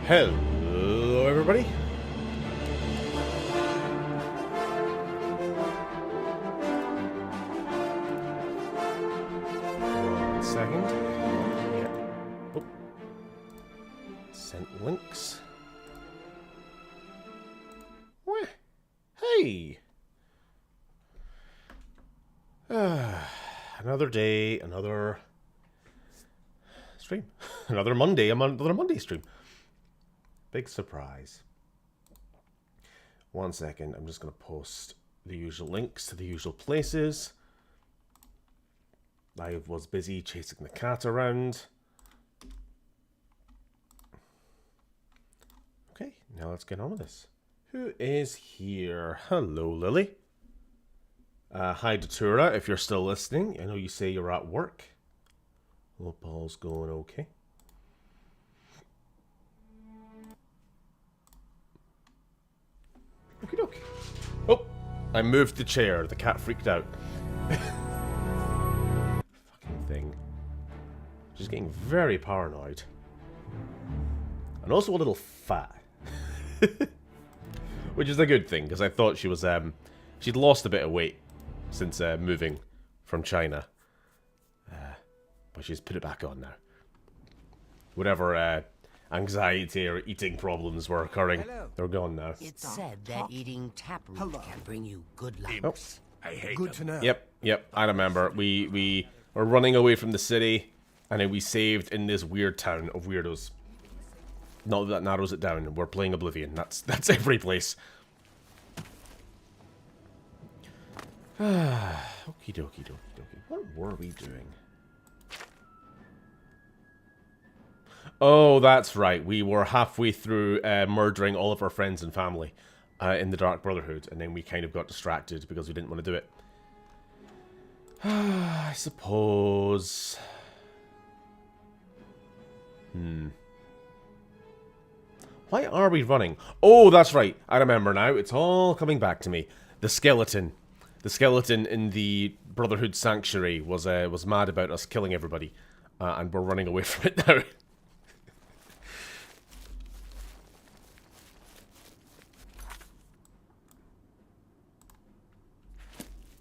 Hello, everybody. One second. Yeah. Oh. Sent links. Where? Hey. Another day, another stream. Another Monday, another Monday stream. Big surprise. One second, I'm just going to post the usual links to the usual places. I was busy chasing the cat around. Okay, now let's get on with this. Who is here? Hello, Lily. Hi, Datura, if you're still listening. I know you say you're at work. Hope all's going okay. Okie dokie. Oh, I moved the chair. The cat freaked out. Fucking thing. She's getting very paranoid. And also a little fat. Which is a good thing, because I thought she was, she'd lost a bit of weight since moving from China. But she's put it back on now. Whatever anxiety or eating problems were occurring, they're gone now. It's said that eating taproot can bring you good luck. Oh. I hate good to know. Yep, I remember. We were running away from the city, and then we saved in this weird town of weirdos. Not that narrows it down. We're playing Oblivion. That's every place. Okie dokie dokie dokie. What were we doing? Oh, that's right. We were halfway through murdering all of our friends and family in the Dark Brotherhood, and then we kind of got distracted because we didn't want to do it. I suppose. Why are we running? Oh, that's right. I remember now. It's all coming back to me. The skeleton. The skeleton in the Brotherhood Sanctuary was mad about us killing everybody. And we're running away from it now.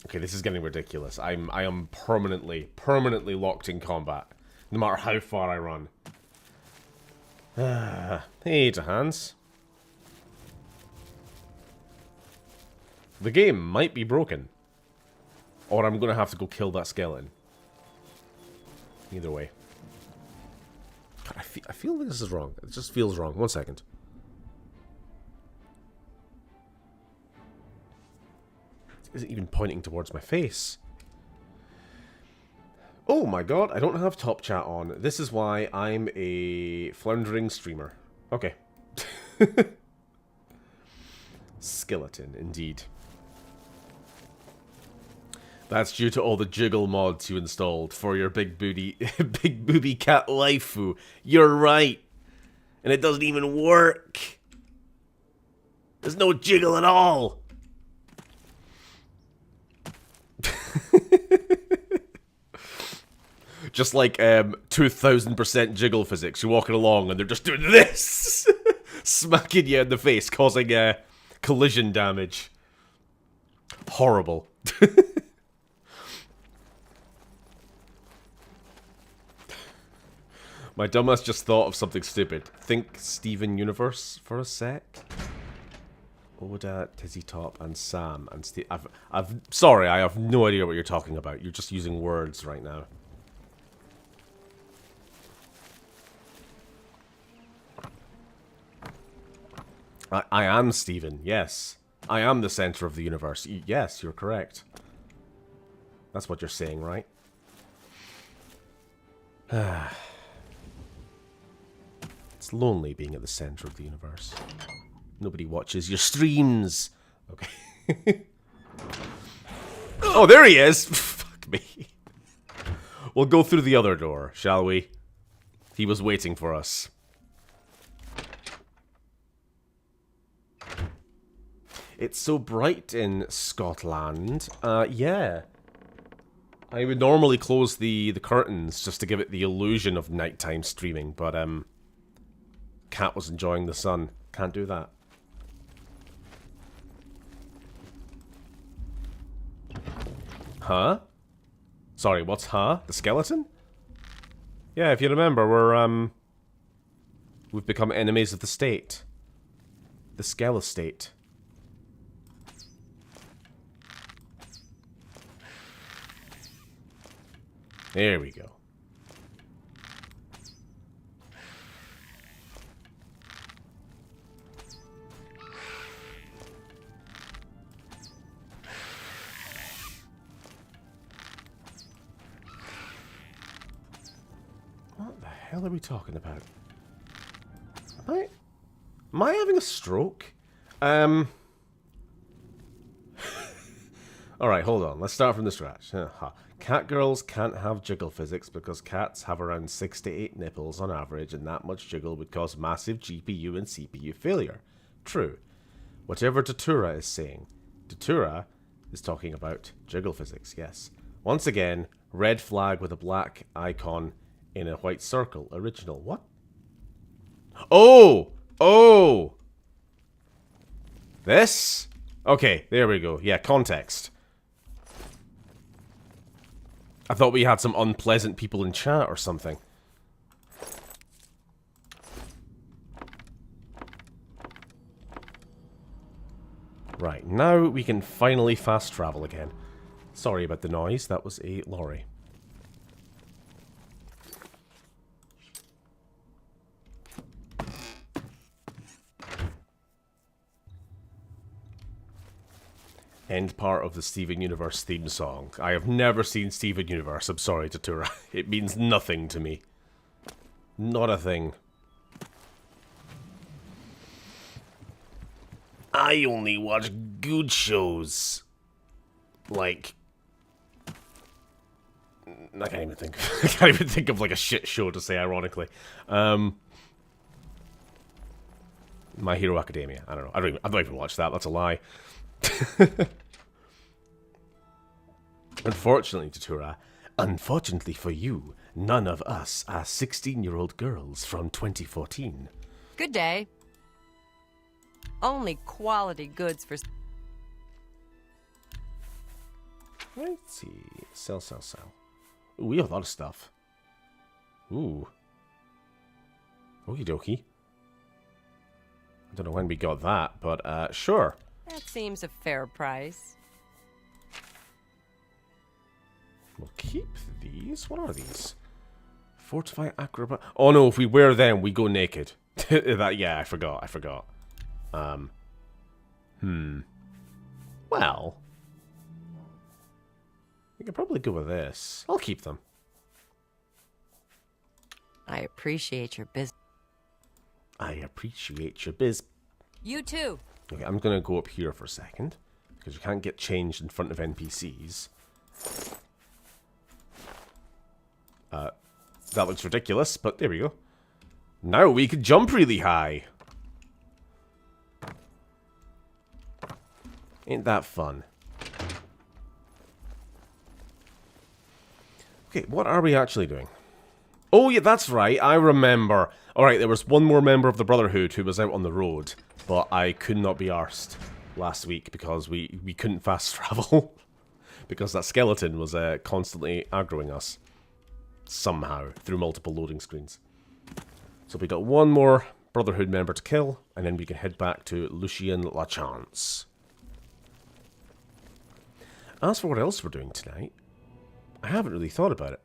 Okay, this is getting ridiculous. I am permanently locked in combat. No matter how far I run. Hey, to Hans. The game might be broken. Or I'm going to have to go kill that skeleton. Either way. God, I feel this is wrong. It just feels wrong. 1 second. It isn't even pointing towards my face. Oh my god, I don't have top chat on. This is why I'm a floundering streamer. Okay. Skeleton, indeed. That's due to all the jiggle mods you installed for your big booty cat waifu. You're right. And it doesn't even work. There's no jiggle at all. Just like 2000% jiggle physics. You're walking along and they're just doing this. Smacking you in the face, causing collision damage. Horrible. My dumbass just thought of something stupid. Think Steven Universe for a sec. Oda, Tizzy Top, and Sam and Steve. Sorry, I have no idea what you're talking about. You're just using words right now. I am Steven, yes. I am the center of the universe. Yes, you're correct. That's what you're saying, right? It's lonely being at the center of the universe. Nobody watches your streams. Okay. Oh, there he is! Fuck me. We'll go through the other door, shall we? He was waiting for us. It's so bright in Scotland. Yeah. I would normally close the curtains just to give it the illusion of nighttime streaming, but cat was enjoying the sun. Can't do that. Huh? Sorry, what's huh? The skeleton? Yeah, if you remember, we've become enemies of the state. The Skele state. There we go. What the hell are we talking about? Am I having a stroke? Alright, hold on. Let's start from the scratch. Cat girls can't have jiggle physics because cats have around 6 to 8 nipples on average, and that much jiggle would cause massive GPU and CPU failure. True. Whatever Datura is saying. Datura is talking about jiggle physics, yes. Once again, red flag with a black icon in a white circle. Original. What? Oh! Oh! This? Okay, there we go. Yeah, context. I thought we had some unpleasant people in chat or something. Right, now we can finally fast travel again. Sorry about the noise, that was a lorry. End part of the Steven Universe theme song. I have never seen Steven Universe, I'm sorry, Tatura. It means nothing to me. Not a thing. I only watch good shows. Like... I can't even think of like a shit show to say, ironically. My Hero Academia. I don't know. I've not even watched that. That's a lie. Unfortunately, Tatura, unfortunately for you, none of us are 16-year-old girls from 2014. Good day. Only quality goods for... Let's see. Sell. Ooh, we have a lot of stuff. Ooh. Okie dokie. I don't know when we got that, but sure. That seems a fair price. We'll keep these. What are these? Fortify acrobat. Oh no, if we wear them, we go naked. Yeah, I forgot. Well, we could probably go with this. I'll keep them. I appreciate your business. I appreciate your biz. You too. Okay, I'm gonna go up here for a second because you can't get changed in front of NPCs. That looks ridiculous, but there we go. Now we can jump really high. Ain't that fun? Okay, what are we actually doing? Oh yeah, that's right, I remember. Alright, there was one more member of the Brotherhood who was out on the road, but I could not be arsed last week because we couldn't fast travel. Because that skeleton was constantly aggroing us. Somehow, through multiple loading screens. So we got one more Brotherhood member to kill, and then we can head back to Lucien Lachance. As for what else we're doing tonight, I haven't really thought about it.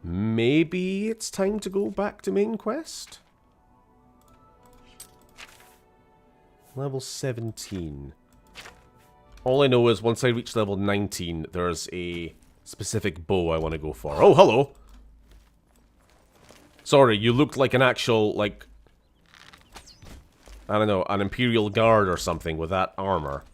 Maybe it's time to go back to main quest? Level 17. All I know is once I reach level 19, there's a specific bow I want to go for. Oh, hello! Sorry, you looked like an actual, like... I don't know, an Imperial Guard or something with that armor.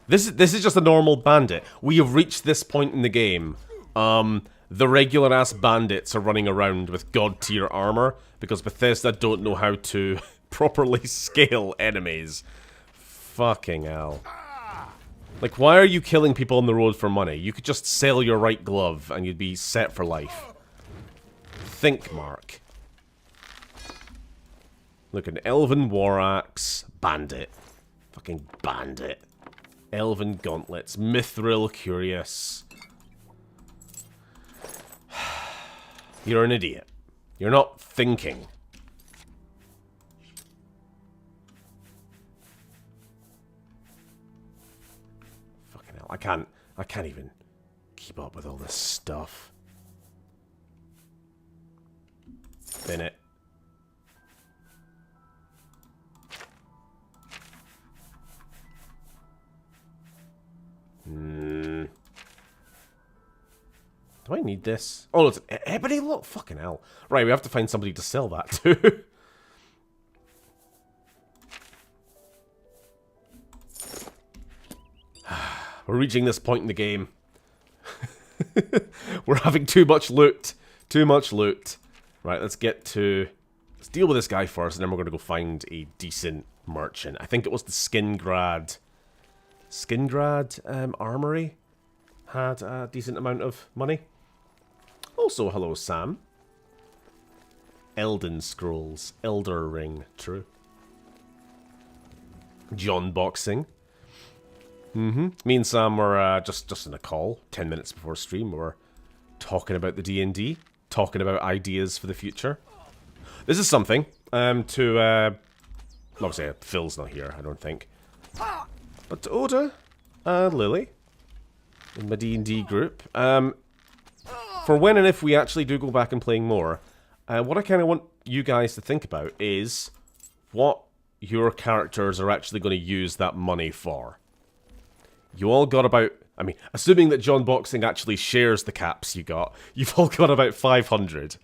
This is just a normal bandit. We have reached this point in the game. The regular-ass bandits are running around with god-tier armor because Bethesda don't know how to properly scale enemies. Fucking hell. Like, why are you killing people on the road for money? You could just sell your right glove and you'd be set for life. Think, Mark. Look, an elven war axe. Bandit. Fucking bandit. Elven gauntlets. Mithril curious. You're an idiot. You're not thinking. Fucking hell. I can't even keep up with all this stuff. Spin it. Do I need this? Oh, it's ebony. Look, fucking hell. Right, we have to find somebody to sell that to. We're reaching this point in the game. We're having too much loot. Too much loot. Right, let's deal with this guy first, and then we're going to go find a decent merchant. I think it was the Skingrad Armory had a decent amount of money. Also, hello, Sam. Elden Scrolls. Elder Ring. True. John Boxing. Me and Sam were just in a call 10 minutes before stream. We were talking about the D&D. Talking about ideas for the future. This is something to... obviously, Phil's not here, I don't think. But to Oda and Lily in my D&D group. For when and if we actually do go back and playing more, what I kind of want you guys to think about is what your characters are actually going to use that money for. You all got about... I mean, assuming that John Boxing actually shares the caps you got, you've all got about 500.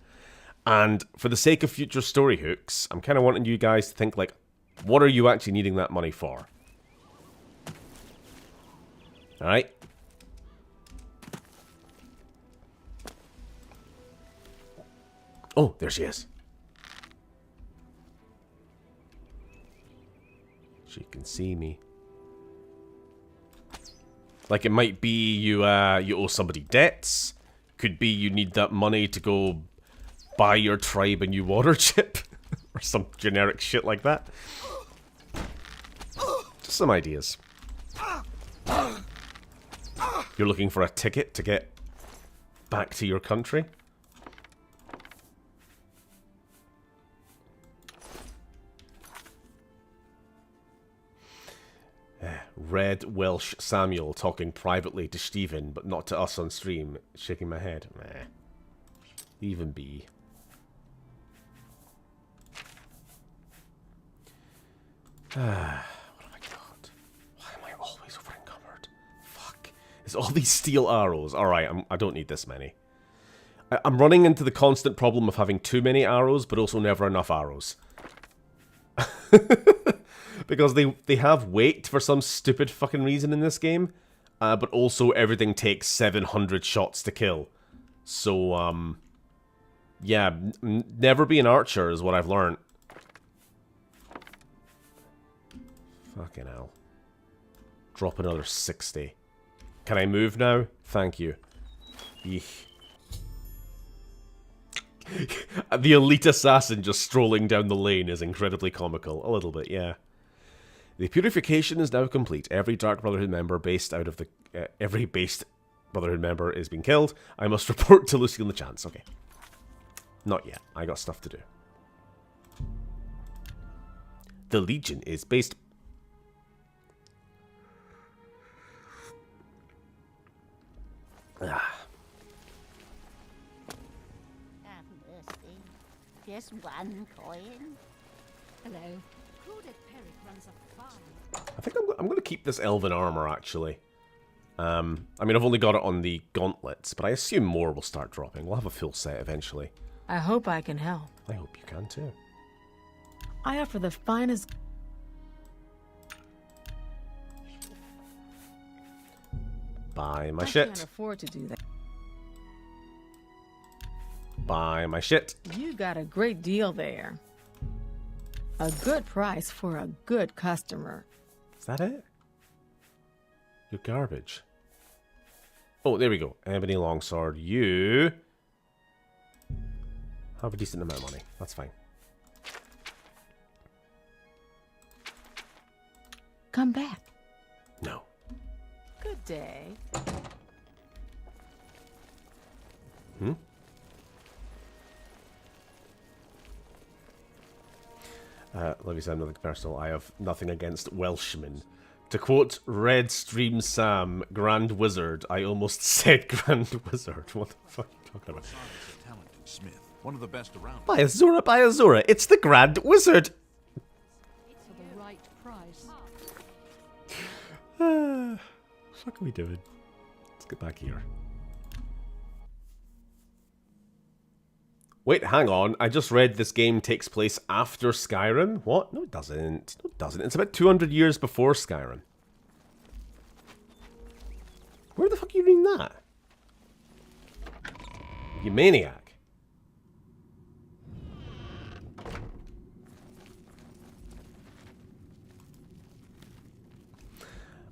And for the sake of future story hooks, I'm kind of wanting you guys to think, like, what are you actually needing that money for? Alright? Oh, there she is. She can see me. Like, it might be you owe somebody debts. Could be you need that money to go buy your tribe a new water chip. Or some generic shit like that. Just some ideas. You're looking for a ticket to get back to your country. Red Welsh Samuel talking privately to Stephen, but not to us on stream. Shaking my head. Meh. Even B. What have I got? Why am I always over encumbered? Fuck. It's all these steel arrows. Alright, I don't need this many. I'm running into the constant problem of having too many arrows, but also never enough arrows. Because they have weight for some stupid fucking reason in this game. But also everything takes 700 shots to kill. So, yeah, never be an archer is what I've learned. Fucking hell. Drop another 60. Can I move now? Thank you. Eek. The elite assassin just strolling down the lane is incredibly comical. A little bit, yeah. The purification is now complete. Every Dark Brotherhood member based out of the... every based Brotherhood member is being killed. I must report to Lucy on the chance. Okay. Not yet. I got stuff to do. The Legion is based... Just one coin. Hello. I think I'm going to keep this elven armor, actually. I mean, I've only got it on the gauntlets, but I assume more will start dropping. We'll have a full set eventually. I hope I can help. I hope you can, too. I offer the finest... Buy my I shit. can't afford to do that. Buy my shit. You got a great deal there. A good price for a good customer. Is that it? You're garbage. Oh, there we go. Ebony Longsword. You have a decent amount of money. That's fine. come back? No. Good day. Let me say nothing personal. I have nothing against Welshmen. To quote Red Stream Sam, Grand Wizard. I almost said Grand Wizard. What the fuck are you talking about? A talented smith, one of the best around. By Azura. It's the Grand Wizard. For the right price. What the fuck are we doing? Let's get back here. Wait, hang on. I just read this game takes place after Skyrim. What? No, it doesn't. No, it doesn't. It's about 200 years before Skyrim. Where the fuck are you reading that? You maniac.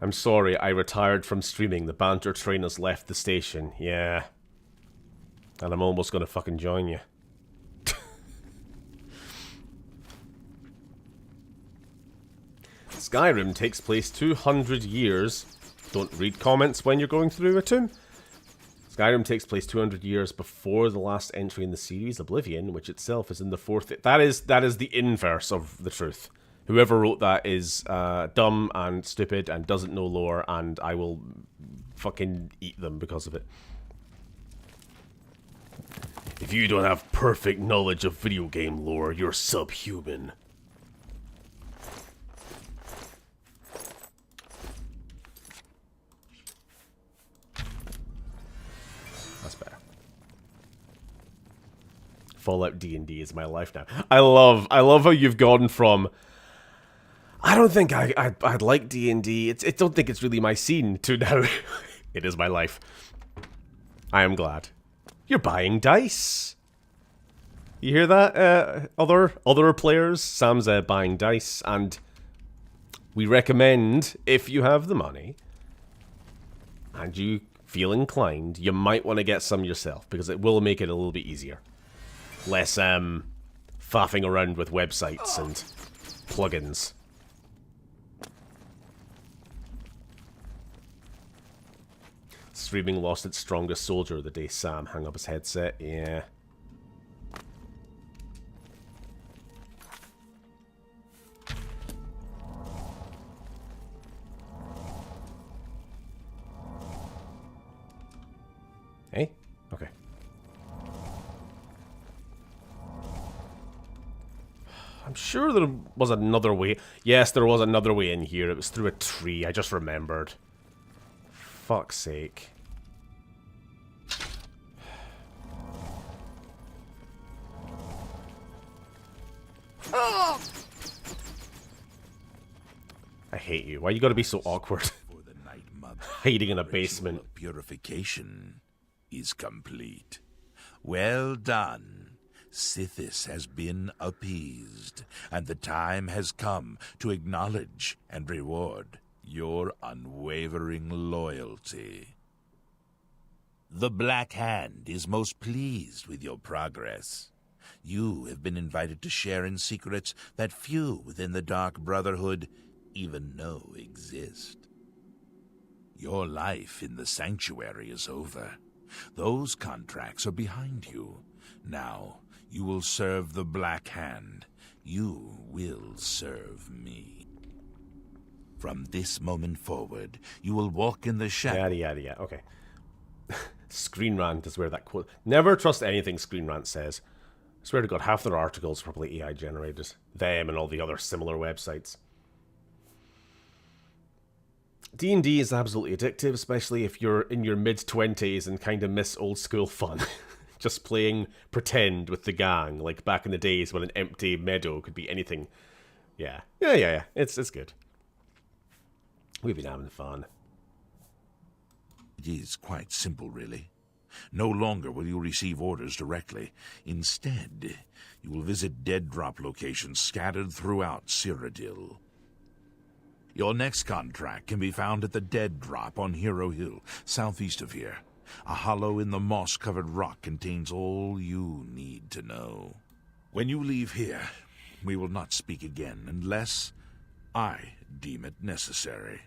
I'm sorry, I retired from streaming. The banter train has left the station. Yeah. And I'm almost gonna fucking join you. Skyrim takes place 200 years. Don't read comments when you're going through a tomb. Skyrim takes place 200 years before the last entry in the series, Oblivion, which itself is in the fourth. That is the inverse of the truth. Whoever wrote that is dumb and stupid and doesn't know lore, and I will fucking eat them because of it. If you don't have perfect knowledge of video game lore, you're subhuman. That's better. Fallout D&D is my life now. I love how you've gone from I don't think I'd like D&D. I don't think it's really my scene to now it is my life. I am glad. You're buying dice. You hear that, other players? Sam's buying dice, and we recommend, if you have the money and you feel inclined, you might want to get some yourself, because it will make it a little bit easier. Less faffing around with websites and plugins. Streaming lost its strongest soldier the day Sam hung up his headset. Yeah. Hey? Okay. I'm sure there was another way. Yes, there was another way in here. It was through a tree. I just remembered. Fuck's sake. I hate you. Why you gotta be so awkward? For the Night Mother, Hiding in a basement. ritual of purification is complete. Well done. Sithis has been appeased, and the time has come to acknowledge and reward your unwavering loyalty. The Black Hand is most pleased with your progress. You have been invited to share in secrets that few within the Dark Brotherhood even know exist. Your life in the Sanctuary is over. Those contracts are behind you. Now, you will serve the Black Hand. You will serve me. From this moment forward, you will walk in the shadow. Yada, yada, yada. Okay. Screen Rant is where that quote... Never trust anything Screen Rant says. I swear to God, half their articles are probably AI generated. Them and all the other similar websites. D&D is absolutely addictive, especially if you're in your mid-20s and kind of miss old school fun. Just playing pretend with the gang, like back in the days when an empty meadow could be anything. Yeah. Yeah. It's good. We've been having fun. It is quite simple, really. No longer will you receive orders directly. Instead, you will visit dead drop locations scattered throughout Cyrodiil. Your next contract can be found at the Dead Drop on Hero Hill, southeast of here. A hollow in the moss-covered rock contains all you need to know. When you leave here, we will not speak again unless I deem it necessary.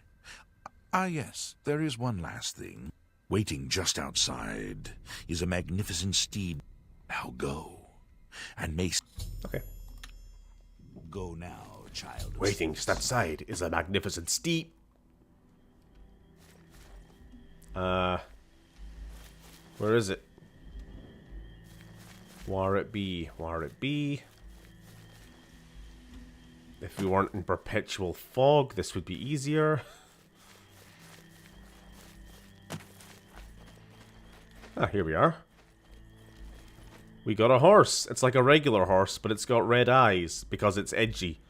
Ah, yes, there is one last thing. Waiting just outside is a magnificent steed. Now go, and may... Okay. Go now, child. Waiting just outside is a magnificent steed. Where is it? Where it be? Where it be? If we weren't in perpetual fog, this would be easier. Ah, here we are. We got a horse. It's like a regular horse, but it's got red eyes because it's edgy.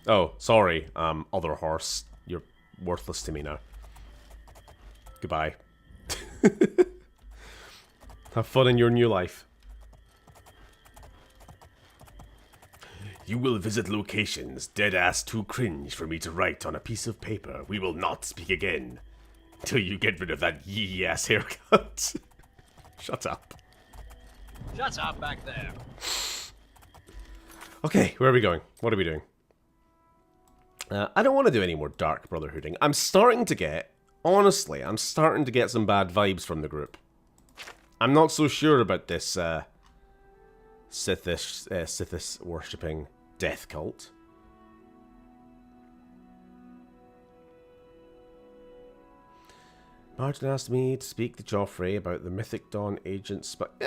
Oh, sorry, other horse. You're worthless to me now. Goodbye. Have fun in your new life. You will visit locations dead-ass too cringe for me to write on a piece of paper. We will not speak again. Till you get rid of that yee-ass haircut. Shut up. Shut up back there. Okay, where are we going? What are we doing? I don't want to do any more Dark Brotherhooding. I'm starting to get... Honestly, I'm starting to get some bad vibes from the group. I'm not so sure about this Sithis worshipping death cult. Martin asked me to speak to Joffrey about the Mythic Dawn agents, but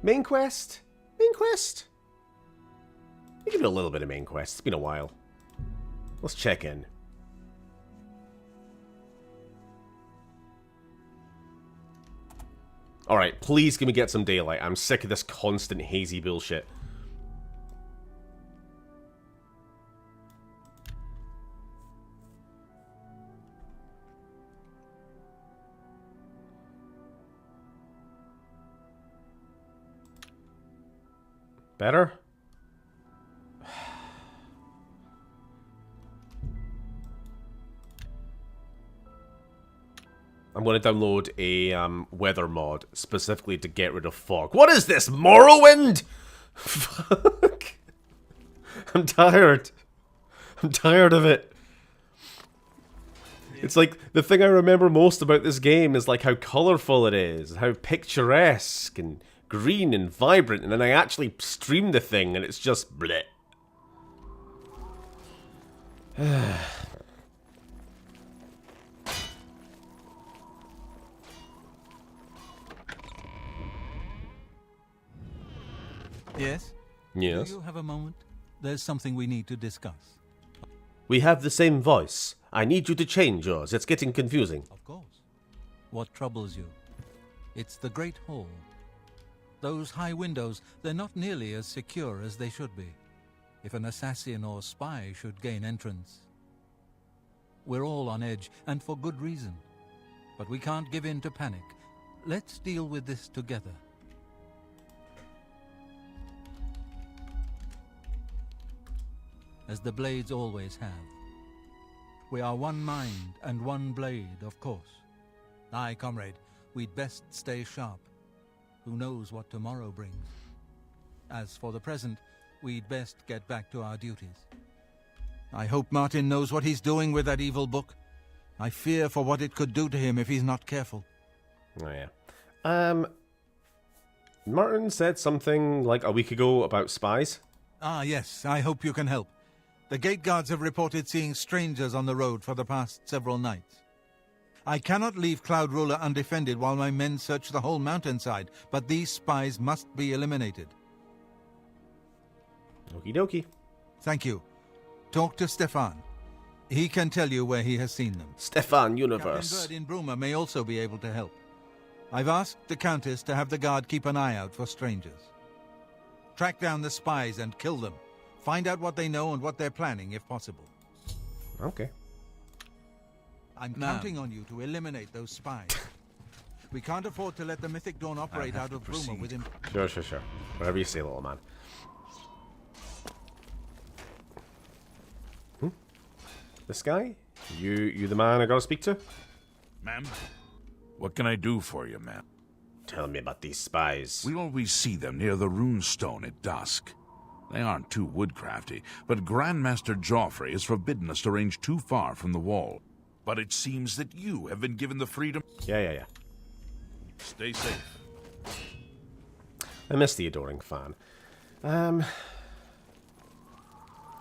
main quest? Main quest? We can do a little bit of main quest. It's been a while. Let's check in. Alright, please can we get some daylight? I'm sick of this constant hazy bullshit. Better? I'm going to download a weather mod specifically to get rid of fog. What is this, Morrowind? Fuck. I'm tired. I'm tired of it. It's like, the thing I remember most about this game is like how colourful it is, how picturesque and green and vibrant, and then I actually stream the thing and it's just bleh. Yes? Yes. Do you have a moment? There's something we need to discuss. We have the same voice. I need you to change yours. It's getting confusing. Of course. What troubles you? It's the Great Hall. Those high windows, they're not nearly as secure as they should be. If an assassin or spy should gain entrance. We're all on edge, and for good reason. But we can't give in to panic. Let's deal with this together. As the blades always have. We are one mind and one blade, of course. Aye, comrade, we'd best stay sharp. Who knows what tomorrow brings? As for the present, we'd best get back to our duties. I hope Martin knows what he's doing with that evil book. I fear for what it could do to him if he's not careful. Oh yeah. Martin said something like a week ago about spies. Ah, yes, I hope you can help. The gate guards have reported seeing strangers on the road for the past several nights. I cannot leave Cloud Ruler undefended while my men search the whole mountainside, but these spies must be eliminated. Okie dokie. Thank you. Talk to Stefan. He can tell you where he has seen them. Stefan Captain Universe. Bird in Bruma may also be able to help. I've asked the Countess to have the guard keep an eye out for strangers. Track down the spies and kill them. Find out what they know and what they're planning, if possible. Okay. I'm counting on you to eliminate those spies. We can't afford to let the Mythic Dawn operate out of Bruma with him. Sure. Whatever you say, little man. This guy? You the man I gotta speak to? Ma'am? What can I do for you, ma'am? Tell me about these spies. We always see them near the runestone at dusk. They aren't too woodcrafty, but Grandmaster Joffrey has forbidden us to range too far from the wall. But it seems that you have been given the freedom. Yeah. Stay safe. I miss the adoring fan.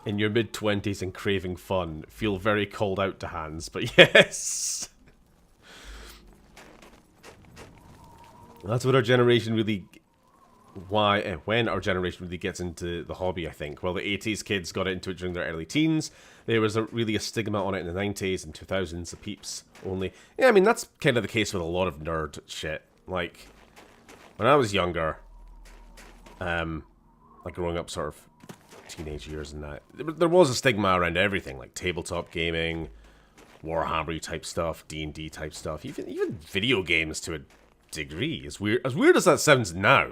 In your mid-20s and craving fun, feel very called out to Hans, but yes! That's what our generation really... when our generation really gets into the hobby, I think. Well, the 80s kids got into it during their early teens. There was really a stigma on it in the 90s and 2000s, the peeps only. Yeah, I mean, that's kind of the case with a lot of nerd shit. Like, when I was younger, like growing up sort of teenage years and that, there was a stigma around everything, like tabletop gaming, Warhammer type stuff, D&D type stuff, even video games to a degree. As weird as that sounds now,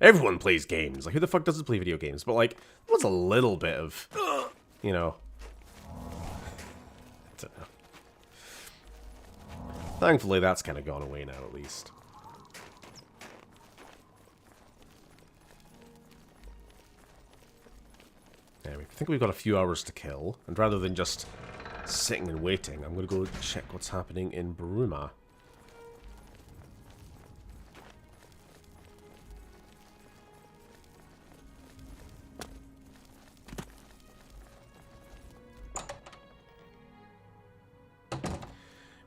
everyone plays games. Like, who the fuck doesn't play video games? But like, there was a little bit of, you know, I don't know. Thankfully, that's kind of gone away now, at least. Anyway, I think we've got a few hours to kill, and rather than just sitting and waiting, I'm going to go check what's happening in Bruma.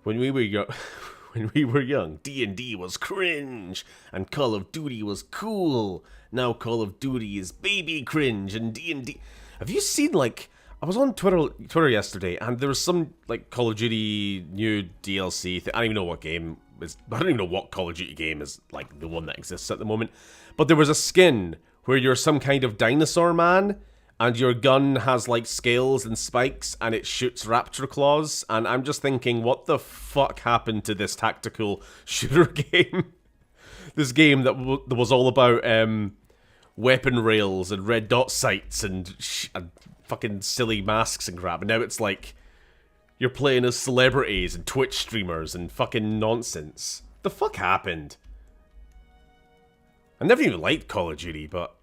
When we were young, D&D was cringe, and Call of Duty was cool. Now Call of Duty is baby cringe, and D&D... Have you seen, like... I was on Twitter yesterday, and there was some, like, Call of Duty new DLC thing. I don't even know what game is... I don't even know what Call of Duty game is, like, the one that exists at the moment. But there was a skin where you're some kind of dinosaur man, and your gun has, like, scales and spikes, and it shoots raptor claws, and I'm just thinking, what the fuck happened to this tactical shooter game? This game that was all about weapon rails and red dot sights and fucking silly masks and crap, and now it's like, you're playing as celebrities and Twitch streamers and fucking nonsense. The fuck happened? I never even liked Call of Duty, but...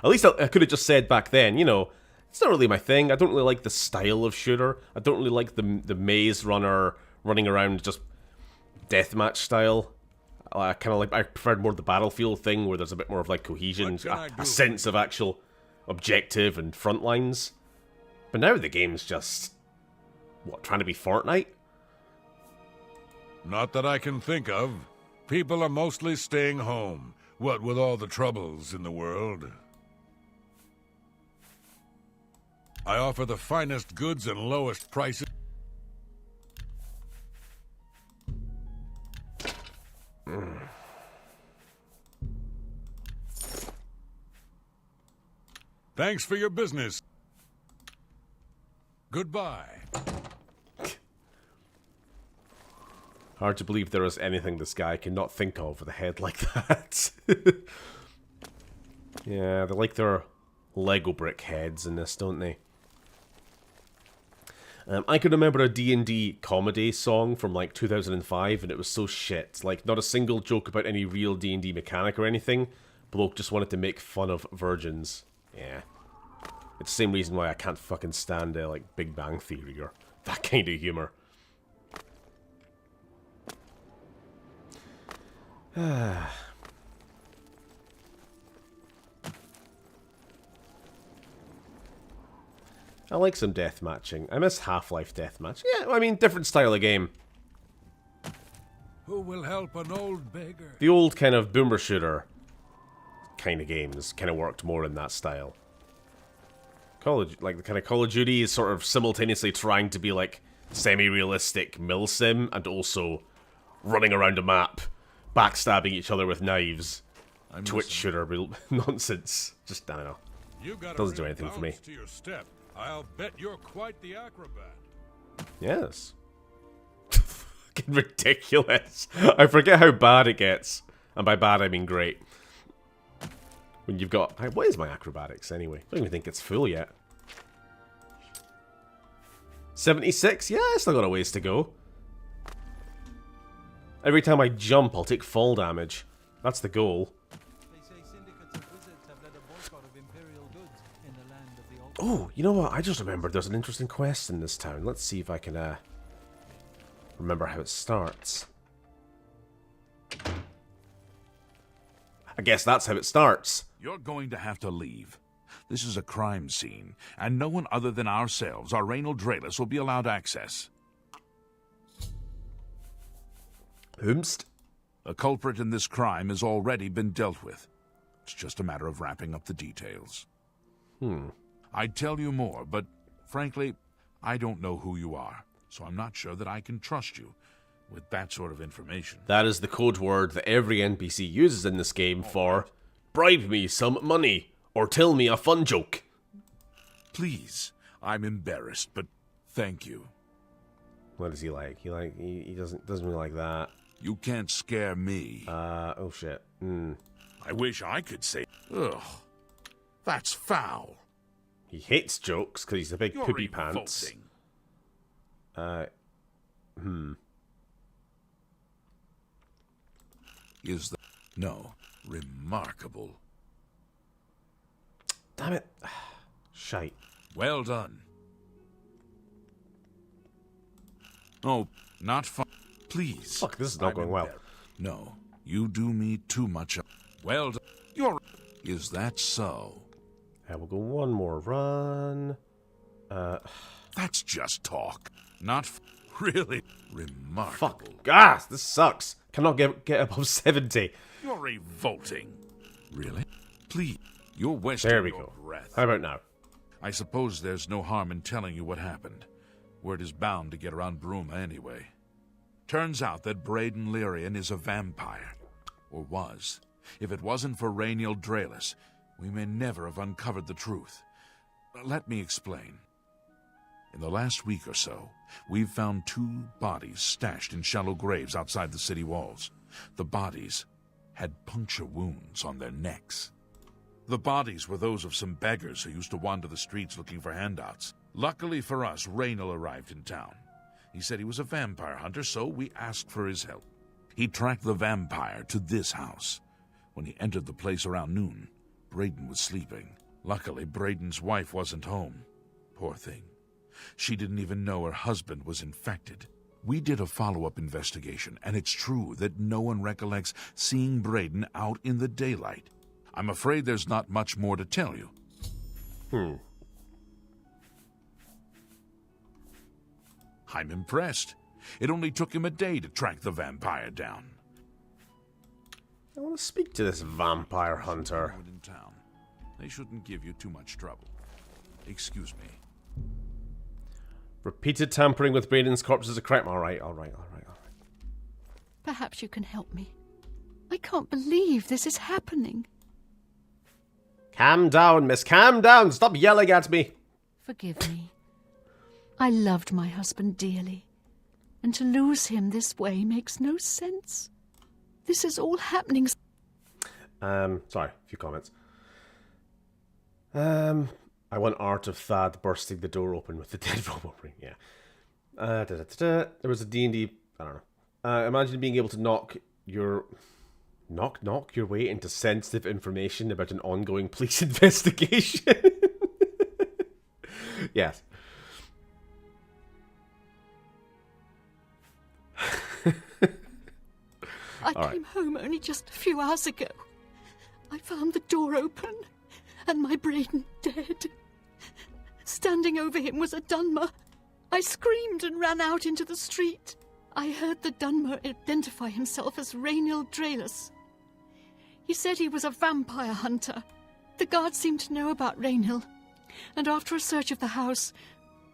At least I could have just said back then, you know, it's not really my thing. I don't really like the style of shooter. I don't really like the maze runner running around just deathmatch style. I preferred more the Battlefield thing where there's a bit more of like cohesion, a sense of actual objective and front lines. But now the game's just, what, trying to be Fortnite? Not that I can think of. People are mostly staying home, what with all the troubles in the world. I offer the finest goods and lowest prices. Thanks for your business. Goodbye. Hard to believe there is anything this guy cannot think of with a head like that. Yeah, they like their Lego brick heads in this, don't they? I can remember a D&D comedy song from like 2005, and it was so shit. Like, not a single joke about any real D&D mechanic or anything. Bloke just wanted to make fun of virgins. Yeah. It's the same reason why I can't fucking stand like Big Bang Theory or that kind of humor. I like some deathmatching. I miss Half-Life deathmatch. Yeah, I mean, different style of game. Who will help an old beggar? The old kind of boomer shooter kind of games kind of worked more in that style. The kind of Call of Duty is sort of simultaneously trying to be like semi-realistic milsim and also running around a map, backstabbing each other with knives. Twitch shooter nonsense. Just, I don't know. Doesn't do anything for me. To your step. I'll bet you're quite the acrobat. Yes. Fucking ridiculous. I forget how bad it gets. And by bad, I mean great. When you've got... What is my acrobatics, anyway? I don't even think it's full yet. 76? Yeah, I still got a ways to go. Every time I jump, I'll take fall damage. That's the goal. They say syndicates of wizards have led a boycott of imperial goods in the land of the old. Oh, you know what? I just remembered there's an interesting quest in this town. Let's see if I can remember how it starts. I guess that's how it starts. You're going to have to leave. This is a crime scene, and no one other than ourselves, our Raynald Draelus, will be allowed access. Whomst? The culprit in this crime has already been dealt with. It's just a matter of wrapping up the details. I'd tell you more, but frankly, I don't know who you are, so I'm not sure that I can trust you with that sort of information. That is the code word that every NPC uses in this game for bribe me some money or tell me a fun joke. Please, I'm embarrassed, but thank you. What is he like? He doesn't really like that. You can't scare me. Oh shit. I wish I could say, ugh, that's foul. He hates jokes because he's a big You're poopy pants. revolting. Is that... No. Remarkable. Damn it. Shite. Well done. Oh, not fun. Please. Fuck, this is not going well. No, you do me too much. Well done. You're... Is that so? We'll go one more run. That's just talk. Not really remarkable. Fuck. Gas, this sucks. Cannot get above 70. You're revolting. Really? Please. You're wasting There we your go. breath. How about now? I suppose there's no harm in telling you what happened. Word is bound to get around Bruma anyway. Turns out that Braden Lyrian is a vampire. Or was. If it wasn't for Raynald Draelus, we may never have uncovered the truth. Let me explain. In the last week or so, we've found 2 bodies stashed in shallow graves outside the city walls. The bodies had puncture wounds on their necks. The bodies were those of some beggars who used to wander the streets looking for handouts. Luckily for us, Raynald arrived in town. He said he was a vampire hunter, so we asked for his help. He tracked the vampire to this house. When he entered the place around noon, Braden was sleeping. Luckily, Braden's wife wasn't home. Poor thing. She didn't even know her husband was infected. We did a follow-up investigation, and it's true that no one recollects seeing Braden out in the daylight. I'm afraid there's not much more to tell you. I'm impressed. It only took him a day to track the vampire down. I want to speak to this vampire hunter. In town. They shouldn't give you too much trouble. Excuse me. Repeated tampering with Braden's corpse is a crime. Alright. Perhaps you can help me. I can't believe this is happening. Calm down, miss. Calm down. Stop yelling at me. Forgive me. I loved my husband dearly, and to lose him this way makes no sense. This is all happening. Sorry, a few comments. I want art of Thad bursting the door open with the dead robot ring. Yeah. There was a D&D. I don't know. Imagine being able to knock your way into sensitive information about an ongoing police investigation. Yes. I came home only just a few hours ago. I found the door open and my Braden dead. Standing over him was a Dunmer. I screamed and ran out into the street. I heard the Dunmer identify himself as Raynald Draelus. He said he was a vampire hunter. The guards seemed to know about Raynald, and after a search of the house,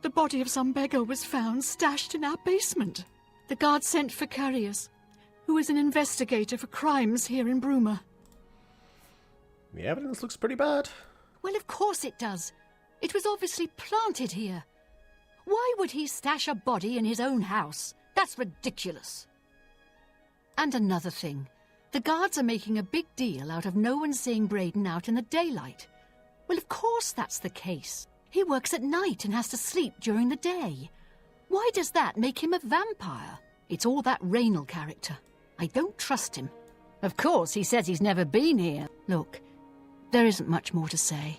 the body of some beggar was found stashed in our basement. The guards sent for Carriers, who is an investigator for crimes here in Bruma. The evidence looks pretty bad. Well, of course it does. It was obviously planted here. Why would he stash a body in his own house? That's ridiculous. And another thing. The guards are making a big deal out of no one seeing Braden out in the daylight. Well, of course that's the case. He works at night and has to sleep during the day. Why does that make him a vampire? It's all that Raynald character. I don't trust him. Of course, he says he's never been here. Look, there isn't much more to say.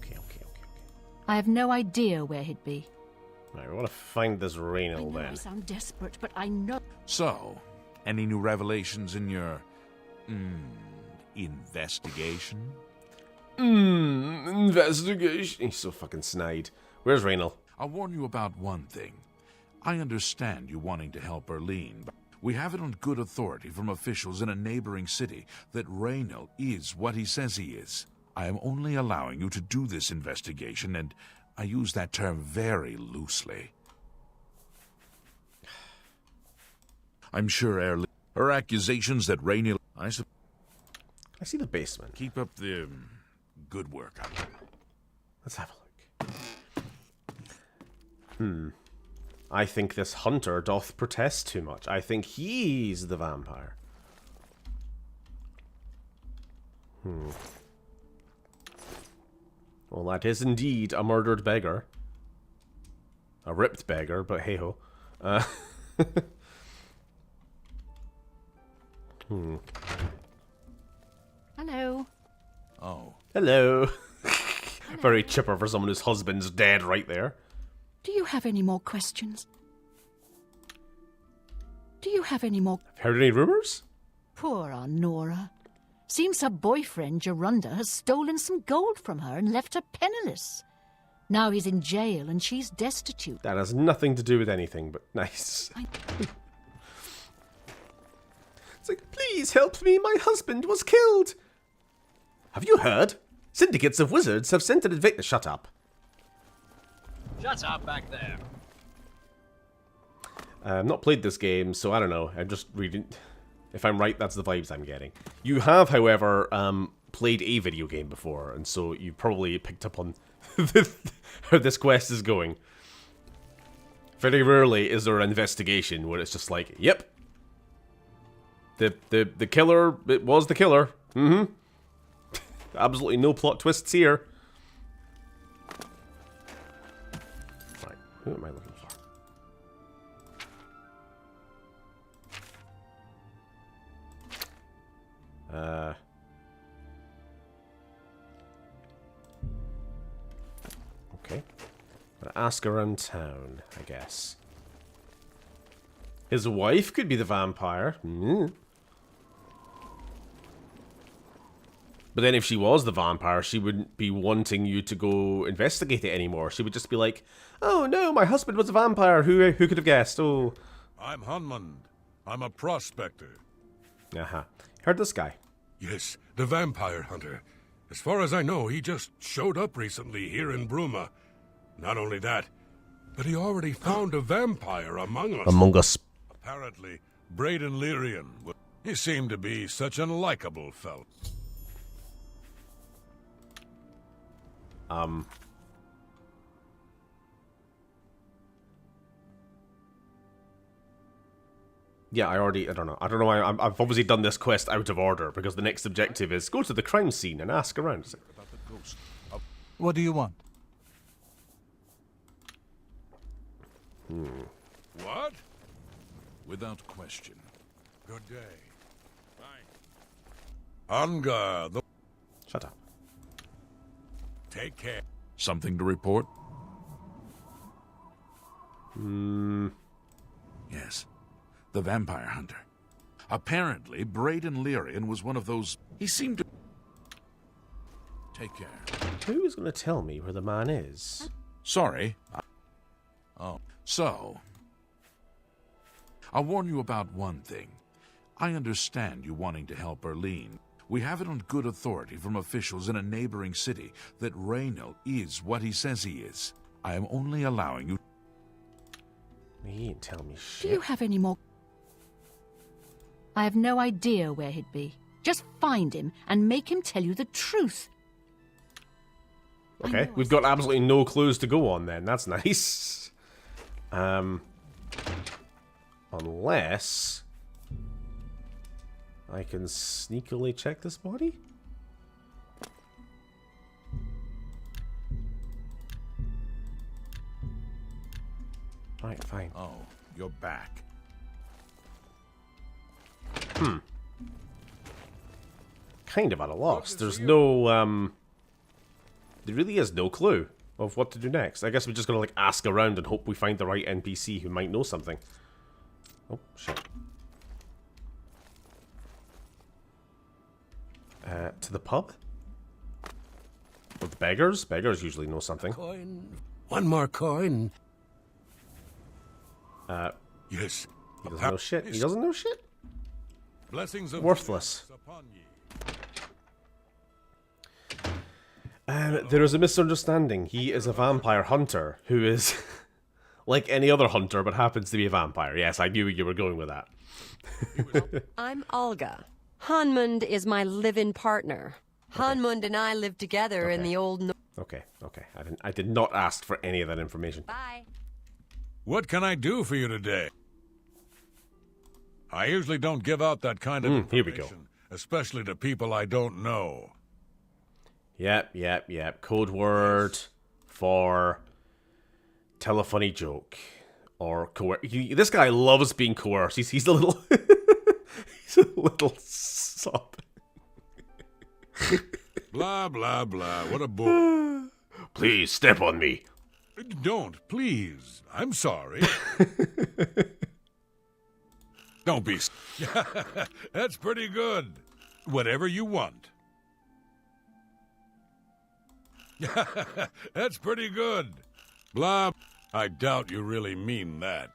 Okay. I have no idea where he'd be. Right, we want to find this I Raynal know I then. sound desperate, but I know... So, any new revelations in your investigation? Investigation. He's so fucking snide. Where's Raynal? I'll warn you about one thing. I understand you wanting to help Erlene, but we have it on good authority from officials in a neighboring city that Raynal is what he says he is. I am only allowing you to do this investigation, and I use that term very loosely. I'm sure her accusations that Raynal... I see the basement. Keep up the good work. Let's have a look. I think this hunter doth protest too much. I think he's the vampire. Well, that is indeed a murdered beggar. A ripped beggar, but hey-ho. Hello. Oh. Hello. Very chipper for someone whose husband's dead right there. Do you have any more questions? Do you have any more... Heard any rumors? Poor Nora. Seems her boyfriend, Gerunda, has stolen some gold from her and left her penniless. Now he's in jail and she's destitute. That has nothing to do with anything, but nice. It's like, please help me, my husband was killed. Have you heard? Syndicates of wizards have sent an invader. Shut up. Shut up back there. I've not played this game, so I don't know. I'm just reading. If I'm right, that's the vibes I'm getting. You have, however, played a video game before, and so you probably picked up on how this quest is going. Very rarely is there an investigation where it's just like, yep, the killer, it was the killer. Absolutely no plot twists here. Right, who am I looking for? Okay. Gonna ask around town, I guess. His wife could be the vampire. But then if she was the vampire, she wouldn't be wanting you to go investigate it anymore. She would just be like, oh no, my husband was a vampire. Who could have guessed? Oh. I'm Hunmund. I'm a prospector. Heard this guy. Yes, the vampire hunter. As far as I know, he just showed up recently here in Bruma. Not only that, but he already found a vampire among us. Among us. Apparently, Braden Lyrian. He seemed to be such an likable fellow. Yeah, I don't know why I've obviously done this quest out of order, because the next objective is go to the crime scene and ask around. What do you want? What? Without question. Good day. Ungar, the... Shut up. Take care. Something to report? Yes. The vampire hunter. Apparently, Braden Lyrian was one of those... He seemed to... Take care. Who is going to tell me where the man is? Sorry. Oh. So... I'll warn you about one thing. I understand you wanting to help Erlene. We have it on good authority from officials in a neighboring city that Raynal is what he says he is. I am only allowing you... He ain't tell me shit. Do you have any more... I have no idea where he'd be. Just find him and make him tell you the truth. Okay, we've got absolutely no clues to go on then. That's nice. Unless I can sneakily check this body? Right, fine. Oh, you're back. Kind of at a loss. There's no, there really is no clue of what to do next. I guess we're just gonna, like, ask around and hope we find the right NPC who might know something. Oh, shit. To the pub? With the beggars? Beggars usually know something. Coin. One more coin. Yes. He doesn't know shit. He doesn't know shit? Blessings of Worthless. upon ye. There is a misunderstanding. He is a vampire hunter who is like any other hunter but happens to be a vampire. Yes, I knew you were going with that. I'm Olga. Hanmund is my live-in partner. Hanmund and I lived together in the old... Okay. I did not ask for any of that information. Bye. What can I do for you today? I usually don't give out that kind of information, here we go. Especially to people I don't know. Yep. Code word for tell a funny joke or this guy loves being coerced. He's a little he's a little sob. Blah blah blah. What a bore. Please step on me. Don't, please. I'm sorry. Don't be. That's pretty good. Whatever you want. That's pretty good. Blah. I doubt you really mean that.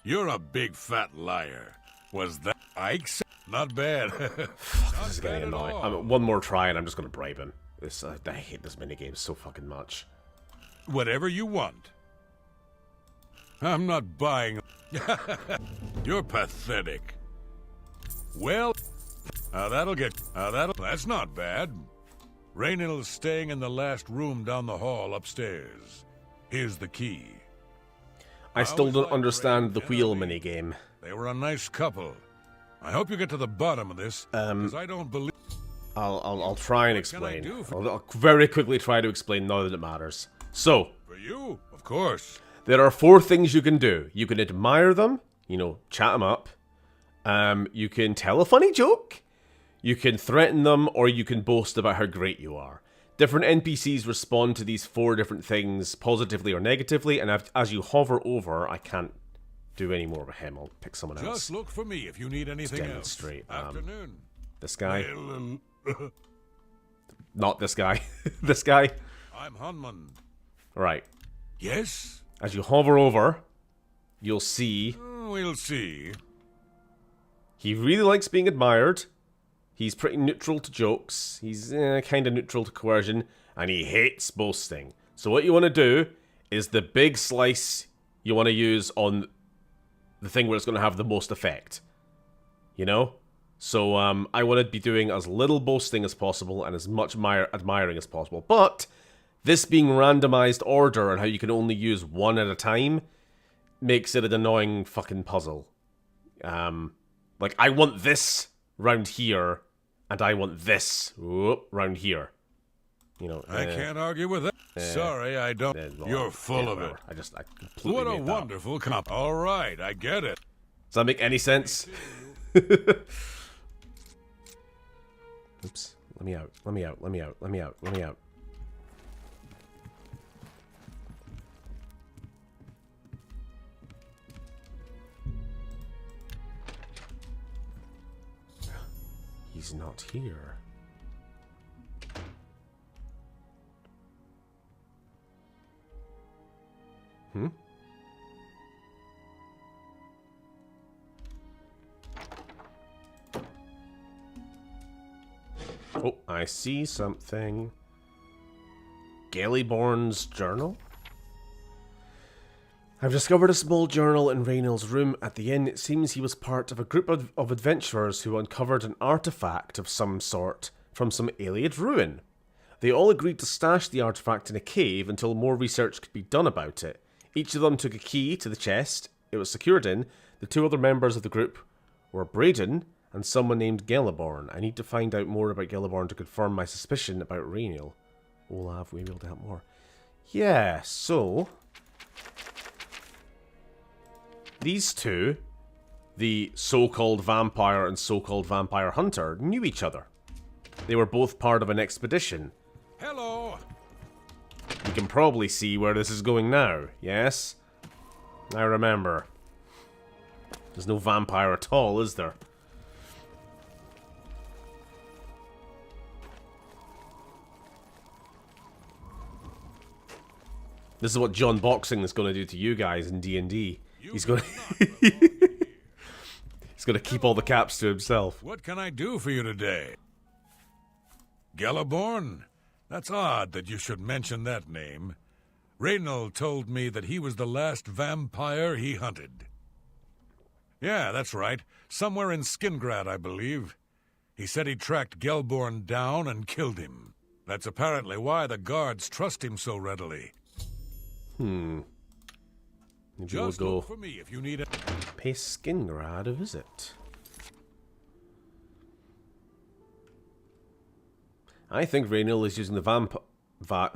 You're a big fat liar. Was that Ike's? Not bad. Fuck, this is getting annoying. One more try and I'm just gonna bribe him. I hate this minigame so fucking much. Whatever you want. I'm not buying. You're pathetic. Well, that's not bad. Raynill's staying in the last room down the hall upstairs. Here's the key. I still don't understand the wheel minigame. They were a nice couple. I hope you get to the bottom of this, because I don't believe... I'll try and explain. I'll very quickly try to explain now that it matters. So, For you, of course. there are 4 things you can do. You can admire them, chat them up. You can tell a funny joke. You can threaten them, or you can boast about how great you are. Different NPCs respond to these 4 different things positively or negatively, and as you hover over, I can't do any more with him. I'll pick someone else. Just look for me if you need anything else. Demonstrate. Afternoon. This guy. Well, Not this guy. This guy. I'm Hanmund. Right. Yes? As you hover over, you'll see... We'll see. He really likes being admired. He's pretty neutral to jokes. He's kind of neutral to coercion. And he hates boasting. So what you want to do is the big slice you want to use on the thing where it's going to have the most effect. So I want to be doing as little boasting as possible and as much admiring as possible. But this being randomized order and how you can only use one at a time makes it an annoying fucking puzzle. Like, I want this round here, and I want this round here. I can't argue with that. Sorry, I don't. You're full of it. I completely What a made that up. wonderful comp. All right, I get it. Does that make any sense? Oops. Let me out. He's not here. Oh, I see something. Galiborn's journal? I've discovered a small journal in Raynill's room. At the inn, it seems he was part of a group of adventurers who uncovered an artifact of some sort from some Iliad ruin. They all agreed to stash the artifact in a cave until more research could be done about it. Each of them took a key to the chest it was secured in. The 2 other members of the group were Braden and someone named Galiborn. I need to find out more about Galiborn to confirm my suspicion about Raynill. Olaf, will you be able to help more? Yeah, so... these two, the so-called vampire and so-called vampire hunter, knew each other. They were both part of an expedition. Hello. You can probably see where this is going now, yes? I remember. There's no vampire at all, is there? This is what John Boxing is going to do to you guys in D&D. He's going to... He's going to keep all the caps to himself. What can I do for you today? Galaborn? That's odd that you should mention that name. Reynald told me that he was the last vampire he hunted. Yeah, that's right. Somewhere in Skingrad, I believe. He said he tracked Gelborn down and killed him. That's apparently why the guards trust him so readily. Maybe Just we'll look go for me if you need it. pay Skingrad a visit. I think Raynil is using the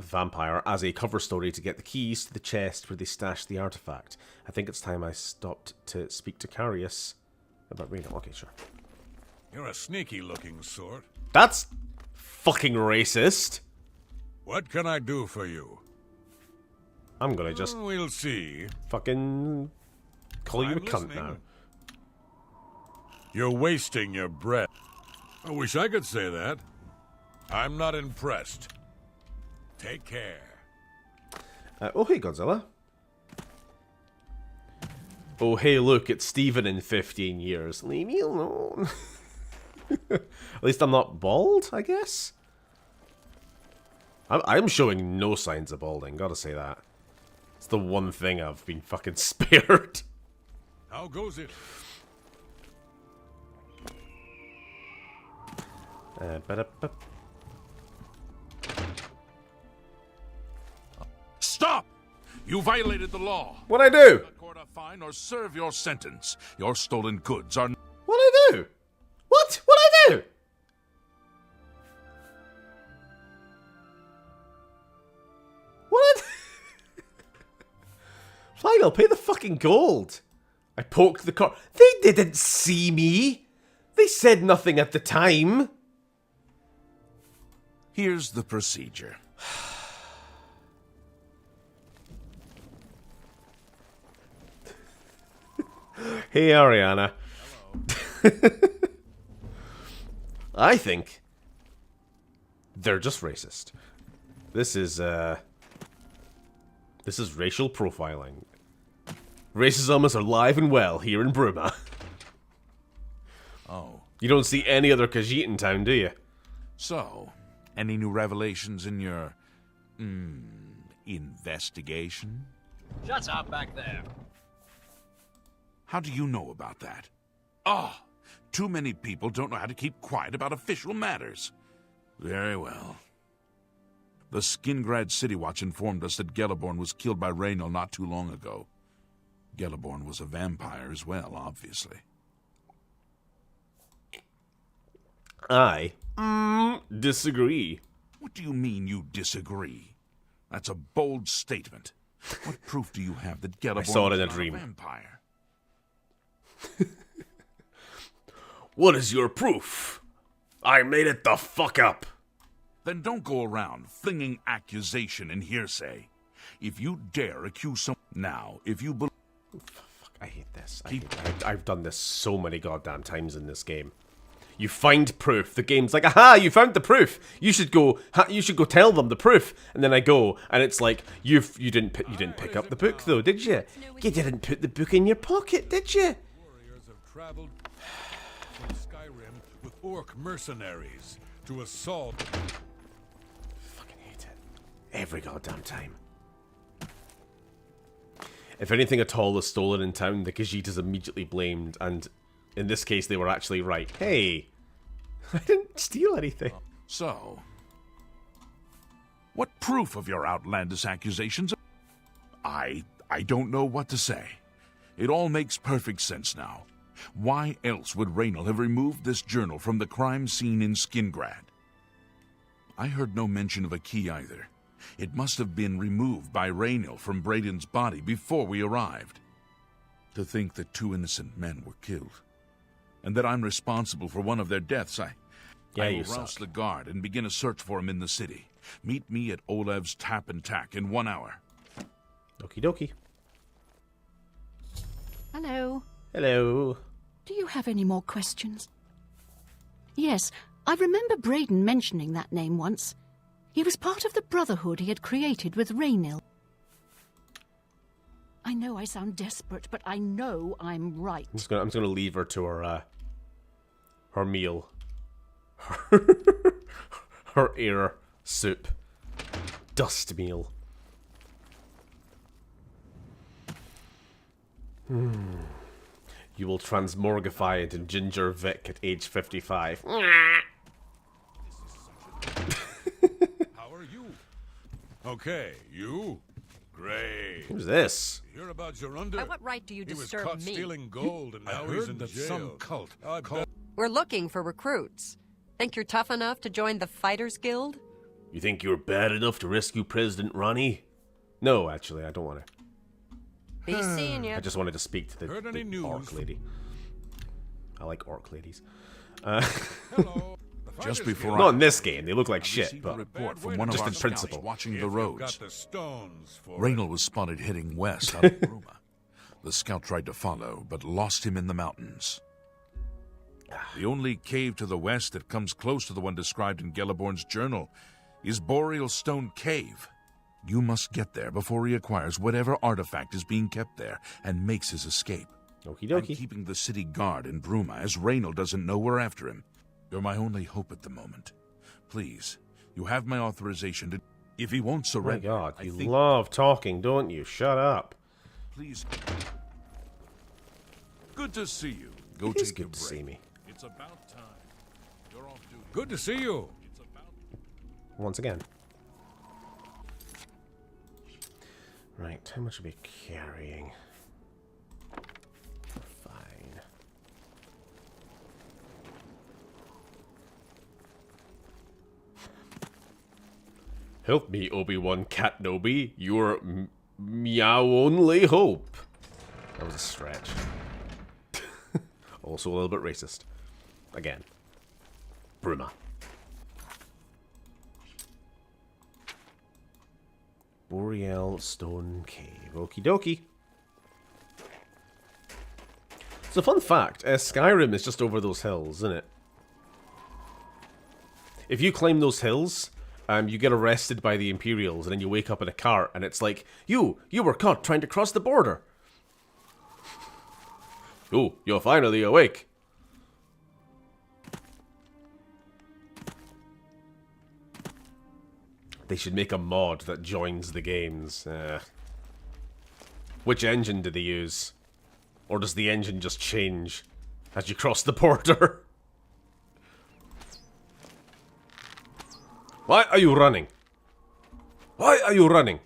vampire as a cover story to get the keys to the chest where they stashed the artifact. I think it's time I stopped to speak to Carius about Raynil. Okay, sure. You're a sneaky-looking sort. That's fucking racist. What can I do for you? I'm gonna just We'll see. fucking call you a I'm cunt listening. now. You're wasting your breath. I wish I could say that. I'm not impressed. Take care. Oh, hey, Godzilla. Oh, hey, look, it's Steven in 15 years. Leave me alone. At least I'm not bald, I guess. I'm showing no signs of balding, gotta say that. It's the one thing I've been fucking spared. How goes it? Ba-da-ba. Stop! You violated the law. What'd I do? Court a fine or serve your sentence. Your stolen goods are... What'd I do? What? What'd I do? What? Fine, I'll pay the fucking gold. I poked the car. They didn't see me. They said nothing at the time. Here's the procedure. Hey, Ariana. I think they're just racist. This is racial profiling. Racism is alive and well here in Bruma. Oh. You don't see any other Khajiit in town, do you? So, any new revelations in your... investigation? Shut up back there. How do you know about that? Ah, too many people don't know how to keep quiet about official matters. Very well. The Skingrad City Watch informed us that Geliborn was killed by Reynald not too long ago. Geliborn was a vampire as well, obviously. I disagree. What do you mean you disagree? That's a bold statement. What proof do you have that Geliborn saw it was in a not dream. a vampire? What is your proof? I made it the fuck up. Then don't go around flinging accusation and hearsay. If you dare accuse someone now, if you believe... Fuck, I hate this. I've done this so many goddamn times in this game. You find proof. The game's like, aha, you found the proof. You should go tell them the proof. And then I go, and it's like, you didn't pick up the book though, did you? You didn't put the book in your pocket, did you? Warriors have traveled from Skyrim with orc mercenaries to assault. Fucking hate it. Every goddamn time. If anything at all is stolen in town, the Khajiit is immediately blamed, and in this case they were actually right. Hey, I didn't steal anything. So, what proof of your outlandish accusations? I don't know what to say. It all makes perfect sense now. Why else would Reynald have removed this journal from the crime scene in Skingrad? I heard no mention of a key either. It must have been removed by Reynald from Braden's body before we arrived. To think that 2 innocent men were killed, and that I'm responsible for one of their deaths, I will rouse the guard and begin a search for him in the city. Meet me at Olev's Tap and Tack in 1 hour. Okie dokie. Hello. Hello. Do you have any more questions? Yes, I remember Braden mentioning that name once. He was part of the brotherhood he had created with Raynil. I know I sound desperate, but I know I'm right. I'm just gonna leave her to her meal. Her air soup. Dust meal. You will transmorgify into Ginger Vic at age 55. How are you? Okay, you? Great. Who's this? Hear about your under? By what right do you He was disturb caught me? stealing gold, and now he's in jail. Some cult. We're looking for recruits. Think you're tough enough to join the Fighters Guild? You think you're bad enough to rescue President Ronnie? No, actually, I don't want to. Be seeing you. I just wanted to speak to Heard any the news? orc lady. I like orc ladies. Hello. Just before Not in this game. They look like shit, received a but report from one of just our in scouts principle. watching If the you've roads. got the stones for Raynil was spotted heading west out of Bruma. The scout tried to follow, but lost him in the mountains. The only cave to the west that comes close to the one described in Gelliborn's journal is Boreal Stone Cave. You must get there before he acquires whatever artifact is being kept there and makes his escape. Okie I'm dokie. keeping the city guard in Bruma, as Raynil doesn't know we're after him. You're my only hope at the moment. Please, you have my authorization to... If he won't Oh my surrender... god, I you think... love talking, don't you? Shut up. Please. Good to see you. Go It is take your good to break. see me. It's about time. You're off duty. Good to see you. It's about... Once again. Right, how much are we carrying? Fine. Help me, Obi-Wan Kenobi. Your meow only hope. That was a stretch. Also a little bit racist. Again. Bruma. Boreal Stone Cave. Okie dokie. So, fun fact, Skyrim is just over those hills, isn't it? If you climb those hills, you get arrested by the Imperials, and then you wake up in a cart, and it's like, you were caught trying to cross the border. Oh, you're finally awake. They should make a mod that joins the games. Which engine do they use? Or does the engine just change as you cross the border? Why are you running? Why are you running?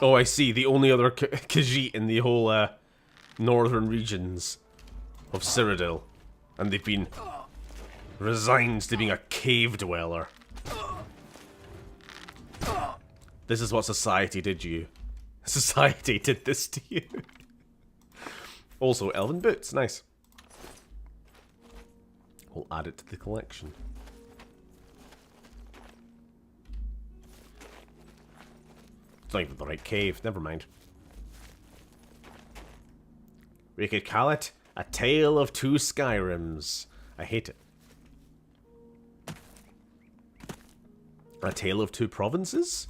Oh, I see. The only other Khajiit in the whole northern regions of Cyrodiil. And they've been resigned to being a cave dweller. This is what society did you. Society did this to you. Also, elven boots. Nice. We'll add it to the collection. It's not even the right cave. Never mind. We could call it A Tale of Two Skyrims. I hate it. A Tale of Two Provinces?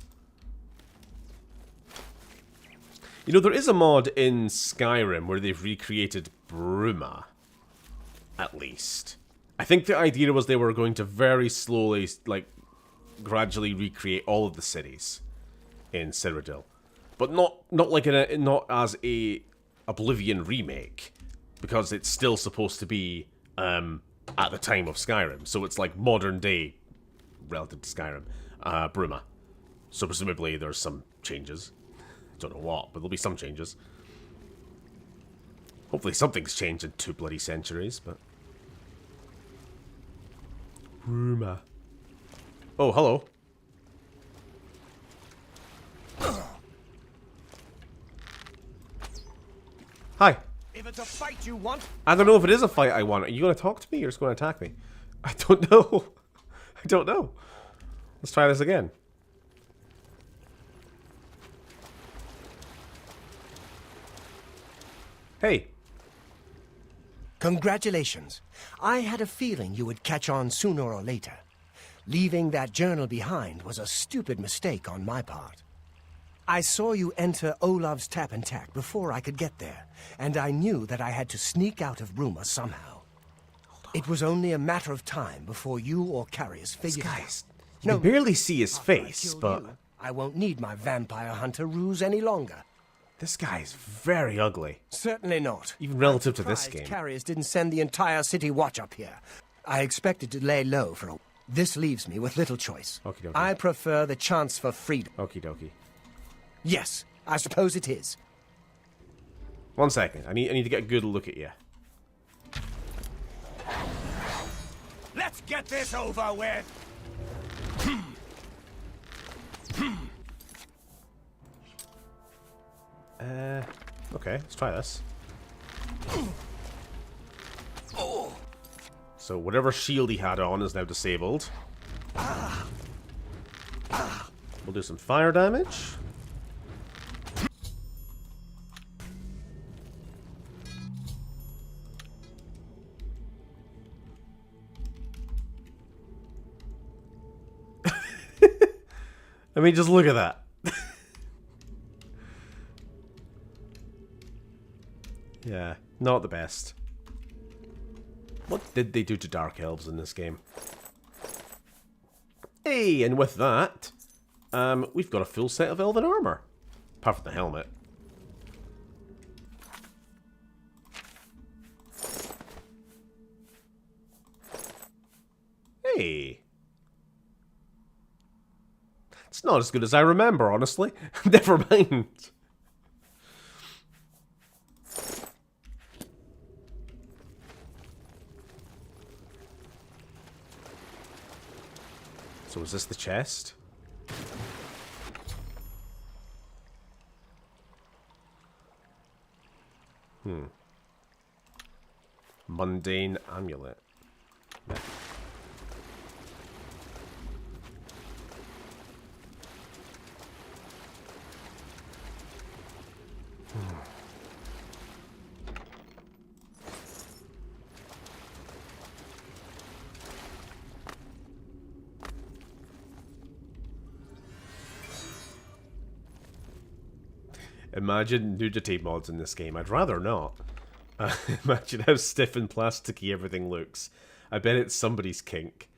You know, there is a mod in Skyrim where they've recreated Bruma. At least. I think the idea was they were going to very slowly, like, gradually recreate all of the cities in Cyrodiil. But not like not as a Oblivion remake, because it's still supposed to be at the time of Skyrim. So it's like modern day relative to Skyrim. Bruma. So presumably there's some changes. Don't know what, but there'll be some changes. Hopefully something's changed in 2 bloody centuries, but... Bruma. Oh, hello. Hi. If it's a fight you want, I don't know if it is a fight I want. Are you going to talk to me or just going to attack me? I don't know. I don't know. Let's try this again. Hey. congratulations. I had a feeling you would catch on sooner or later. Leaving that journal behind was a stupid mistake on my part. I saw you enter Olav's Tap and Tack before I could get there, and I knew that I had to sneak out of Rumor somehow. It was only a matter of time before you or Carrius figured it out. You can barely see his face, but... I won't need my vampire hunter ruse any longer. This guy's very ugly. Certainly not. Even relative to this game. Carrius didn't send the entire city watch up here. I expected to lay low for a... This leaves me with little choice. Okie dokie. I prefer the chance for freedom. Okie dokie. Yes, I suppose it is. 1 second. I need to get a good look at you. Let's get this over with. Okay, let's try this. So whatever shield he had on is now disabled. We'll do some fire damage. I mean, just look at that. Yeah, not the best. What did they do to Dark Elves in this game? Hey, and with that, we've got a full set of Elven armor. Apart from the helmet. Hey. It's not as good as I remember, honestly. Never mind. So is this the chest? Mundane amulet. Yeah. Imagine nudity mods in this game. I'd rather not. Imagine how stiff and plasticky everything looks. I bet it's somebody's kink.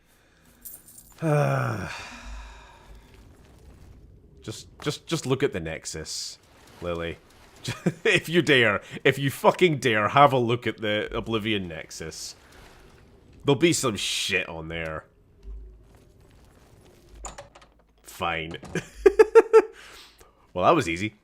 Just look at the Nexus, Lily. If you dare, if you fucking dare, have a look at the Oblivion Nexus. There'll be some shit on there. Fine. Well, that was easy.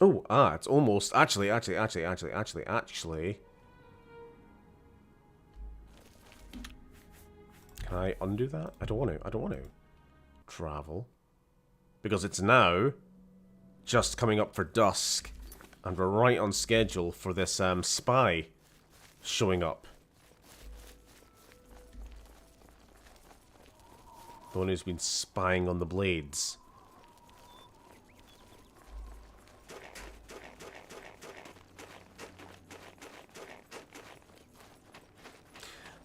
Oh, it's almost... Actually. Can I undo that? I don't want to. Travel. Because it's now just coming up for dusk. And we're right on schedule for this spy showing up. The one who's been spying on the blades.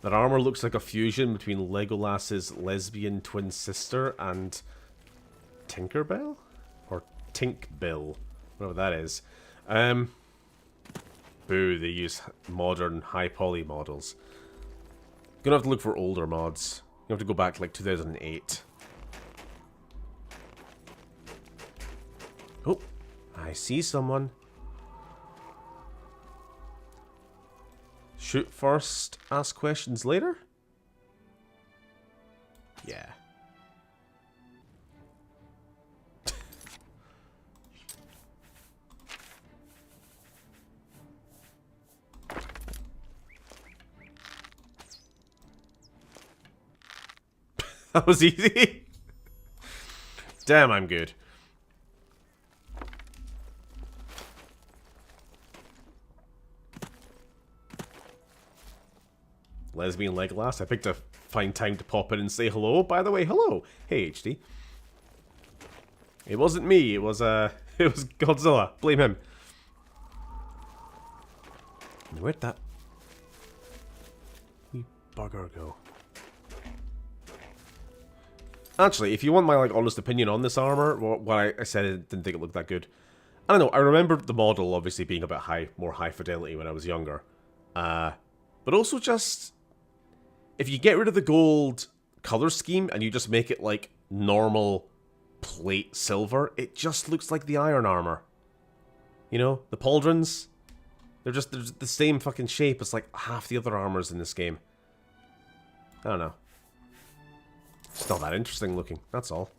That armor looks like a fusion between Legolas's lesbian twin sister and Tinkerbell? Or Tinkbill, whatever that is. Boo, they use modern high poly models. Gonna have to look for older mods. You have to go back to like 2008. Oh, I see someone. Shoot first, ask questions later? That was easy. Damn, I'm good. Lesbian Legolas. I picked a fine time to pop in and say hello. By the way, hello. Hey, HD. It wasn't me. It was it was Godzilla. Blame him. Where'd that wee bugger go? Actually, if you want my like honest opinion on this armor, what I said, I didn't think it looked that good. I don't know. I remember the model obviously being a bit more high fidelity when I was younger, but also just if you get rid of the gold color scheme and you just make it like normal plate silver, it just looks like the iron armor. You know, the pauldrons. They're the same fucking shape as like half the other armors in this game. I don't know. It's not that interesting looking, that's all.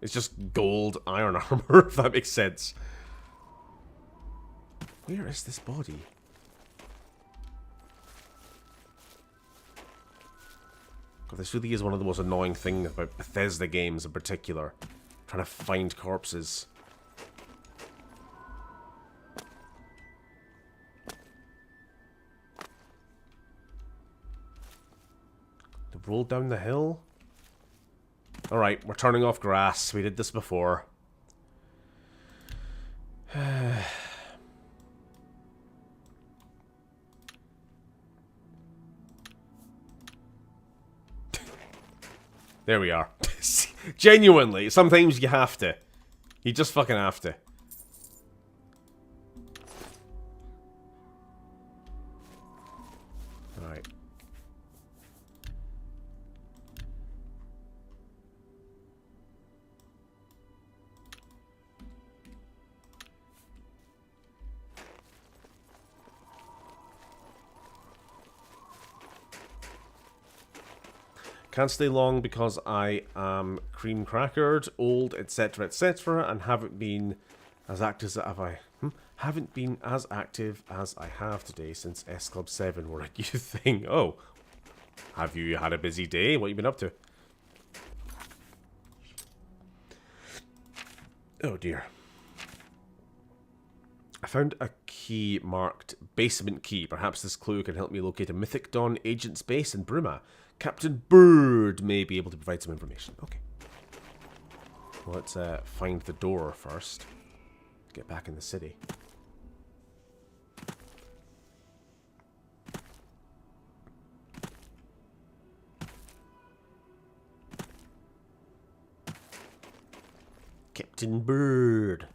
It's just gold iron armor, if that makes sense. Where is this body? God, this really is one of the most annoying things about Bethesda games in particular. Trying to find corpses. Roll down the hill? Alright, we're turning off grass. We did this before. There we are. Genuinely, sometimes you have to. You just fucking have to. Alright. Can't stay long because I am cream crackered, old, etc., etc., and haven't been as active as I have today since S Club 7 were a new thing. Oh, have you had a busy day? What have you been up to? Oh dear. I found a key marked basement key. Perhaps this clue can help me locate a Mythic Dawn agent's base in Bruma. Captain Bird may be able to provide some information. Okay. Well, let's find the door first. Get back in the city. Captain Bird.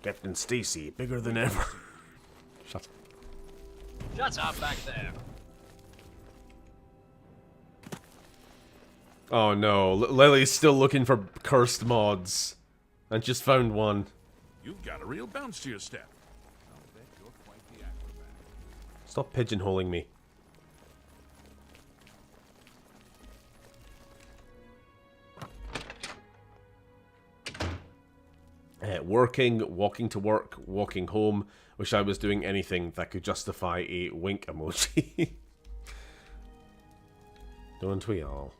Captain Stacy, bigger than ever. Shut up. Shut up back there. Oh no, Lily's still looking for cursed mods. And just found one. You've got a real bounce to your step. I'll bet you're quite the acrobat. Stop pigeonholing me. Working, walking to work, walking home. Wish I was doing anything that could justify a wink emoji. Don't we all?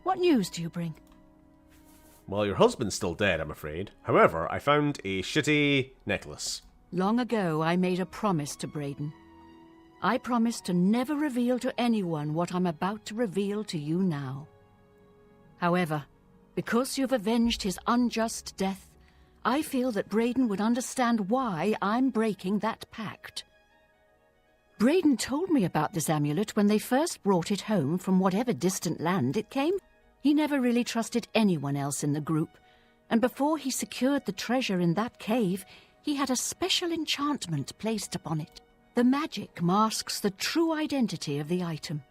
What news do you bring? Well, your husband's still dead, I'm afraid. However, I found a shitty necklace. Long ago, I made a promise to Braden. I promised to never reveal to anyone what I'm about to reveal to you now. However, because you've avenged his unjust death, I feel that Braden would understand why I'm breaking that pact. Braden told me about this amulet when they first brought it home from whatever distant land it came. He never really trusted anyone else in the group, and before he secured the treasure in that cave, he had a special enchantment placed upon it. The magic masks the true identity of the item.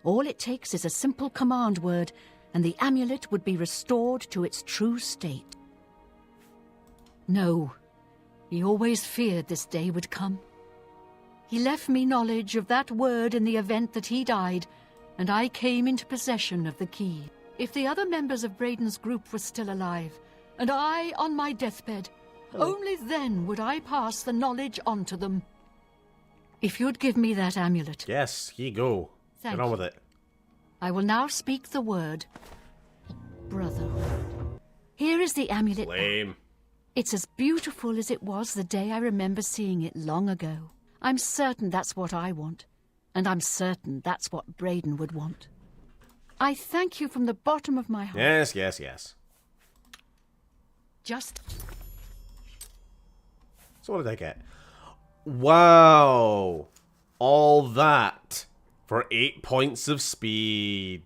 All it takes is a simple command word, and the amulet would be restored to its true state. No, he always feared this day would come. He left me knowledge of that word in the event that he died, and I came into possession of the key. If the other members of Braden's group were still alive, and I on my deathbed, only then would I pass the knowledge on to them. If you'd give me that amulet... Yes, here you go. Thank Get on you. with it. I will now speak the word brotherhood. Here is the amulet. Lame. It's as beautiful as it was the day I remember seeing it long ago. I'm certain that's what I want, and I'm certain that's what Braden would want. I thank you from the bottom of my heart. Yes, yes, yes. Just... So what did I get? Wow! All that for 8 points of speed.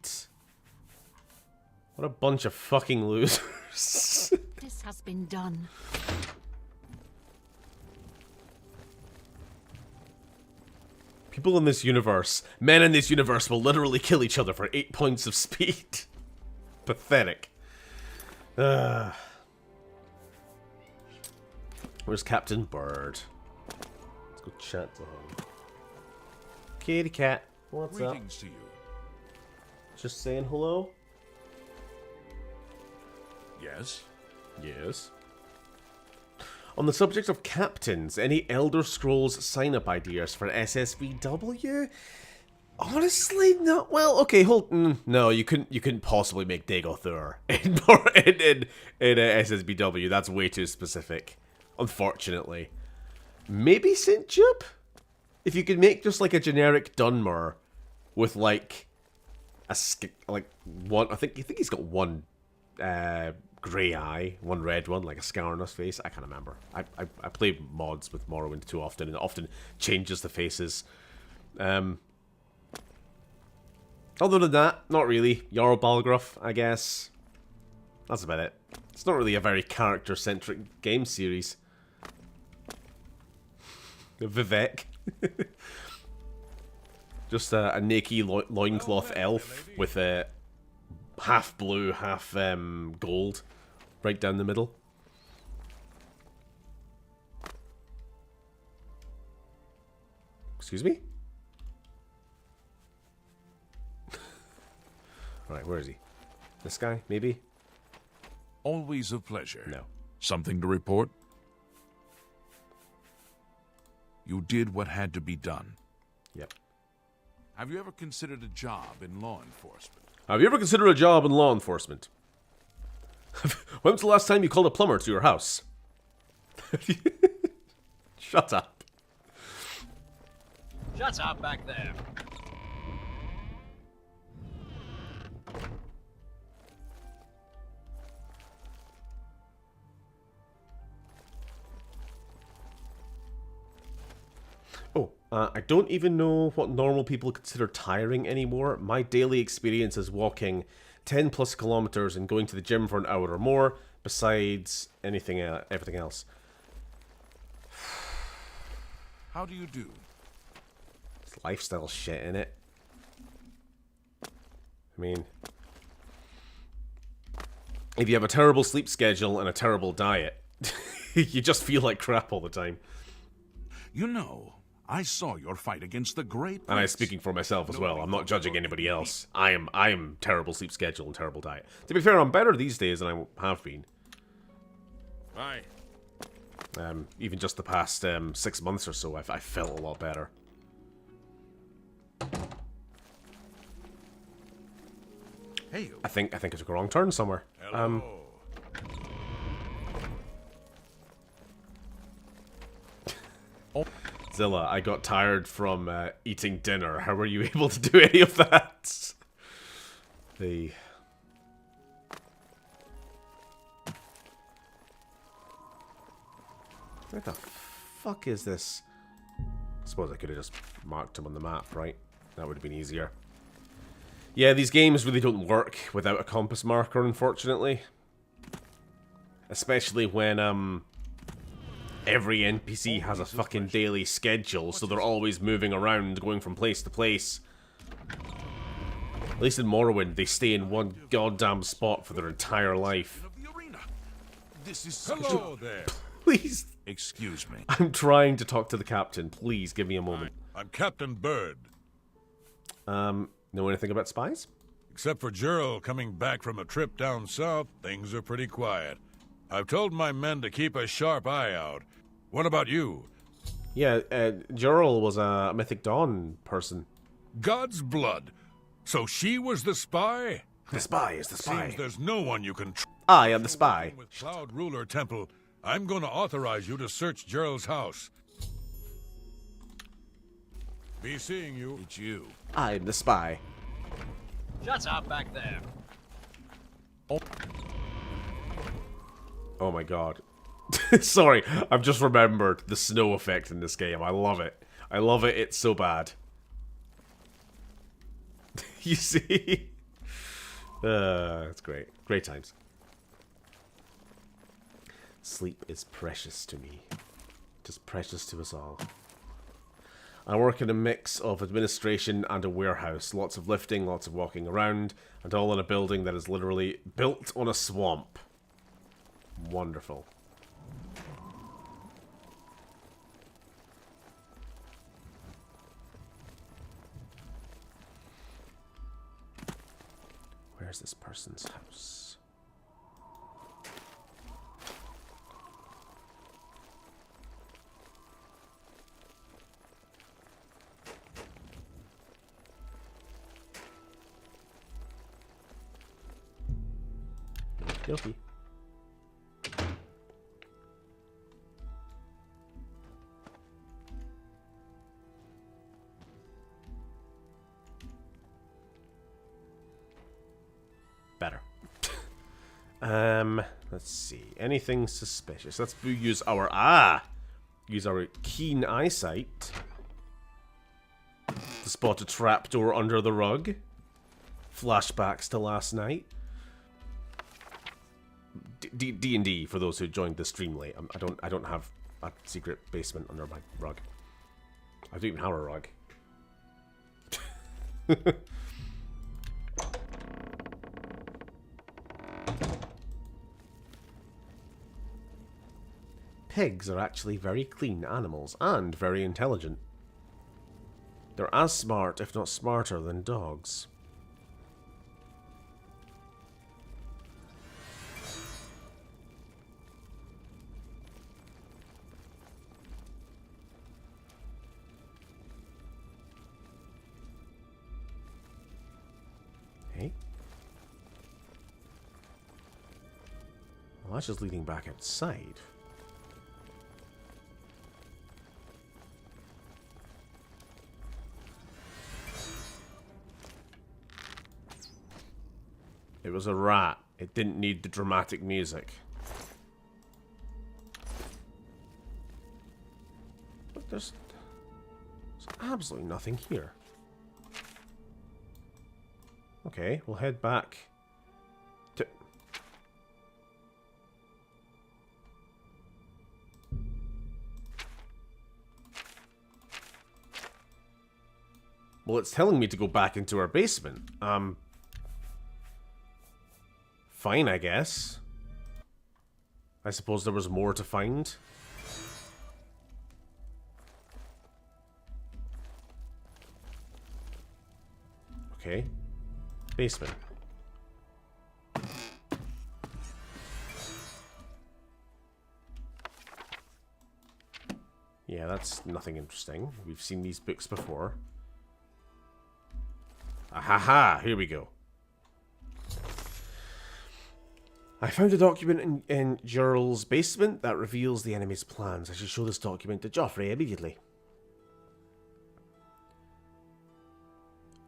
What a bunch of fucking losers. This has been done. People in this universe, men in this universe will literally kill each other for 8 points of speed. Pathetic. Where's Captain Bird? Let's go chat to him. Kitty cat, what's up? Greetings to you. Just saying hello? Yes? Yes. On the subject of captains, any Elder Scrolls sign-up ideas for SSVW? Honestly, no. Well, okay, no, you couldn't possibly make Dagothur in SSBW. That's way too specific. Unfortunately, maybe St. Jupe. If you could make just like a generic Dunmer with like one, I think he's got one grey eye, one red one, like a scar on his face. I can't remember. I play mods with Morrowind too often, and it often changes the faces. Other than that, not really. Jarl Balgruuf, I guess. That's about it. It's not really a very character-centric game series. Vivek. Just a naked loincloth elf with a half blue, half gold, right down the middle. Excuse me? Alright, where is he? This guy, maybe? Always a pleasure. No. Something to report? You did what had to be done. Yep. Have you ever considered a job in law enforcement? Have you ever considered a job in law enforcement? When was the last time you called a plumber to your house? Shut up. Shut up back there. Oh, I don't even know what normal people consider tiring anymore. My daily experience is walking 10 plus kilometers and going to the gym for an hour or more, besides everything else. How do you do? It's lifestyle shit, innit? I mean, if you have a terrible sleep schedule and a terrible diet, you just feel like crap all the time. You know, I saw your fight against the Great Prince. And I'm speaking for myself as well. I'm not judging anybody else. I am terrible sleep schedule and terrible diet. To be fair, I'm better these days than I have been. Aye. Even just the past 6 months or so, I felt a lot better. Hey. I think I took a wrong turn somewhere. Hello. Zilla, I got tired from eating dinner. How were you able to do any of that? The... Where the fuck is this? I suppose I could have just marked him on the map, right? That would have been easier. Yeah, these games really don't work without a compass marker, unfortunately. Especially when, every NPC has a fucking daily schedule, so they're always moving around, going from place to place. At least in Morrowind, they stay in one goddamn spot for their entire life. This is Hello there. Please. Excuse me. I'm trying to talk to the captain. Please give me a moment. I'm Captain Bird. Know anything about spies? Except for Gerald coming back from a trip down south, things are pretty quiet. I've told my men to keep a sharp eye out. What about you? Yeah, Gerald was a Mythic Dawn person. God's blood. So she was the spy? The spy is the spy. Seems there's no one you can I am the spy. With Cloud Ruler Temple, I'm going to authorize you to search Gerald's house. Be seeing you. It's you. I am the spy. Shut up back there. Oh my god. Sorry, I've just remembered the snow effect in this game. I love it. I love it. It's so bad. You see? It's great. Great times. Sleep is precious to me. Just precious to us all. I work in a mix of administration and a warehouse. Lots of lifting, lots of walking around, and all in a building that is literally built on a swamp. Wonderful. Where's this person's house? Guilty. Better. Let's see. Anything suspicious? Let's use our keen eyesight to spot a trapdoor under the rug. Flashbacks to last night. D&D for those who joined the stream late. I don't have a secret basement under my rug. I don't even have a rug. Pigs are actually very clean animals and very intelligent. They're as smart, if not smarter, than dogs. Hey. Well, that's just leading back outside. It was a rat. It didn't need the dramatic music. But there's absolutely nothing here. Okay, we'll head back to... Well, it's telling me to go back into our basement. Fine, I guess. I suppose there was more to find. Okay. Basement. Yeah, that's nothing interesting. We've seen these books before. Ahaha, here we go. I found a document in Gerald's basement that reveals the enemy's plans. I should show this document to Joffrey immediately.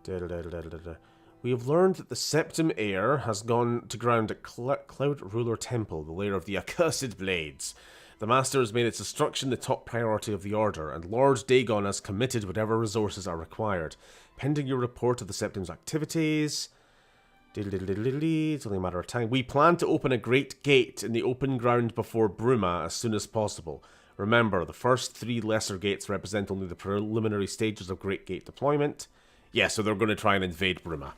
We have learned that the Septim Heir has gone to ground at Cloud Ruler Temple, the lair of the accursed blades. The Master has made its destruction the top priority of the Order, and Lord Dagon has committed whatever resources are required. Pending your report of the Septim's activities... It's only a matter of time. We plan to open a great gate in the open ground before Bruma as soon as possible. Remember, the first 3 lesser gates represent only the preliminary stages of Great Gate deployment. Yeah, so they're going to try and invade Bruma.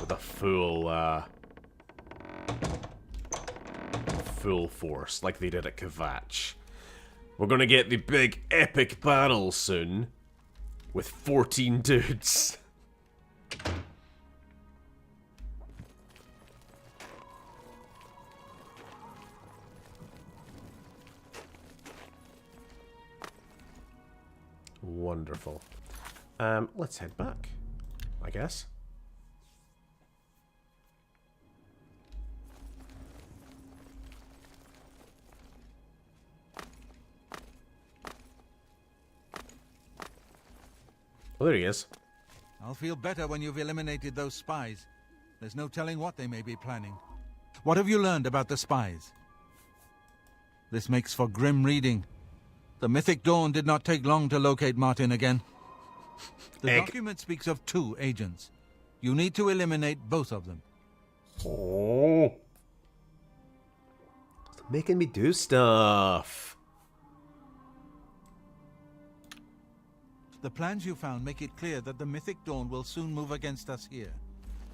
With a full force, like they did at Kvatch. We're going to get the big epic battle soon. With 14 dudes. Wonderful. Let's head back. I guess. Oh, there he is. I'll feel better when you've eliminated those spies. There's no telling what they may be planning. What have you learned about the spies? This makes for grim reading. The Mythic Dawn did not take long to locate Martin again. The document speaks of 2 agents. You need to eliminate both of them. Oh. Stop making me do stuff. The plans you found make it clear that the Mythic Dawn will soon move against us here.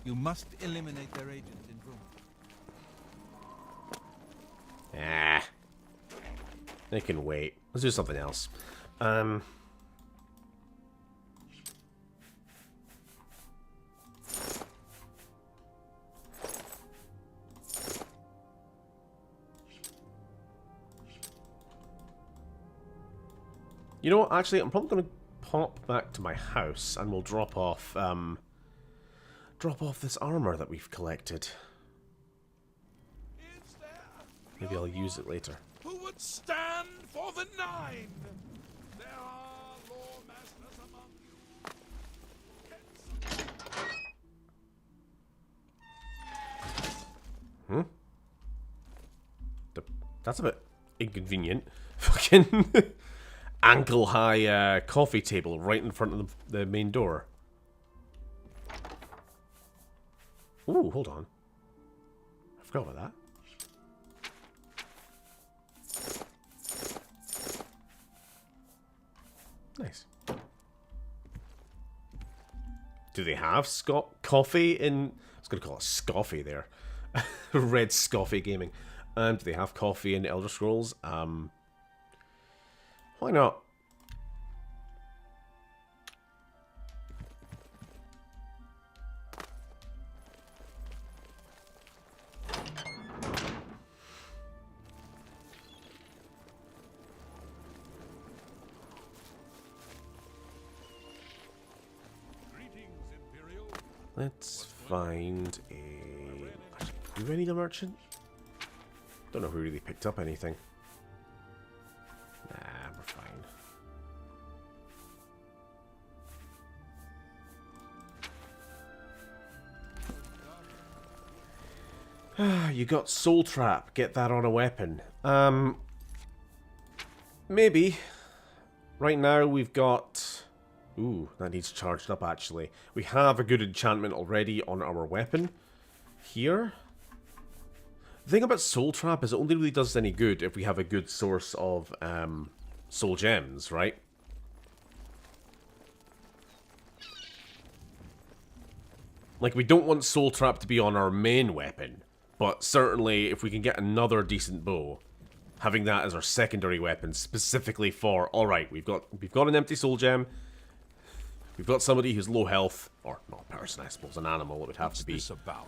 You must eliminate their agents in Rome. Ah. They can wait. Let's do something else. You know what? Actually, I'm probably going to pop back to my house and we'll drop off this armor that we've collected. Maybe I'll use it later. Who would stand for the 9? There are lore masters among you. That's a bit inconvenient. Fucking ankle-high coffee table right in front of the main door. Ooh, hold on. I forgot about that. Nice. Do they have coffee in... I was going to call it Scoffy there. Red Scoffy Gaming. Do they have coffee in Elder Scrolls? Why not? Let's find a... Do we need a merchant? Don't know if we really picked up anything. Nah, we're fine. You got Soul Trap. Get that on a weapon. Maybe. Right now we've got... Ooh, that needs charged up actually. We have a good enchantment already on our weapon. Here. The thing about Soul Trap is it only really does us any good if we have a good source of soul gems, right? Like, we don't want Soul Trap to be on our main weapon, but certainly if we can get another decent bow, having that as our secondary weapon specifically for, alright, we've got an empty soul gem, we've got somebody who's low health, or not a person I suppose, an animal it would have to be. What's this about?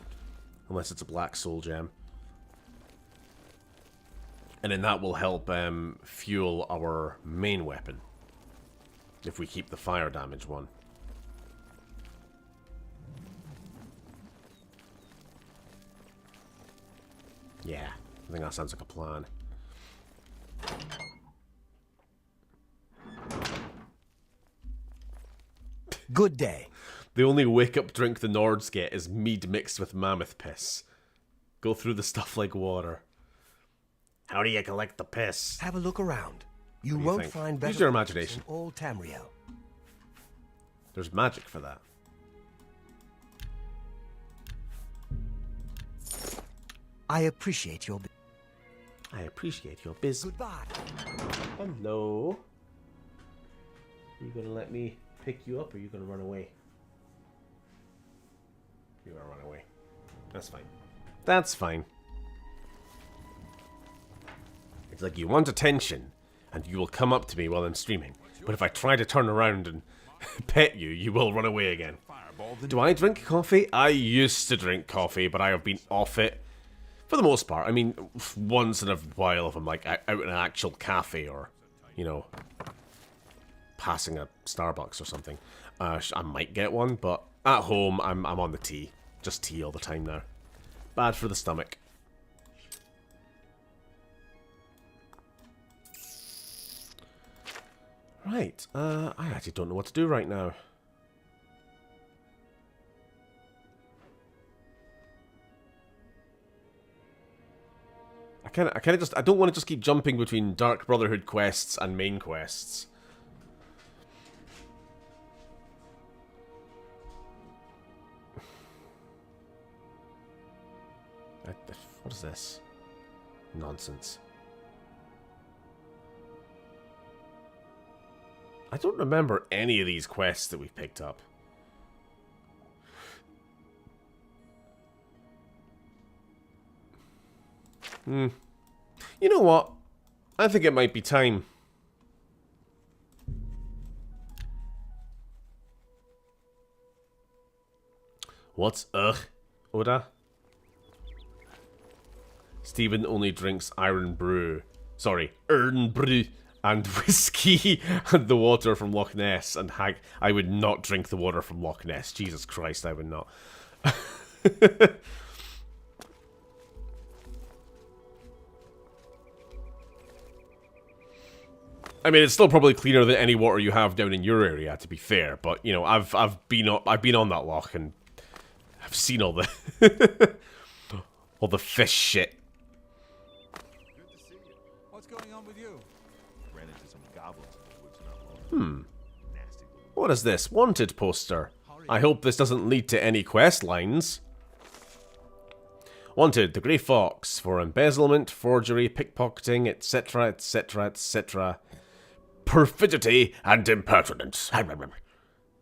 Unless it's a black soul gem. And then that will help fuel our main weapon. If we keep the fire damage one. Yeah, I think that sounds like a plan. Good day. The only wake-up drink the Nords get is mead mixed with mammoth piss. Go through the stuff like water. How do you collect the piss? Have a look around. You What do you won't think? find better Use your places imagination. in all Tamriel. There's magic for that. I appreciate your... I appreciate your business. Goodbye. Hello. Are you gonna let me pick you up, or are you gonna run away? You're gonna run away. That's fine. That's fine. It's like you want attention, and you will come up to me while I'm streaming. But if I try to turn around and pet you, you will run away again. Do I drink coffee? I used to drink coffee, but I have been off it for the most part. I mean, once in a while if I'm like out in an actual cafe or, you know, passing a Starbucks or something, I might get one, but At home, I'm on the tea. Just tea all the time now. Bad for the stomach. Right, I actually don't know what to do right now. I don't want to just keep jumping between Dark Brotherhood quests and main quests. What is this? Nonsense. I don't remember any of these quests that we've picked up. You know what? I think it might be time. What's Oda? Stephen only drinks iron brew. Sorry, Earn brew and whiskey and the water from Loch Ness. And I would not drink the water from Loch Ness. Jesus Christ, I would not. I mean, it's still probably cleaner than any water you have down in your area, to be fair. But you know, I've been on that loch and I've seen all the all the fish shit. Good to see you. What's going on with you? Ran into some goblins in the woods not long ago. Nasty little... What is this? Wanted poster. I hope this doesn't lead to any quest lines. Wanted, the Grey Fox, for embezzlement, forgery, pickpocketing, etc, etc, etc. Perfidy and impertinence.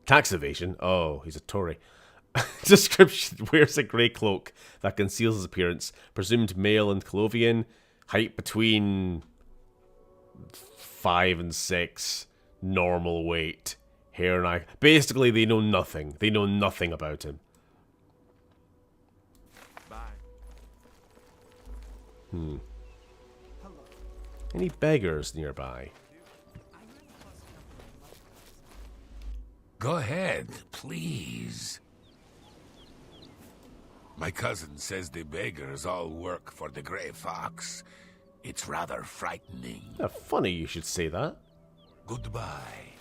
Tax evasion. Oh, he's a Tory. Description: wears a grey cloak that conceals his appearance. Presumed male and Clovian. Height between 5 and 6. Normal weight. Hair and eye. Basically, they know nothing. They know nothing about him. Bye. Any beggars nearby? Go ahead, please. My cousin says the beggars all work for the Grey Fox. It's rather frightening. Funny you should say that. Goodbye.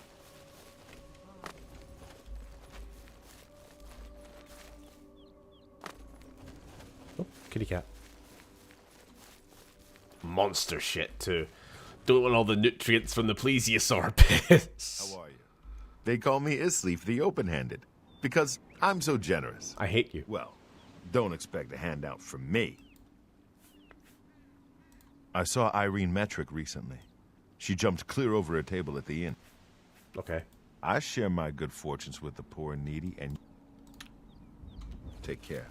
Oh, kitty cat. Monster shit, too. Don't want all the nutrients from the plesiosaur piss. How are you? They call me Isleaf the Open-Handed, because I'm so generous. I hate you. Well, don't expect a handout from me. I saw Irene Metric recently. She jumped clear over a table at the inn. Okay. I share my good fortunes with the poor and needy, and... Take care.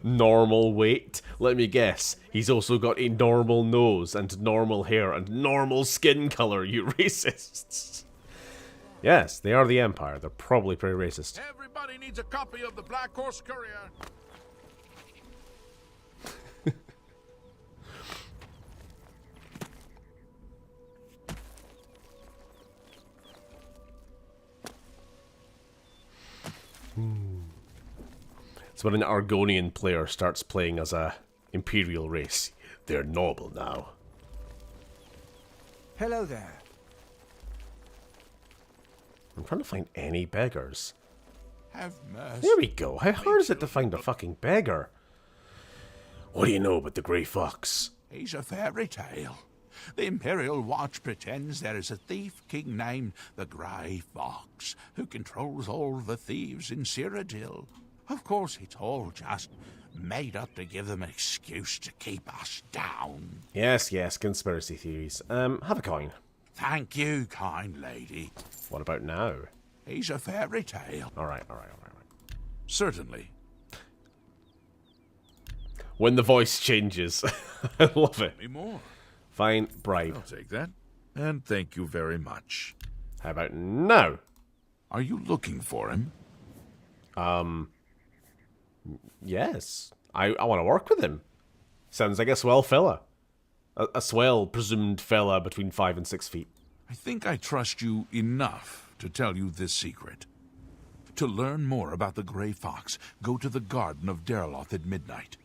Normal weight. Let me guess. He's also got a normal nose and normal hair and normal skin color, you racists. Yes, they are the Empire. They're probably pretty racist. Everybody needs a copy of the Black Horse Courier. It's when an Argonian player starts playing as a Imperial race. They're noble now. Hello there. I'm trying to find any beggars. Have mercy. There we go. How hard is it to find a fucking beggar? What do you know about the Grey Fox? He's a fairy tale. The Imperial Watch pretends there is a thief king named the Grey Fox who controls all the thieves in Cyrodiil. Of course, it's all just made up to give them an excuse to keep us down. Yes, conspiracy theories. Have a coin. Thank you, kind lady. What about now? He's a fairy tale. All right. Certainly. When the voice changes. I love it. Any more? Fine, bribe. I'll take that. And thank you very much. How about now? Are you looking for him? Yes. I want to work with him. Sounds like a swell fella. A swell presumed fella between 5 and 6 feet. I think I trust you enough to tell you this secret. To learn more about the Grey Fox, go to the Garden of Derloth at midnight.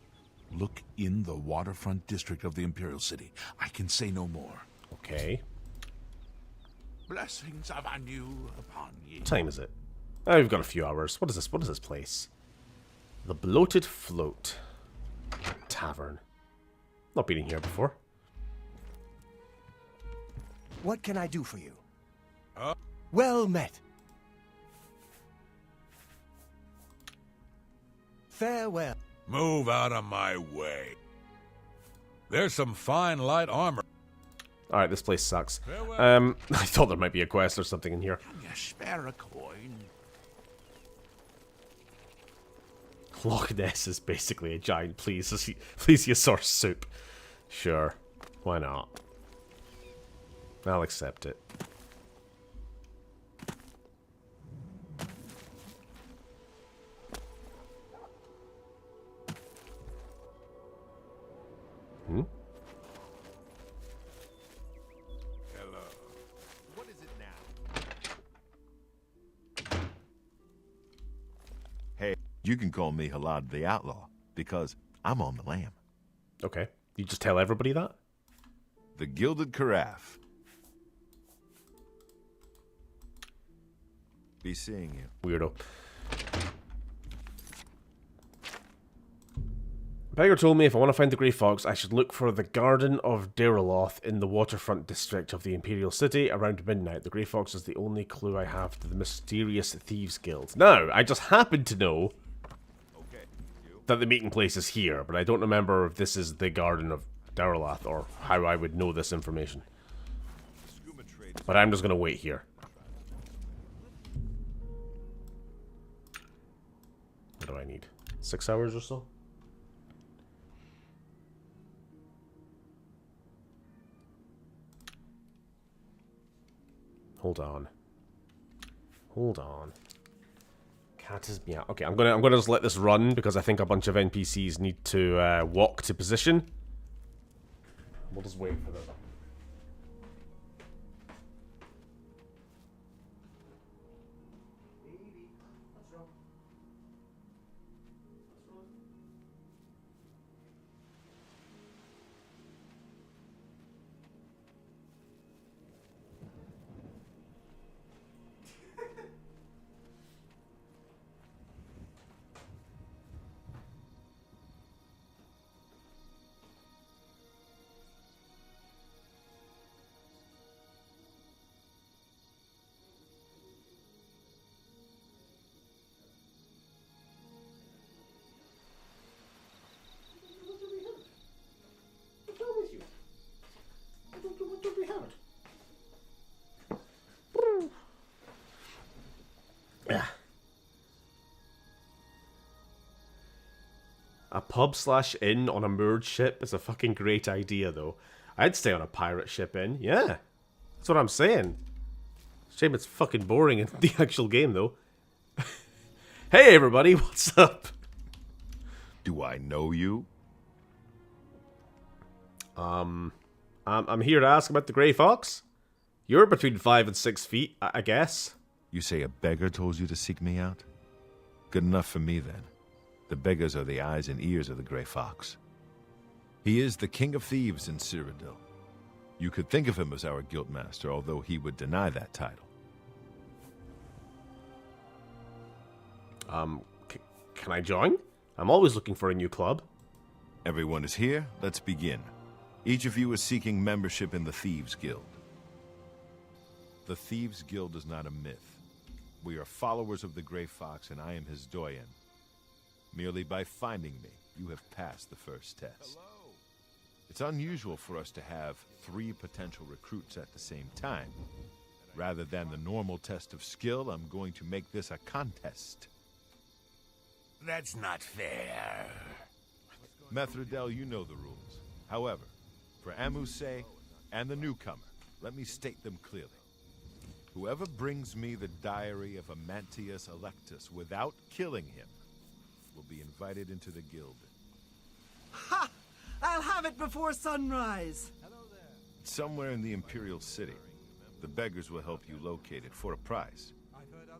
Look in the waterfront district of the Imperial City. I can say no more. Okay. Blessings of anew upon ye. What time is it? Oh, we've got a few hours. What is this? What is this place? The Bloated Float Tavern. Not been in here before. What can I do for you? Well met. Farewell. Move out of my way. There's some fine light armor. Alright, this place sucks. I thought there might be a quest or something in here. Can you spare a coin? Loch Ness is basically a giant plesiosaur soup. Sure. Why not? I'll accept it. Hmm? Hello. What is it now? Hey, you can call me Halad the Outlaw, because I'm on the lam. Okay. You just tell everybody that? The Gilded Carafe. Be seeing you. Weirdo. Beggar told me if I want to find the Grey Fox, I should look for the Garden of Derloth in the waterfront district of the Imperial City around midnight. The Grey Fox is the only clue I have to the mysterious Thieves Guild. Now, I just happen to know that the meeting place is here, but I don't remember if this is the Garden of Derloth or how I would know this information. But I'm just going to wait here. What do I need? 6 hours or so? Hold on. Hold on. Cat is meow. Okay, I'm gonna just let this run because I think a bunch of NPCs need to walk to position. We'll just wait for them. A pub/inn on a moored ship is a fucking great idea, though. I'd stay on a pirate ship inn, yeah. That's what I'm saying. Shame it's fucking boring in the actual game, though. Hey, everybody, what's up? Do I know you? I'm here to ask about the Grey Fox. You're between 5 and 6 feet, I guess. You say a beggar told you to seek me out? Good enough for me, then. The beggars are the eyes and ears of the Grey Fox. He is the king of thieves in Cyrodiil. You could think of him as our guildmaster, although he would deny that title. Can I join? I'm always looking for a new club. Everyone is here. Let's begin. Each of you is seeking membership in the Thieves Guild. The Thieves Guild is not a myth. We are followers of the Grey Fox, and I am his doyen. Merely by finding me, you have passed the first test. Hello. It's unusual for us to have 3 potential recruits at the same time. Rather than the normal test of skill, I'm going to make this a contest. That's not fair. Methridel, you know the rules. However, for Amuse and the newcomer, let me state them clearly. Whoever brings me the diary of Amantius Electus without killing him will be invited into the guild. I'll have it before sunrise. Somewhere in the Imperial City. The beggars will help you locate it for a price.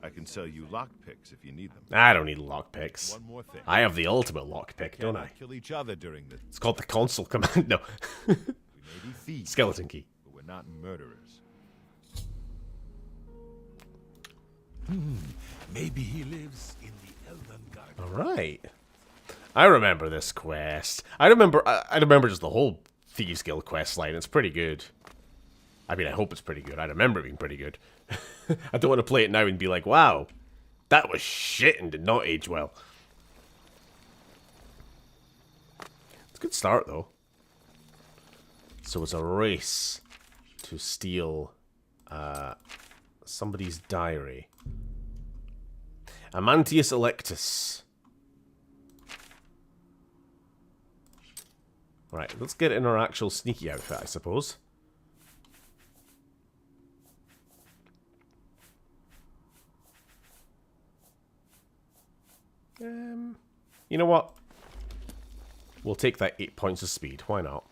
I can sell you lockpicks if you need them. I don't need lockpicks. One more thing. I have the ultimate lockpick, don't I? Kill each other during the... It's called the console command. No. We may be thieves, Skeleton key. but we're not murderers. Maybe he lives in the Elven Garden. All right. I remember this quest. I remember just the whole Thieves Guild quest line. It's pretty good. I mean, I hope it's pretty good. I remember it being pretty good. I don't want to play it now and be like, wow, that was shit and did not age well. It's a good start, though. So it's a race to steal somebody's diary. Amantius Electus. Right, let's get in our actual sneaky outfit, I suppose. You know what? We'll take that 8 points of speed. Why not?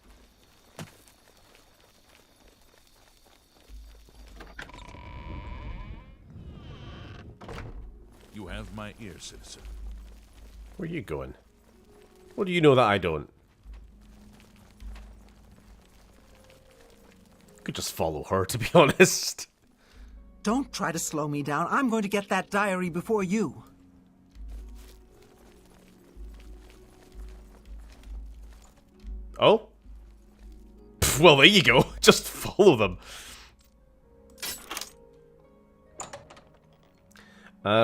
You have my ear, citizen. Where are you going? What do you know that I don't? Could just follow her, to be honest. Don't try to slow me down. I'm going to get that diary before you. Oh? Well, there you go. Just follow them.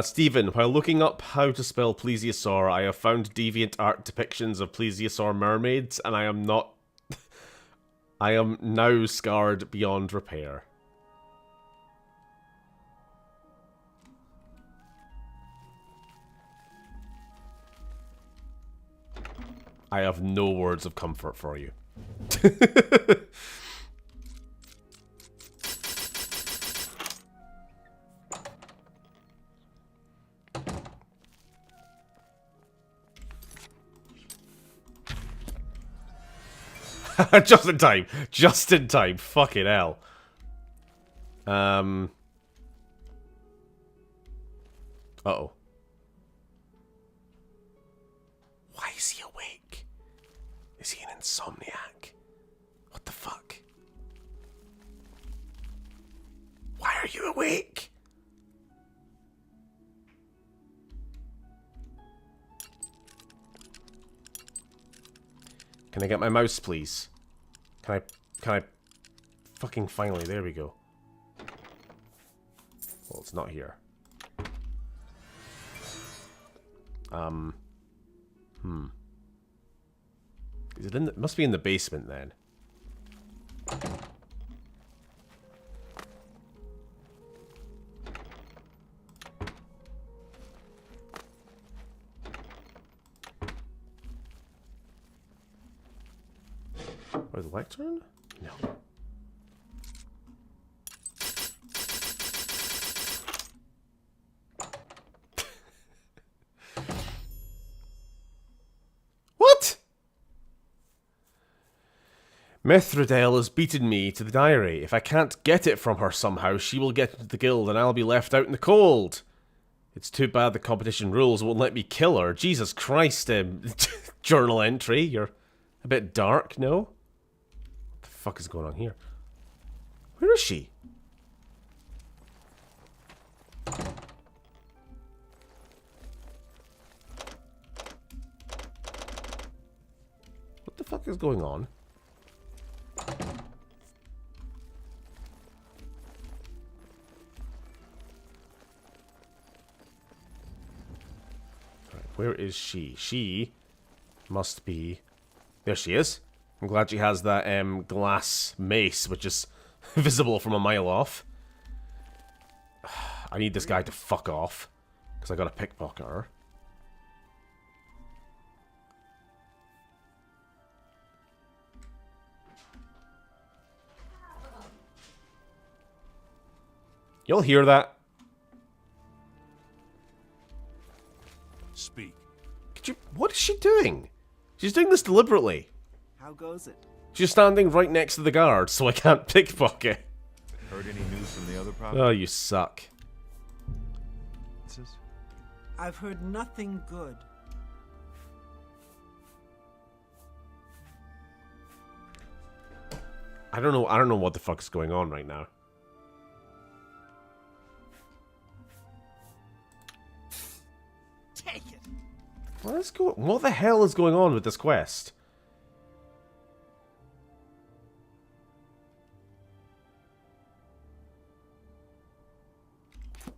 Stephen, while looking up how to spell plesiosaur, I have found deviant art depictions of plesiosaur mermaids, and I am not... I am now scarred beyond repair. I have no words of comfort for you. Just in time. Just in time. Fucking hell. Uh-oh. Why is he awake? Is he an insomniac? What the fuck? Why are you awake? Can I get my mouse, please? Can I fucking finally, there we go. Well, it's not here. Is it in the, it must be in the basement then. Or the lectern? No. What? Mithridel has beaten me to the diary. If I can't get it from her somehow, she will get into the guild and I'll be left out in the cold. It's too bad the competition rules won't let me kill her. Jesus Christ, journal entry. You're a bit dark, no? What the fuck is going on here? Where is she? What the fuck is going on? Where is she? She must be... There she is. I'm glad she has that glass mace, which is visible from a mile off. I need this guy to fuck off, because I gotta pickpocket her. You'll hear that. Speak. Could you... What is she doing? She's doing this deliberately. How How goes it? She's standing right next to the guard, so I can't pickpocket. Heard any news from the other property? Oh, you suck. I've heard nothing good. I don't know what the fuck is going on right now. Take it. What the hell is going on with this quest?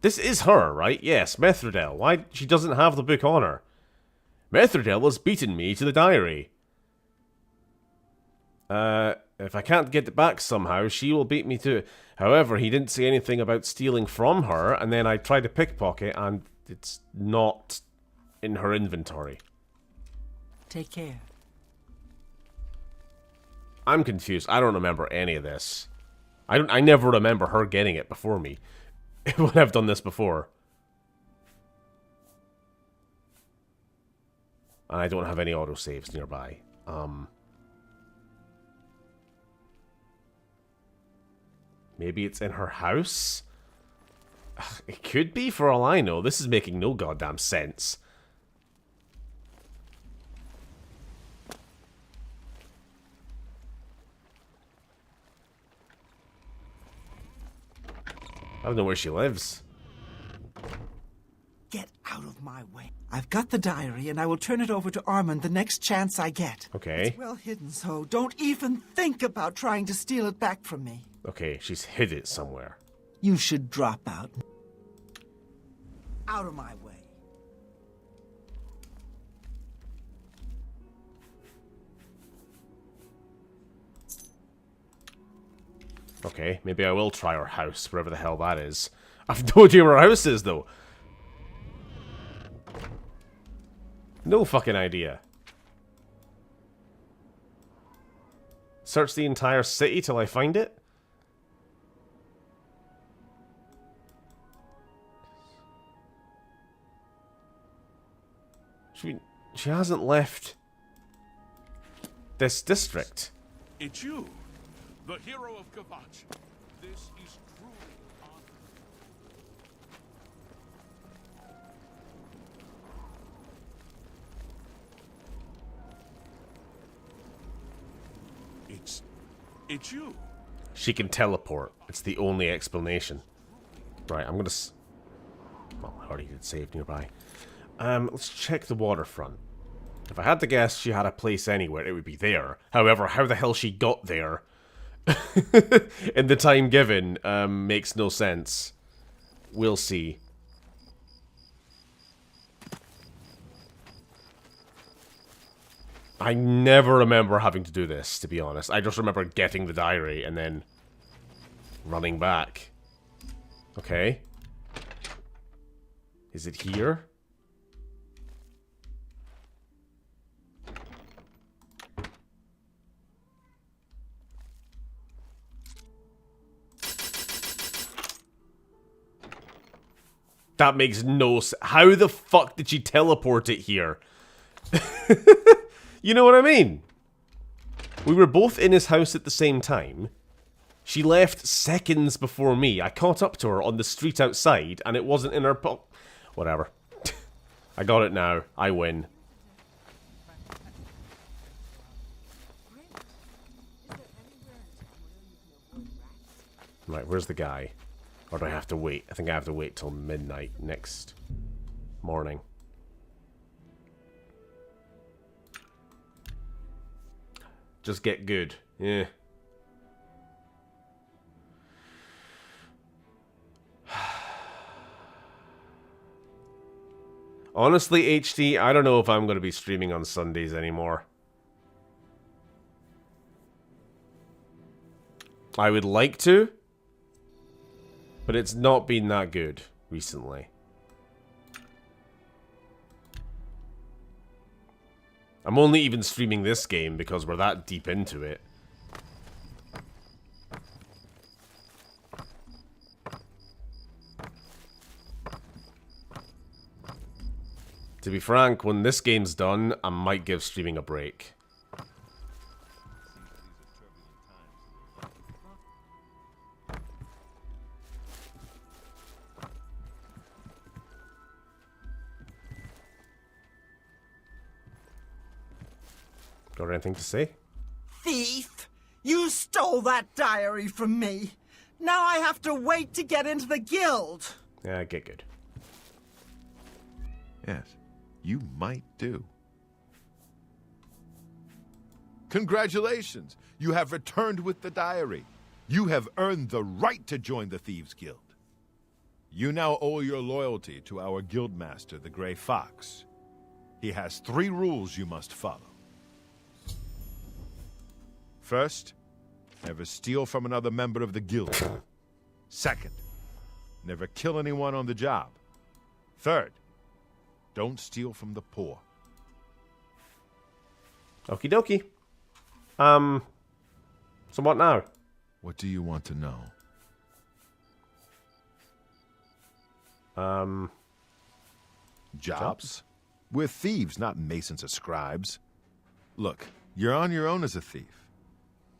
This is her, right? Yes, Methridel. Why she doesn't have the book on her? Methridel has beaten me to the diary. If I can't get it back somehow, she will beat me to it. However, he didn't say anything about stealing from her, and then I tried to pickpocket, and it's not in her inventory. Take care. I'm confused. I don't remember any of this. I never remember her getting it before me. When I've done this before. And I don't have any autosaves nearby. Maybe it's in her house? It could be, for all I know. This is making no goddamn sense. I don't know where she lives. Get out of my way. I've got the diary, and I will turn it over to Armand the next chance I get. Okay. It's well hidden, so don't even think about trying to steal it back from me. Okay, she's hid it somewhere. You should drop out. Out of my way. Okay, maybe I will try her house, wherever the hell that is. I've no idea where her house is, though. No fucking idea. Search the entire city till I find it? She hasn't left this district. It's you, the hero of Kvatch. This is truly honor. It's you. She can teleport. It's the only explanation. Right, I'm gonna... Well, I already did save nearby. Let's check the waterfront. If I had to guess she had a place anywhere, it would be there. However, how the hell she got there in the time given makes no sense. We'll see. I never remember having to do this, to be honest. I just remember getting the diary and then running back. Okay. Is it here? That makes no sense. How the fuck did she teleport it here? You know what I mean? We were both in his house at the same time. She left seconds before me. I caught up to her on the street outside, and it wasn't in her Whatever. I got it now. I win. Right, where's the guy? Or do I have to wait? I think I have to wait till midnight next morning. Just get good. Yeah. Honestly, HD, I don't know if I'm going to be streaming on Sundays anymore. I would like to, but it's not been that good recently. I'm only even streaming this game because we're that deep into it. To be frank, when this game's done, I might give streaming a break. Got anything to say? Thief! You stole that diary from me. Now I have to wait to get into the guild. Yeah, get good. Yes, you might do. Congratulations! You have returned with the diary. You have earned the right to join the Thieves Guild. You now owe your loyalty to our guildmaster, the Grey Fox. He has 3 rules you must follow. First, never steal from another member of the guild. Second, never kill anyone on the job. Third, don't steal from the poor. Okie dokie. So what now? What do you want to know? Jobs? We're thieves, not masons or scribes. Look, you're on your own as a thief.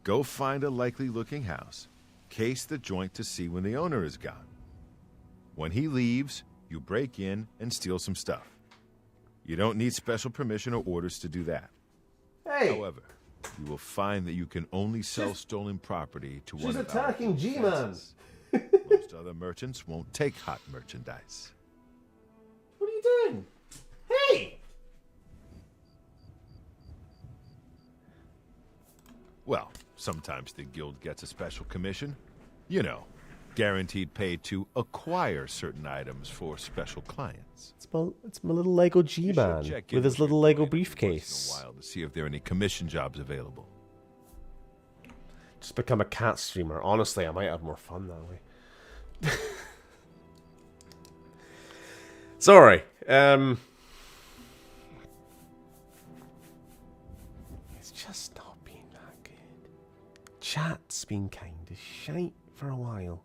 Go find a likely-looking house, case the joint to see when the owner is gone. When he leaves, you break in and steal some stuff. You don't need special permission or orders to do that. Hey! However, you will find that you can only sell stolen property to one of our attacking G-Man. Most other merchants won't take hot merchandise. What are you doing? Hey! Well, sometimes the guild gets a special commission. You know, guaranteed pay to acquire certain items for special clients. It's my little Lego G-Man with his little Lego briefcase. Once in a while to see if there are any commission jobs available. Just become a cat streamer. Honestly, I might have more fun that way. Sorry. It's just not been that good. Chat's been kind of shite for a while.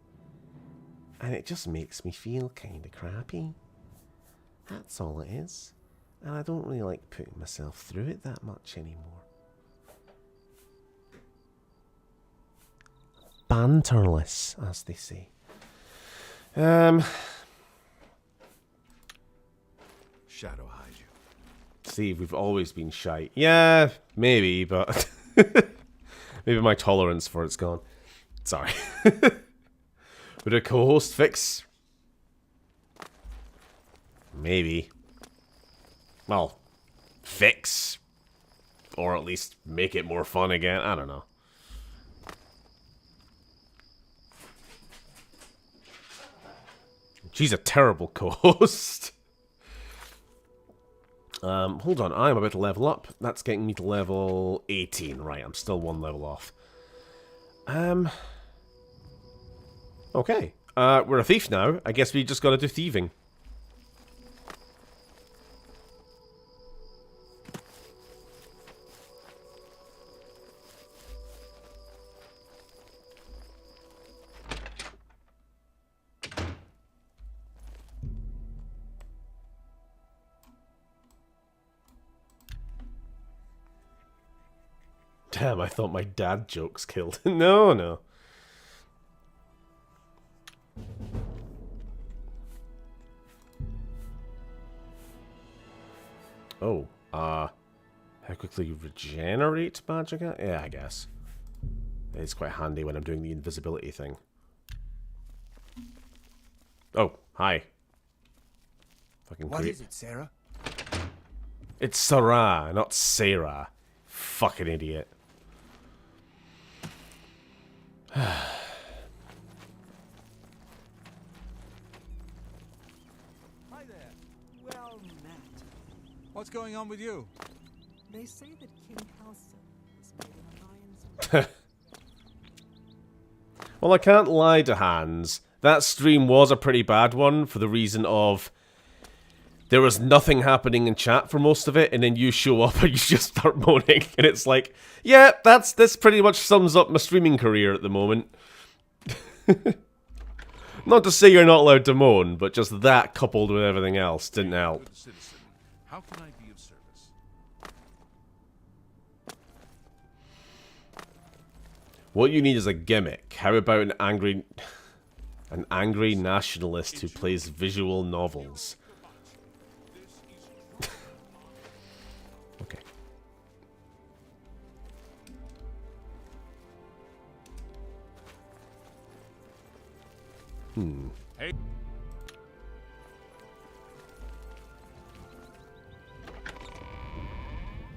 And it just makes me feel kind of crappy. That's all it is. And I don't really like putting myself through it that much anymore. Banterless, as they say. Shadow hide you. Steve, we've always been shy. Yeah, maybe, but maybe my tolerance for it's gone. Sorry. Would a co-host fix? Maybe. Well, fix. Or at least make it more fun again. I don't know. She's a terrible co-host. Hold on, I'm about to level up. That's getting me to level 18. Right, I'm still 1 level off. Okay. We're a thief now. I guess we just gotta do thieving. Damn, I thought my dad jokes killed. No, no. Oh, how quickly you regenerate magic? Yeah, I guess. It's quite handy when I'm doing the invisibility thing. Oh, hi. Fucking What creep. is it, Sarah? It's Sarah, not Sarah. Fucking idiot. Hi there. Well met. What's going on with you? They say that King Halson has made an alliance with... Well, I can't lie to Hans. That stream was a pretty bad one for the reason of there was nothing happening in chat for most of it, and then you show up and you just start moaning, and it's like, yeah, this pretty much sums up my streaming career at the moment. Not to say you're not allowed to moan, but just that coupled with everything else didn't help. Good citizen, how can I be of service? What you need is a gimmick. How about an angry nationalist who plays visual novels? Okay. Hey.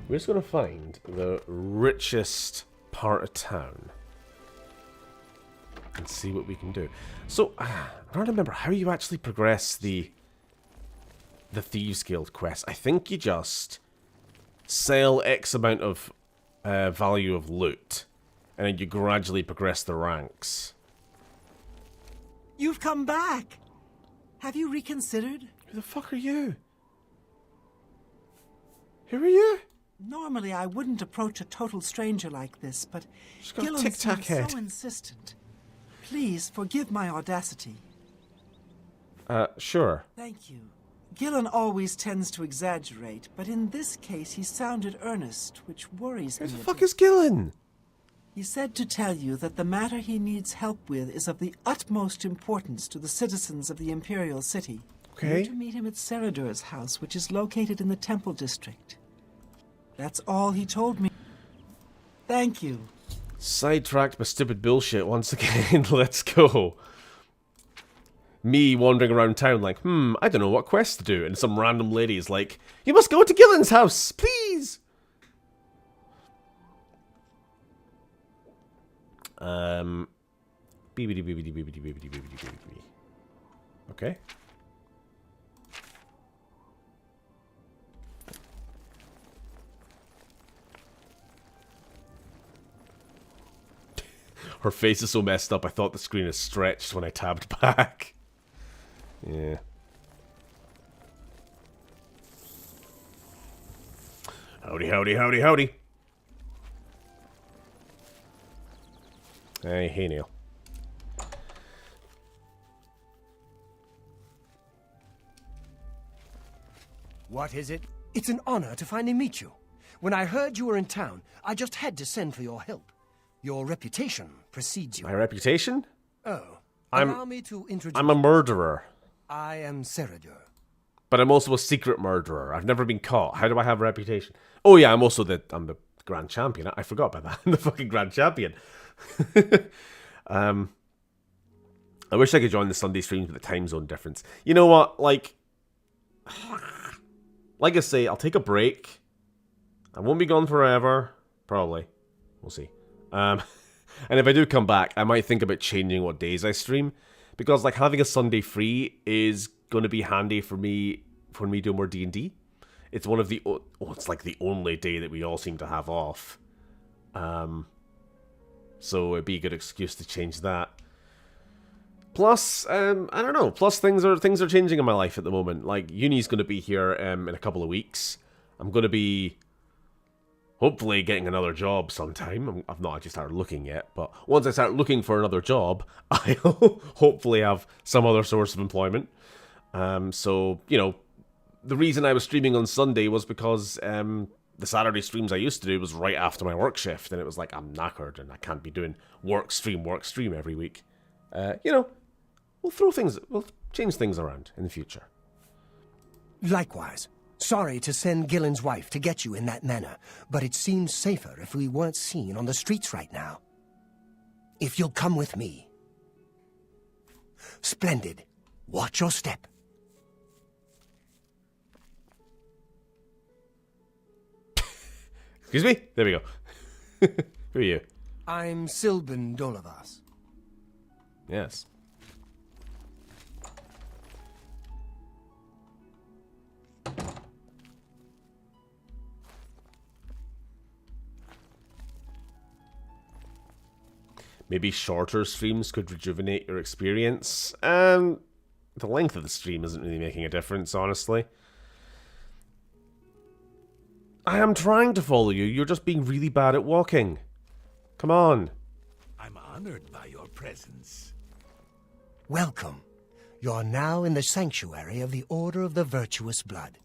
We're just going to find the richest part of town and see what we can do. So, I don't remember how you actually progress the Thieves Guild quest. I think you just sell X amount of value of loot, and then you gradually progress the ranks. You've come back. Have you reconsidered? Who the fuck are you? Who are you? Normally, I wouldn't approach a total stranger like this, but She's got a Gillen tic-tac seems head. so insistent. Please forgive my audacity. Sure. Thank you. Gillen always tends to exaggerate, but in this case he sounded earnest, which worries me. Who the fuck is Gillen? He said to tell you that the matter he needs help with is of the utmost importance to the citizens of the Imperial City. Okay. You're to meet him at Seradur's house, which is located in the Temple District. That's all he told me. Thank you. Sidetracked by stupid bullshit once again. Let's go. Me wandering around town like, I don't know what quest to do. And some random lady is like, you must go to Gillen's house, please. Okay. Her face is so messed up, I thought the screen is stretched when I tabbed back. Yeah. Howdy, howdy, howdy, howdy. Hey, Neil. What is it? It's an honor to finally meet you. When I heard you were in town, I just had to send for your help. Your reputation precedes you. My reputation? Oh, I'm allow me to introduce. I'm a murderer. I am Seradur. But I'm also a secret murderer. I've never been caught. How do I have a reputation? Oh yeah, I'm also the grand champion. I forgot about that. I'm the fucking grand champion. I wish I could join the Sunday streams with the time zone difference. You know what? Like I say, I'll take a break. I won't be gone forever. Probably. We'll see. And if I do come back, I might think about changing what days I stream. Because like having a Sunday free is going to be handy for me doing more D&D. It's one of the it's like the only day that we all seem to have off. So it'd be a good excuse to change that. Plus, I don't know. Plus things are changing in my life at the moment. Like uni's going to be here in a couple of weeks. I'm going to be hopefully getting another job sometime. I've not actually started looking yet, but once I start looking for another job, I'll hopefully have some other source of employment. So, you know, the reason I was streaming on Sunday was because the Saturday streams I used to do was right after my work shift, and it was like, I'm knackered and I can't be doing work stream every week. You know, we'll change things around in the future. Likewise. Sorry to send Gillen's wife to get you in that manner, but it seems safer if we weren't seen on the streets right now. If you'll come with me. Splendid. Watch your step. Excuse me? There we go. Who are you? I'm Silben Dolavas. Yes. Maybe shorter streams could rejuvenate your experience. The length of the stream isn't really making a difference, honestly. I am trying to follow you. You're just being really bad at walking. Come on. I'm honored by your presence. Welcome. You're now in the sanctuary of the Order of the Virtuous Blood.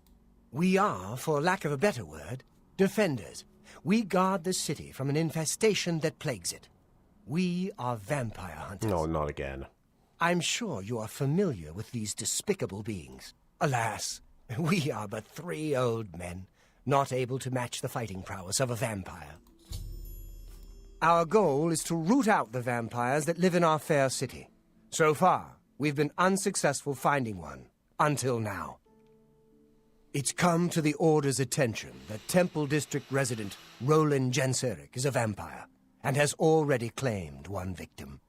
We are, for lack of a better word, defenders. We guard the city from an infestation that plagues it. We are vampire hunters. No, not again. I'm sure you are familiar with these despicable beings. Alas, we are but 3 old men, not able to match the fighting prowess of a vampire. Our goal is to root out the vampires that live in our fair city. So far, We've been unsuccessful finding one, until now. It's come to the Order's attention that Temple District resident Roland Genseric is a vampire, and has already claimed one victim.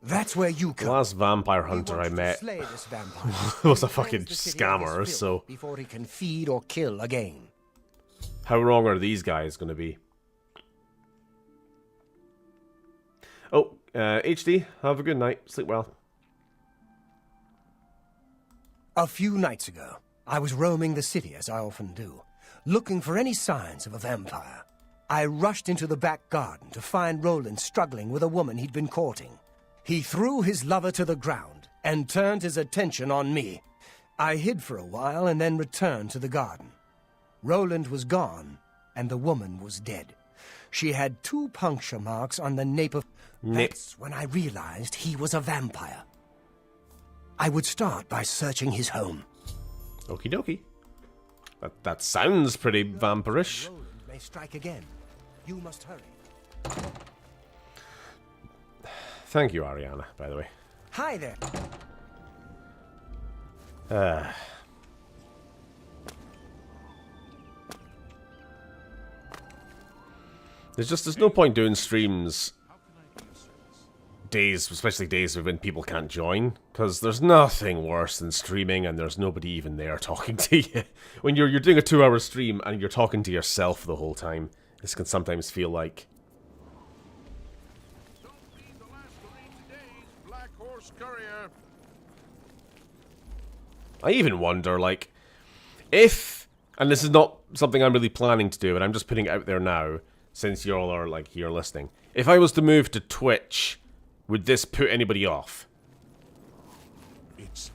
That's where you come. The last vampire hunter I met Slay this vampire. was a fucking scammer, so... Before he can feed or kill again. How wrong are these guys going to be? Oh, HD, have a good night. Sleep well. A few nights ago, I was roaming the city, as I often do, looking for any signs of a vampire. I rushed into the back garden to find Roland struggling with a woman he'd been courting. He threw his lover to the ground and turned his attention on me. I hid for a while and then returned to the garden. Roland was gone, and the woman was dead. She had 2 puncture marks on the nape of... That's when I realized he was a vampire. I would start by searching his home. Okie dokie. That sounds pretty vampirish. Roland may strike again. You must hurry. Thank you, Ariana, by the way. Hi there. There's no point doing streams days, especially days when people can't join, because there's nothing worse than streaming and there's nobody even there talking to you. When you're doing a 2-hour stream and you're talking to yourself the whole time, this can sometimes feel like... I even wonder, like, if, and this is not something I'm really planning to do, and I'm just putting it out there now, since you all are, like, here listening. If I was to move to Twitch, would this put anybody off? It's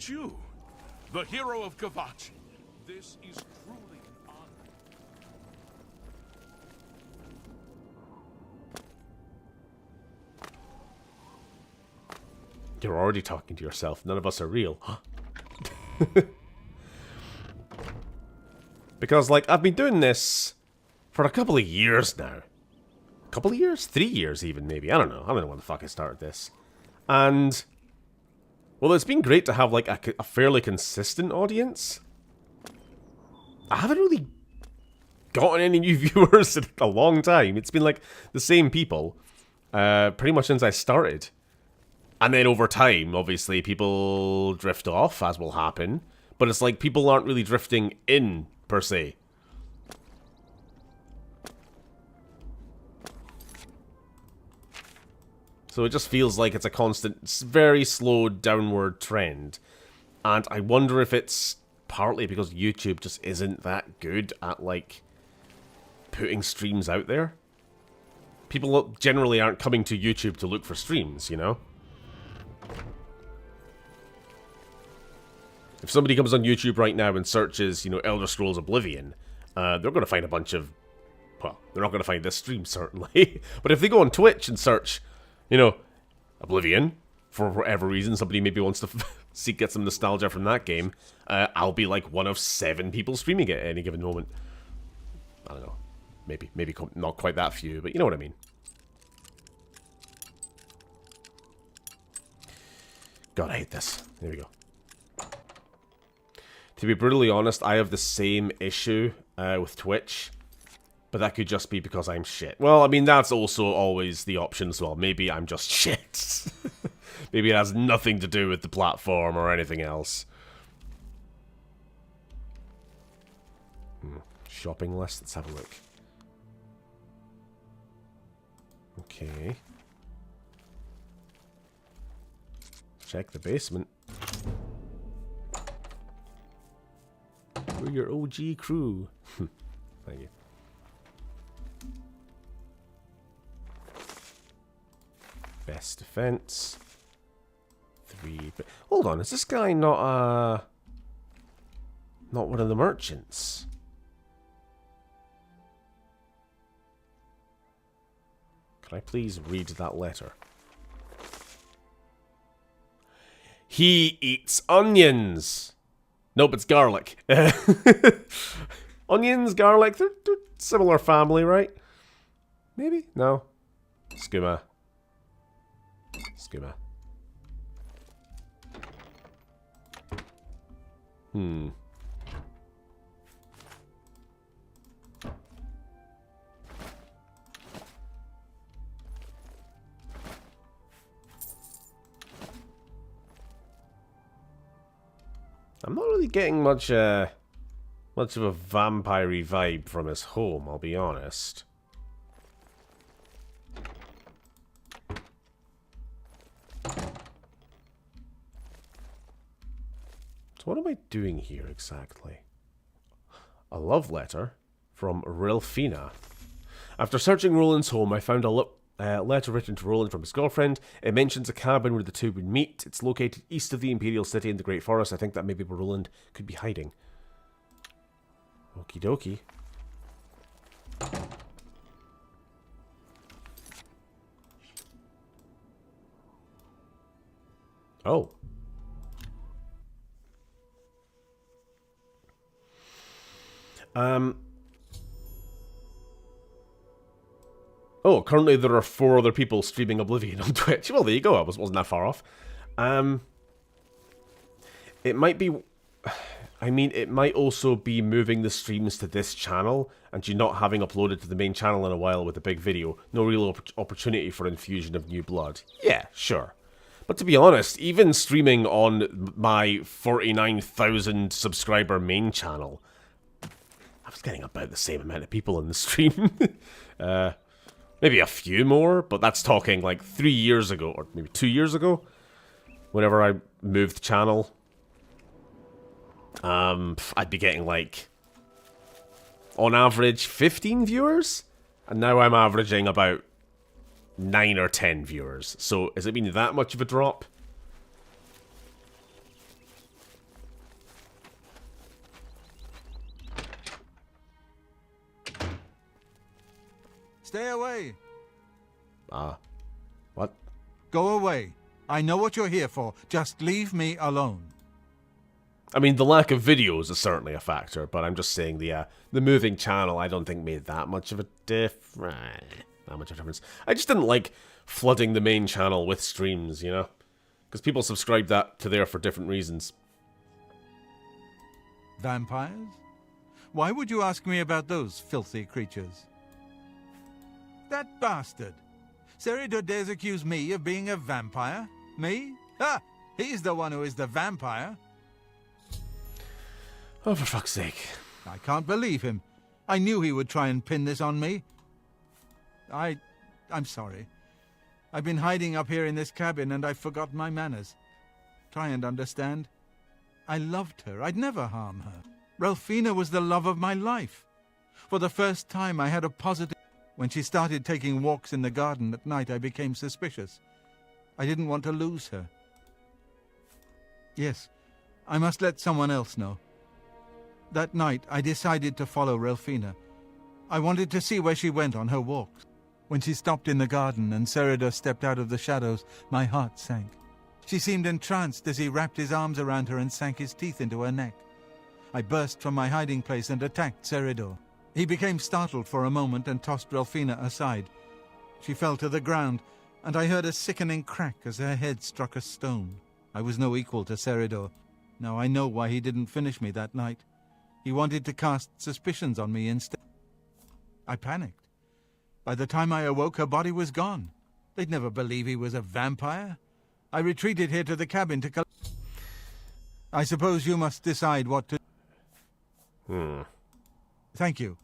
you, the hero of Kavachi. This is truly an honor. You're already talking to yourself. None of us are real. Because, like, I've been doing this for a couple of years now. A couple of years? 3 years even, maybe. I don't know. I don't know when the fuck I started this. And, well, it's been great to have, like, a fairly consistent audience. I haven't really gotten any new viewers in a long time. It's been, like, the same people pretty much since I started. And then over time, obviously, people drift off, as will happen. But it's like people aren't really drifting in, per se. So it just feels like it's a constant, very slow downward trend. And I wonder if it's partly because YouTube just isn't that good at, like, putting streams out there. People generally aren't coming to YouTube to look for streams, you know? If somebody comes on YouTube right now and searches, you know, Elder Scrolls Oblivion, they're going to find a bunch of... Well, they're not going to find this stream, certainly. But if they go on Twitch and search, you know, Oblivion, for whatever reason, somebody maybe wants to get some nostalgia from that game, I'll be like one of 7 people streaming it at any given moment. I don't know. Maybe not quite that few, but you know what I mean. God, I hate this. There we go. To be brutally honest, I have the same issue with Twitch, but that could just be because I'm shit. Well, I mean, that's also always the option as well. Maybe I'm just shit. Maybe it has nothing to do with the platform or anything else. Shopping list, let's have a look. Okay. Check the basement. We're your OG crew. Thank you. Best defense. 3. Hold on, is this guy not one of the merchants? Can I please read that letter? He eats onions. Nope, it's garlic. Onions, garlic, they're similar family, right? Maybe? No. Skooma. I'm not really getting much of a vampire-y vibe from his home, I'll be honest. So what am I doing here exactly? A love letter from Rilfina. After searching Roland's home, I found a letter written to Roland from his girlfriend. It mentions a cabin where the two would meet. It's located east of the Imperial City in the Great Forest. I think that may be where Roland could be hiding. Okie dokie. Oh. Oh, currently there are 4 other people streaming Oblivion on Twitch. Well, there you go. I wasn't that far off. It might be... I mean, it might also be moving the streams to this channel and you not having uploaded to the main channel in a while with a big video. No real opportunity for infusion of new blood. Yeah, sure. But to be honest, even streaming on my 49,000 subscriber main channel, I was getting about the same amount of people in the stream. Maybe a few more, but that's talking like 3 years ago, or maybe 2 years ago, whenever I moved channel. I'd be getting like, on average, 15 viewers, and now I'm averaging about 9 or 10 viewers. So, has it been that much of a drop? Stay away. What? Go away. I know what you're here for. Just leave me alone. I mean, the lack of videos is certainly a factor, but I'm just saying the moving channel I don't think made that much of a difference. I just didn't like flooding the main channel with streams, you know? Because people subscribe to there for different reasons. Vampires? Why would you ask me about those filthy creatures? That bastard! Seridor dares accuse me of being a vampire? Me? Ha! He's the one who is the vampire. Oh, for fuck's sake. I can't believe him. I knew he would try and pin this on me. I'm sorry. I've been hiding up here in this cabin and I've forgotten my manners. Try and understand. I loved her. I'd never harm her. Ralphina was the love of my life. For the first time I had a positive... When she started taking walks in the garden at night, I became suspicious. I didn't want to lose her. Yes, I must let someone else know. That night, I decided to follow Ralphina. I wanted to see where she went on her walks. When she stopped in the garden and Seridor stepped out of the shadows, my heart sank. She seemed entranced as he wrapped his arms around her and sank his teeth into her neck. I burst from my hiding place and attacked Seridor. He became startled for a moment and tossed Ralphina aside. She fell to the ground, and I heard a sickening crack as her head struck a stone. I was no equal to Seridor. Now I know why he didn't finish me that night. He wanted to cast suspicions on me instead. I panicked. By the time I awoke, her body was gone. They'd never believe he was a vampire. I retreated here to the cabin to... I suppose you must decide what to... Thank you.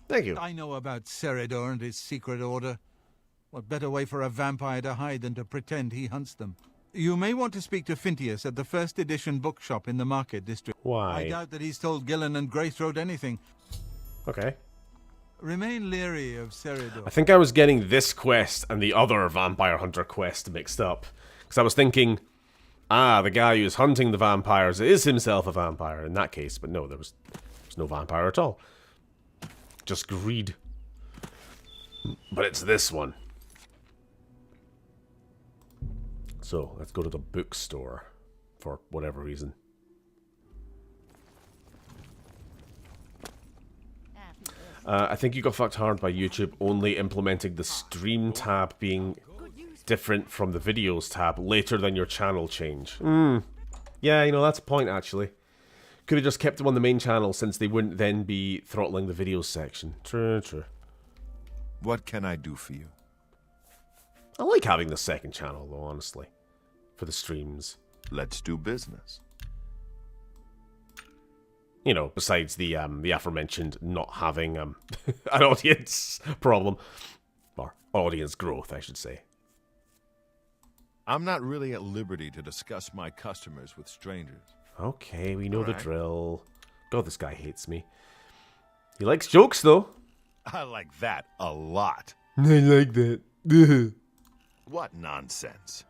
Thank you. I know about Seridor and his secret order. What better way for a vampire to hide than to pretend he hunts them? You may want to speak to Phintius at the first edition bookshop in the Market District. Why? I doubt that he's told Gillen and Greythroat anything. Okay. Remain leery of Seridor. I think I was getting this quest and the other Vampire Hunter quest mixed up. Because I was thinking, the guy who's hunting the vampires is himself a vampire in that case. But no, there was no vampire at all. Just greed. But it's this one. So, let's go to the bookstore. For whatever reason. I think you got fucked hard by YouTube only implementing the stream tab being different from the videos tab later than your channel change. Yeah, you know, that's a point, actually. Could have just kept them on the main channel, since they wouldn't then be throttling the videos section. True, true. What can I do for you? I like having the second channel, though, honestly. For the streams. Let's do business. You know, besides the aforementioned not having an audience problem. Or audience growth, I should say. I'm not really at liberty to discuss my customers with strangers. Okay, we know All the right. drill. God, this guy hates me. He likes jokes, though. I like that a lot. I like that. What nonsense.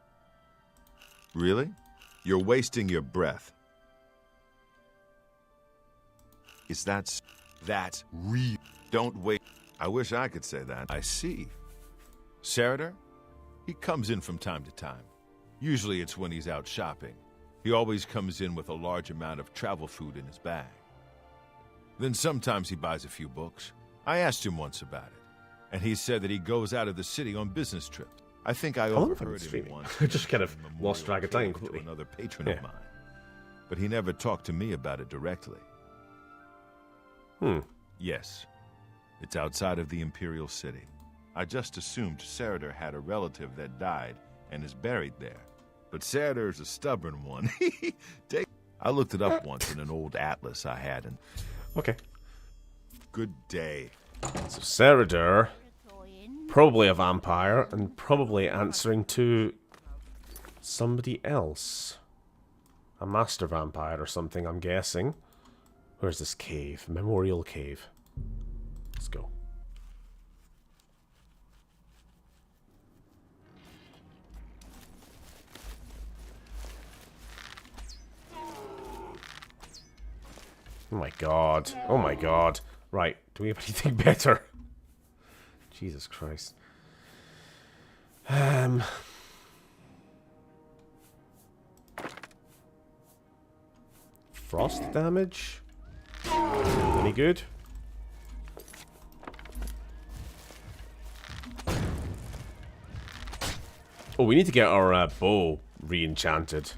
Really? You're wasting your breath. That's real. Don't wait. I wish I could say that. I see. Sarader? He comes in from time to time. Usually it's when he's out shopping. He always comes in with a large amount of travel food in his bag. Then sometimes he buys a few books. I asked him once about it, and he said that he goes out of the city on business trips. I think I overheard him once. I just kind of lost track of time to completely. another patron of mine, but he never talked to me about it directly. Yes, it's outside of the Imperial City. I just assumed Sarader had a relative that died and is buried there. But Sarader is a stubborn one. I looked it up once in an old atlas I had. And okay. Good day. So Sarader, probably a vampire, and probably answering to somebody else. A master vampire or something, I'm guessing. Where's this cave? Memorial Cave. Let's go. Oh my god. Oh my god. Right, do we have anything better? Jesus Christ. Frost damage? Any good? Oh, we need to get our bow re-enchanted.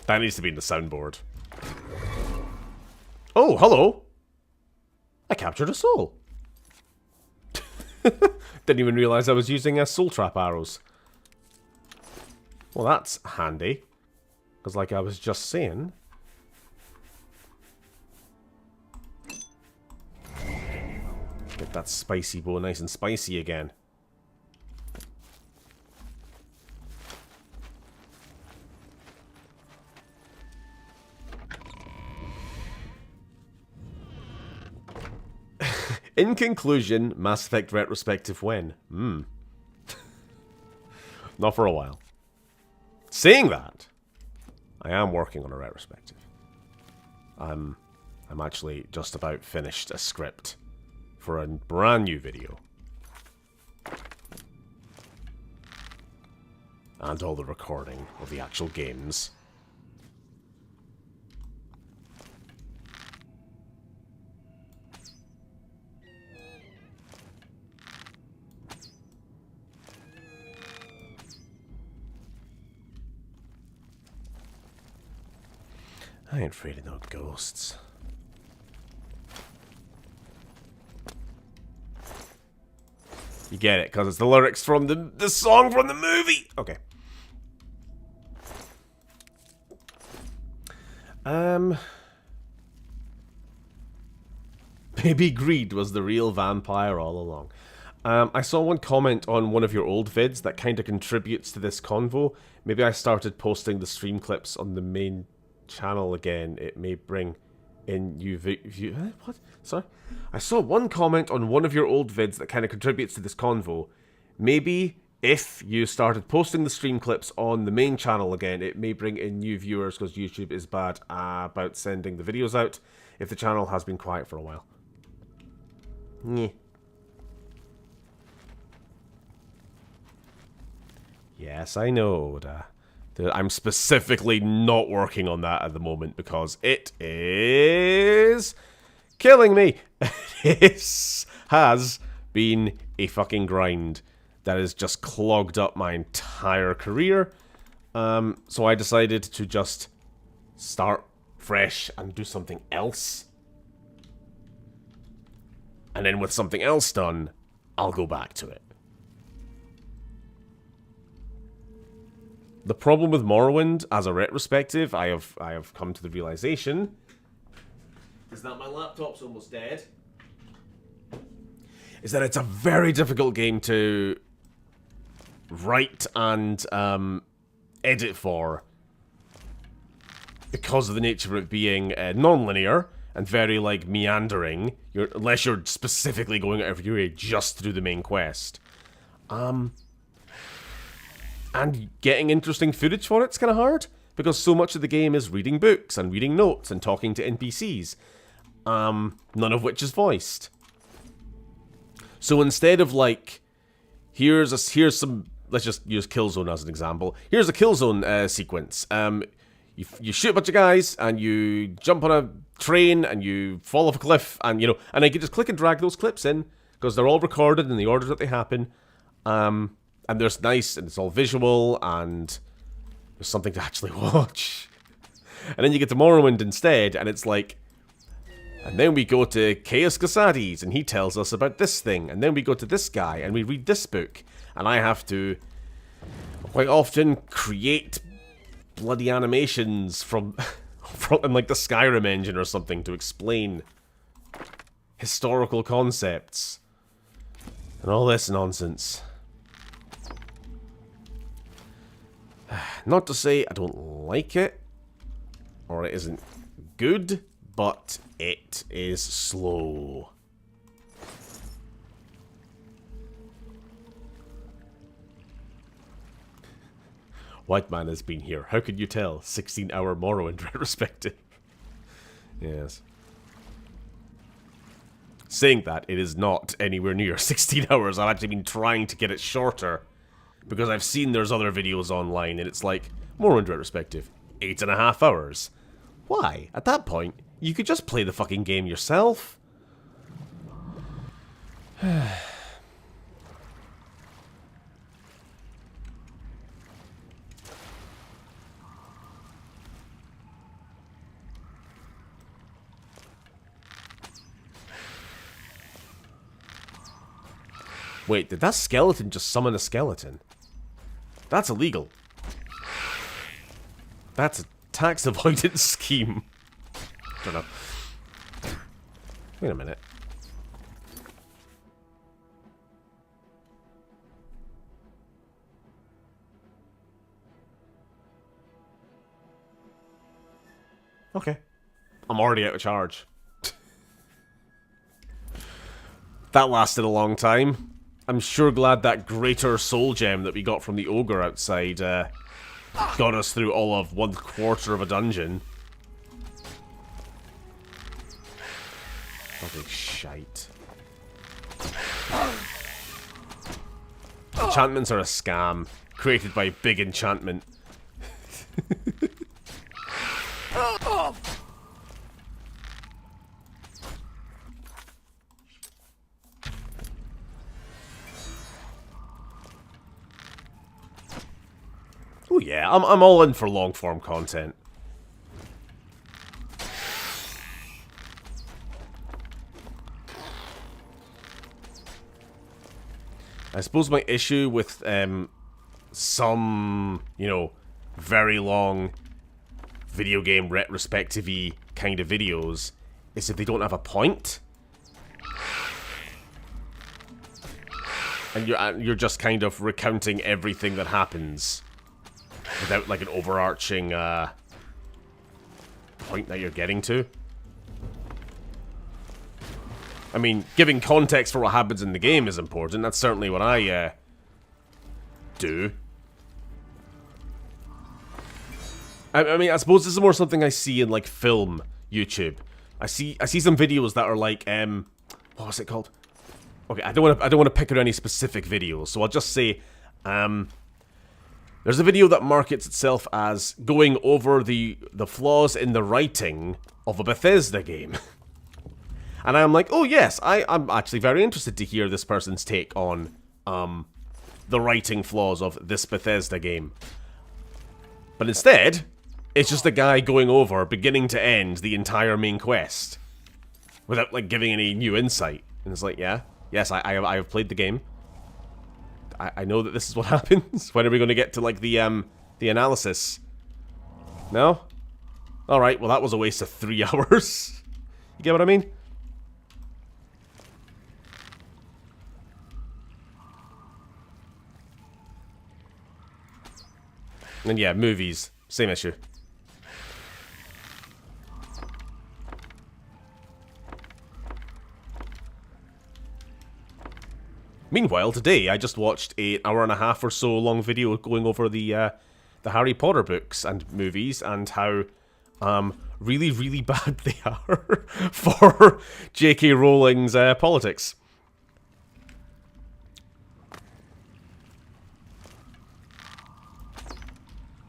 That needs to be in the soundboard. Oh, hello! I captured a soul. Didn't even realize I was using soul trap arrows. Well, that's handy. Because like I was just saying... Get that spicy bow nice and spicy again. In conclusion, Mass Effect retrospective when? Not for a while. Saying that, I am working on a retrospective. I'm actually just about finished a script for a brand new video. And all the recording of the actual games. I ain't afraid of no ghosts. You get it, because it's the lyrics from the song from the movie! Okay. Maybe greed was the real vampire all along. I saw one comment on one of your old vids that kind of contributes to this convo. Maybe I started posting the stream clips on the main channel again. It may bring in new what? Sorry? I saw one comment on one of your old vids that kind of contributes to this convo. Maybe if you started posting the stream clips on the main channel again, it may bring in new viewers because YouTube is bad about sending the videos out if the channel has been quiet for a while. Yeah. Yes, I know, Oda. I'm specifically not working on that at the moment because it is killing me. It has been a fucking grind that has just clogged up my entire career. So I decided to just start fresh and do something else. And then with something else done, I'll go back to it. The problem with Morrowind, as a retrospective, I have come to the realization, is that my laptop's almost dead. Is that it's a very difficult game to write and edit for, because of the nature of it being non-linear and very, like, meandering, unless you're specifically going out of your way just to do the main quest. And getting interesting footage for it's kind of hard, because so much of the game is reading books and reading notes and talking to NPCs, none of which is voiced. So instead of, like, here's some, let's just use Killzone as an example. Here's a Killzone sequence. You shoot a bunch of guys, and you jump on a train, and you fall off a cliff, and, you know, and I can just click and drag those clips in, because they're all recorded in the order that they happen. And there's nice, and it's all visual, and there's something to actually watch. And then you get to Morrowind instead, and it's like, and then we go to Chaos Casades, and he tells us about this thing, and then we go to this guy, and we read this book, and I have to quite often create bloody animations from in like the Skyrim engine or something to explain historical concepts and all this nonsense. Not to say I don't like it, or it isn't good, but it is slow. White man has been here. How could you tell? 16-hour Morrowind retrospective. Yes. Saying that, it is not anywhere near 16 hours. I've actually been trying to get it shorter, because I've seen there's other videos online, and it's like, Morrowind retrospective, 8.5 hours. Why? At that point, you could just play the fucking game yourself. Wait, did that skeleton just summon a skeleton? That's illegal. That's a tax avoidance scheme. Don't know. Wait a minute. Okay. I'm already out of charge. That lasted a long time. I'm sure glad that greater soul gem that we got from the ogre outside got us through all of 1/4 of a dungeon. Fucking shite. Enchantments are a scam created by Big Enchantment. Oh yeah, I'm all in for long form content. I suppose my issue with some, you know, very long video game retrospective-y kind of videos is if they don't have a point. And you're just kind of recounting everything that happens without like an overarching point that you're getting to. I mean, giving context for what happens in the game is important. That's certainly what I do. I mean, I suppose this is more something I see in like film YouTube. I see some videos that are like what was it called? Okay, I don't want to pick out any specific videos, so I'll just say There's a video that markets itself as going over the flaws in the writing of a Bethesda game. And I'm like, oh yes, I'm actually very interested to hear this person's take on the writing flaws of this Bethesda game. But instead, it's just a guy going over, beginning to end, the entire main quest. Without, like, giving any new insight. And it's like, yeah, yes, I have played the game. I know that this is what happens. When are we going to get to, like, the analysis? No? Alright, well that was a waste of 3 hours. You get what I mean? And yeah, movies. Same issue. Meanwhile, today I just watched an hour-and-a-half or so long video going over the Harry Potter books and movies and how really, really bad they are for J.K. Rowling's politics.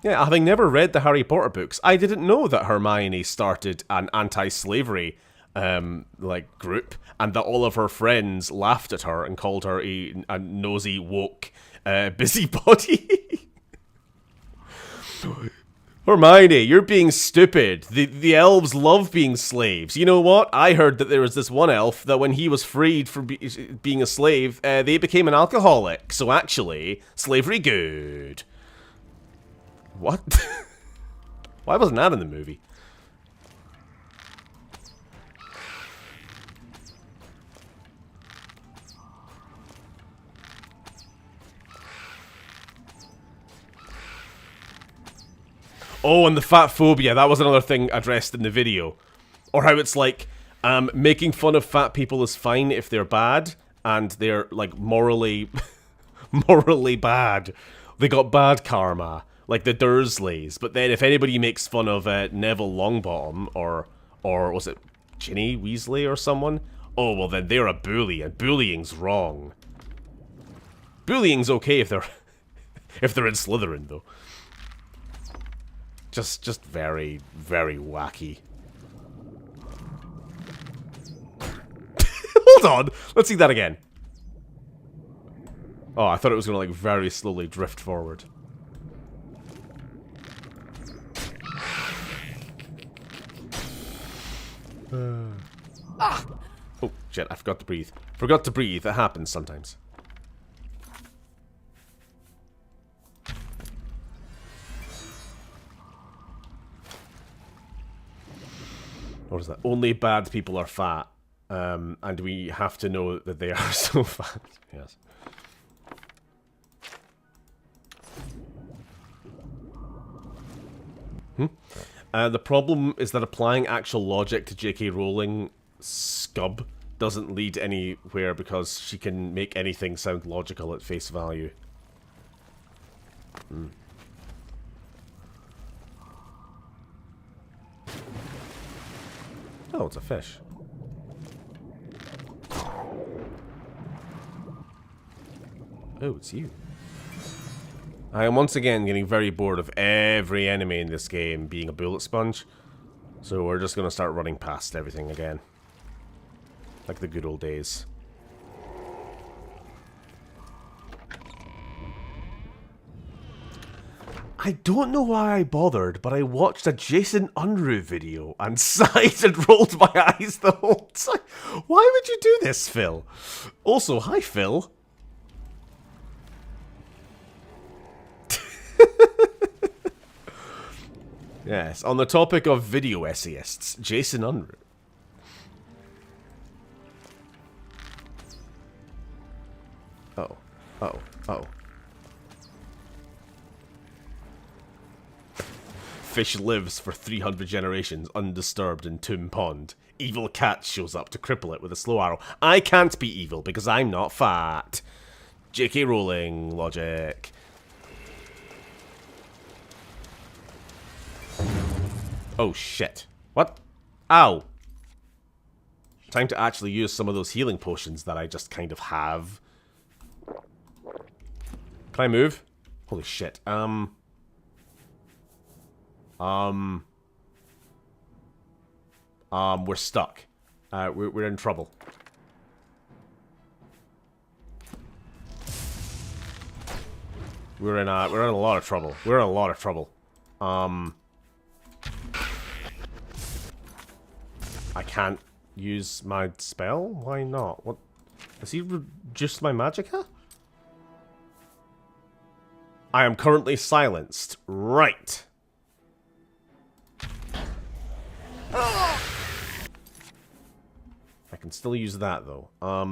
Yeah, having never read the Harry Potter books, I didn't know that Hermione started an anti-slavery like group, and that all of her friends laughed at her and called her a nosy, woke, busybody. Hermione, you're being stupid. The elves love being slaves. You know what? I heard that there was this one elf that when he was freed from being a slave, they became an alcoholic. So actually, slavery good. What? Why wasn't that in the movie? Oh, and the fat phobia, that was another thing addressed in the video. Or how it's like, making fun of fat people is fine if they're bad, and they're, like, morally bad. They got bad karma. Like the Dursleys, but then if anybody makes fun of Neville Longbottom or was it Ginny Weasley or someone? Oh well, then they're a bully, and bullying's wrong. Bullying's okay if they're if they're in Slytherin though. Just very, very wacky. Hold on, let's see that again. Oh, I thought it was gonna like very slowly drift forward. Oh, shit, I forgot to breathe. Forgot to breathe, that happens sometimes. What is that? Only bad people are fat. And we have to know that they are so fat. Yes. The problem is that applying actual logic to J.K. Rowling scub doesn't lead anywhere because she can make anything sound logical at face value. Oh, it's a fish. Oh, it's you. I am once again getting very bored of every enemy in this game being a bullet sponge. So we're just going to start running past everything again. Like the good old days. I don't know why I bothered, but I watched a Jason Unruh video and sighed and rolled my eyes the whole time. Why would you do this, Phil? Also, hi, Phil. Yes, on the topic of video essayists, Jason Unruh. Oh. Oh. Oh. Fish lives for 300 generations undisturbed in Tomb Pond. Evil cat shows up to cripple it with a slow arrow. I can't be evil because I'm not fat. J.K. Rowling logic. Oh shit. What? Ow. Time to actually use some of those healing potions that I just kind of have. Can I move? Holy shit. We're stuck. We're in trouble. We're in a lot of trouble. We're in a lot of trouble. I can't use my spell? Why not? What? Has he reduced my magicka? I am currently silenced. Right. I can still use that though. I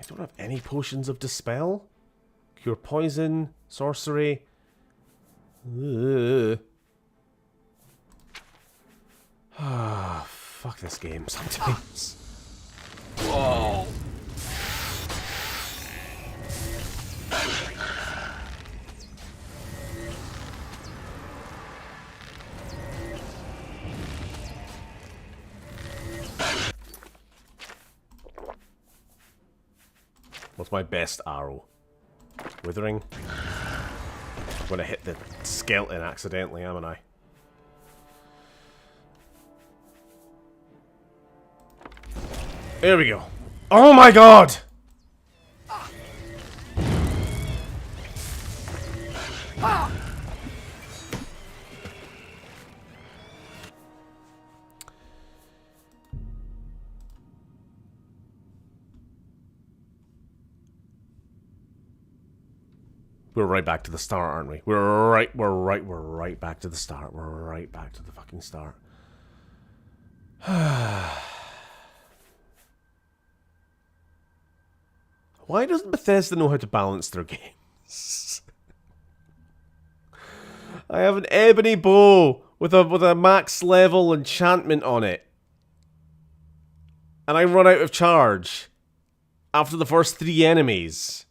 don't have any potions of dispel. Cure poison, sorcery. Ah, fuck this game sometimes. Whoa. What's my best arrow? Withering? I'm gonna hit the skeleton accidentally, haven't I? There we go. Oh my god! We're right back to the start, aren't we? We're right back to the start. We're right back to the fucking start. Why doesn't Bethesda know how to balance their games? I have an ebony bow with a max level enchantment on it. And I run out of charge after the first 3 enemies.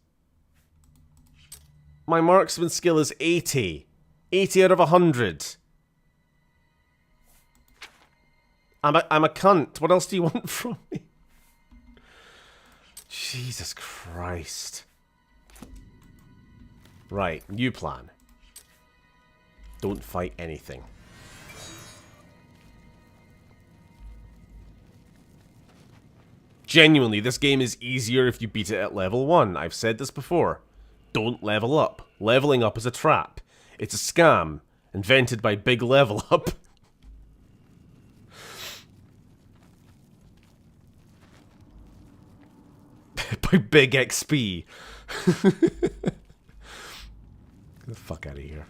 My marksman skill is 80. 80 out of 100. I'm a cunt. What else do you want from me? Jesus Christ. Right, new plan. Don't fight anything. Genuinely, this game is easier if you beat it at level 1. I've said this before. Don't level up. Leveling up is a trap. It's a scam invented by Big Level Up. By Big XP. Get the fuck out of here.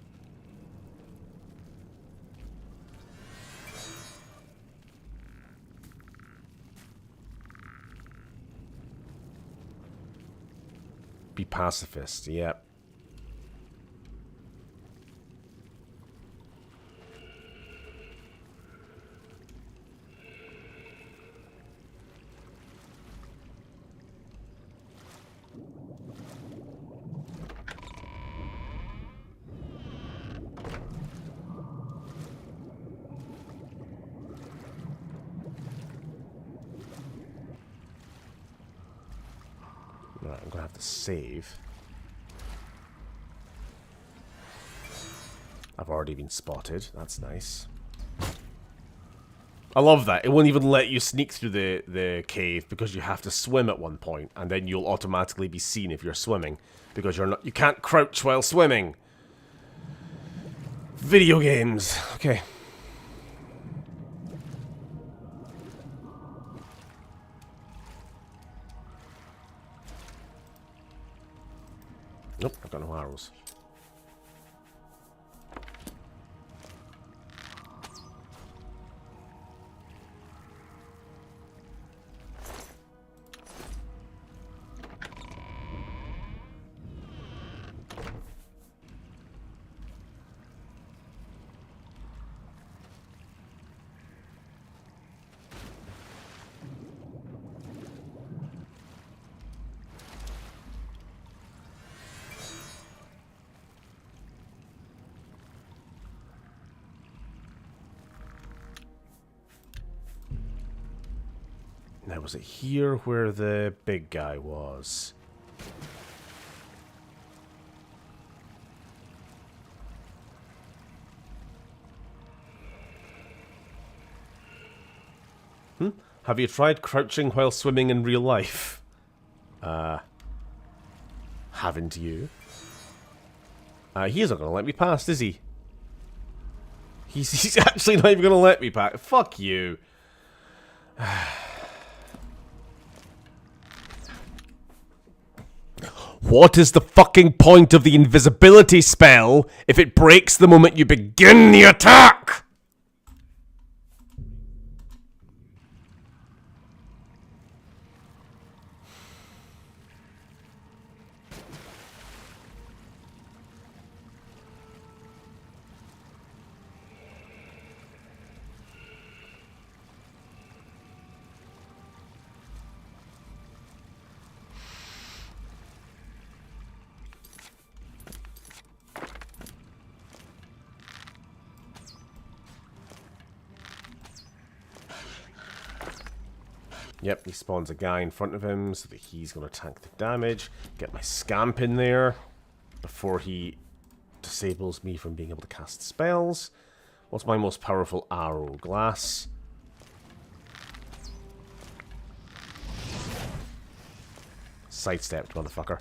Be pacifist, yep. Right, I'm gonna have to save. I've already been spotted. That's nice. I love that. It won't even let you sneak through the cave because you have to swim at one point, and then you'll automatically be seen if you're swimming because you can't crouch while swimming. Video games. Okay. Nope, I've got no arrows. Now, was it here where the big guy was? Have you tried crouching while swimming in real life? Haven't you? He's not gonna let me past, is he? He's actually not even gonna let me past. Fuck you. What is the fucking point of the invisibility spell if it breaks the moment you begin the attack? Yep, he spawns a guy in front of him so that he's going to tank the damage. Get my scamp in there before he disables me from being able to cast spells. What's my most powerful arrow? Glass. Sidestepped, motherfucker.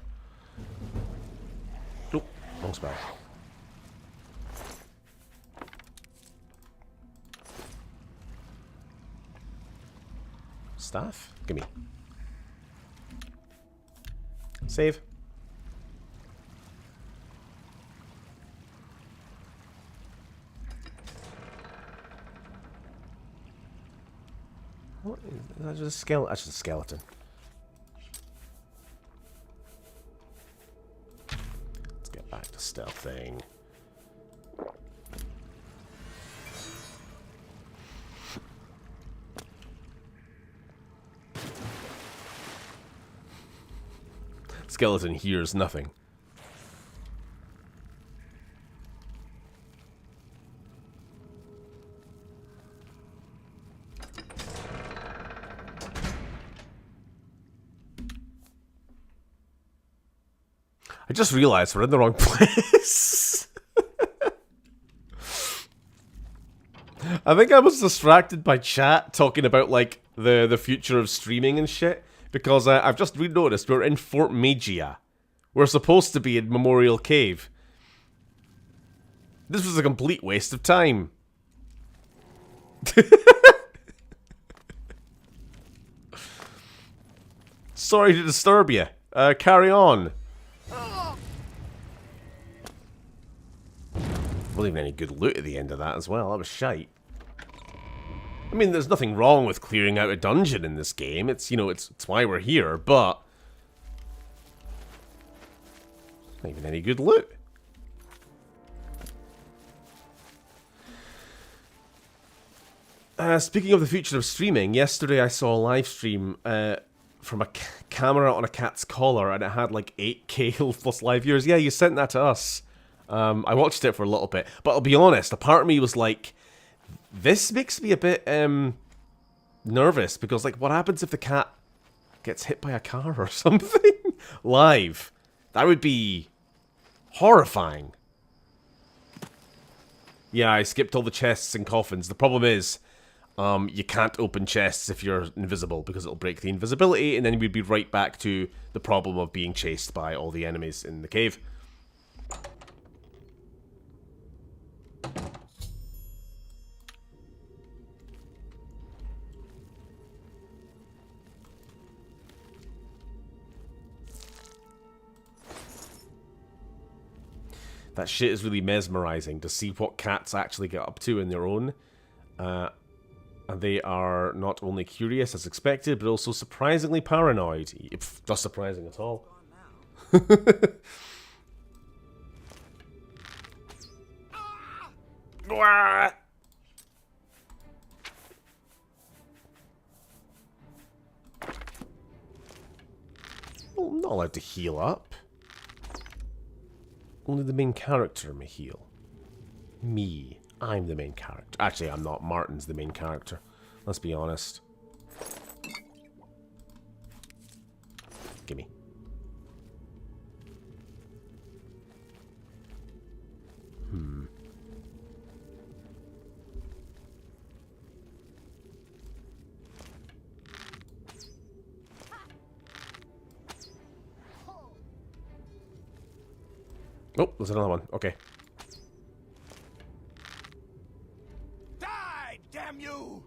Nope, wrong spell. Staff? Gimme. Save. What is that? Just a skeleton? That's just a skeleton. Let's get back to stealthing. Skeleton hears nothing. I just realized we're in the wrong place. I think I was distracted by chat talking about like the future of streaming and shit. Because I've just noticed we're in Fort Magia. We're supposed to be in Memorial Cave. This was a complete waste of time. Sorry to disturb you. Carry on. Wasn't even any good loot at the end of that as well. That was shite. I mean, there's nothing wrong with clearing out a dungeon in this game. It's, you know, it's why we're here, but not even any good loot. Speaking of the future of streaming, yesterday I saw a live stream from a camera on a cat's collar, and it had like 8K plus live viewers. Yeah, you sent that to us. I watched it for a little bit, but I'll be honest, a part of me was like, this makes me a bit nervous, because like, what happens if the cat gets hit by a car or something live? That would be horrifying. Yeah, I skipped all the chests and coffins. The problem is, you can't open chests if you're invisible, because it'll break the invisibility, and then we'd be right back to the problem of being chased by all the enemies in the cave. That shit is really mesmerizing to see what cats actually get up to in their own. And they are not only curious as expected, but also surprisingly paranoid. If not surprising at all. Well, I'm not allowed to heal up. Only the main character may heal. Me. I'm the main character. Actually, I'm not. Martin's the main character. Let's be honest. Gimme. Oh, there's another one. Okay. Die, damn you!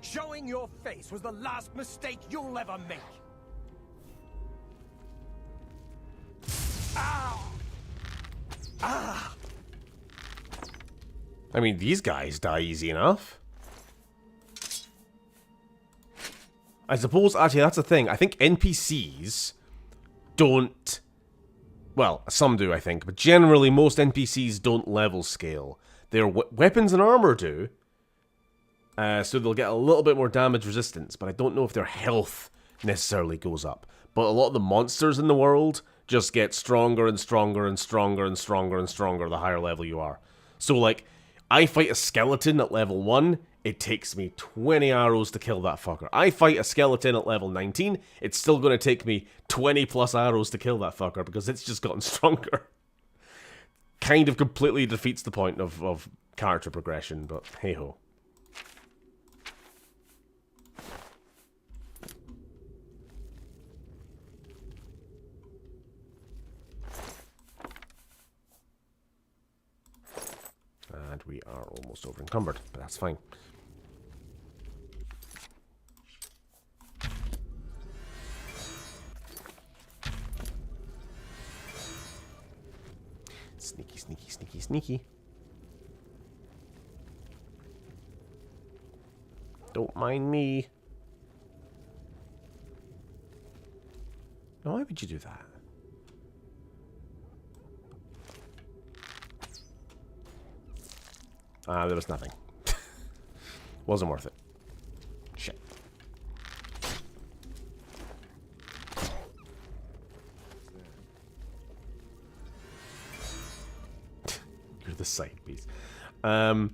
Showing your face was the last mistake you'll ever make. Ow! Ah! I mean, these guys die easy enough. I suppose, actually, that's the thing. I think NPCs don't... Well, some do, I think. But generally, most NPCs don't level scale. Their weapons and armor do. So they'll get a little bit more damage resistance. But I don't know if their health necessarily goes up. But a lot of the monsters in the world just get stronger and stronger and stronger and stronger and stronger the higher level you are. So, like, I fight a skeleton at level 1... It takes me 20 arrows to kill that fucker. I fight a skeleton at level 19, it's still going to take me 20 plus arrows to kill that fucker because it's just gotten stronger. Kind of completely defeats the point of character progression, but hey-ho. And we are almost over encumbered, but that's fine. Sneaky, sneaky, sneaky, sneaky. Don't mind me. Now, why would you do that? There was nothing. Wasn't worth it. Shit. You're the side piece. The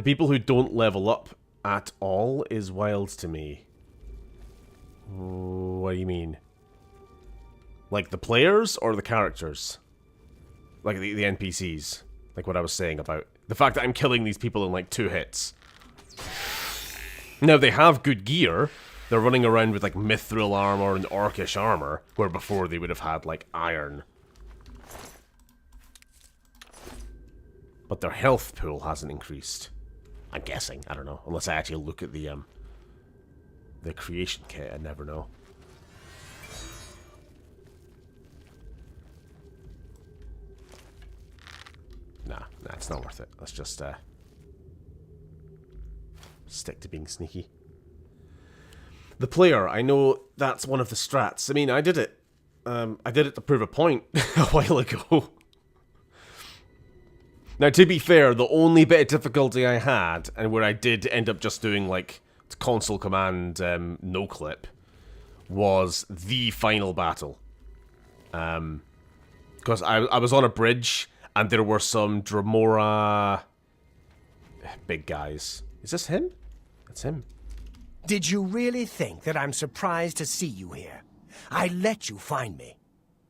people who don't level up at all is wild to me. What do you mean? Like the players or the characters? Like the NPCs? Like what I was saying about the fact that I'm killing these people in like 2 hits. Now, they have good gear. They're running around with like mithril armor and orcish armor, where before they would have had like iron. But their health pool hasn't increased. I'm guessing. I don't know. Unless I actually look at the creation kit, I never know. Nah, it's not worth it. Let's just stick to being sneaky. The player, I know that's one of the strats. I mean, I did it. I did it to prove a point a while ago. Now, to be fair, the only bit of difficulty I had, and where I did end up just doing, like, console command no-clip, was the final battle. Because I was on a bridge, and there were some Dremora big guys. Is this him? That's him. Did you really think that I'm surprised to see you here? I let you find me.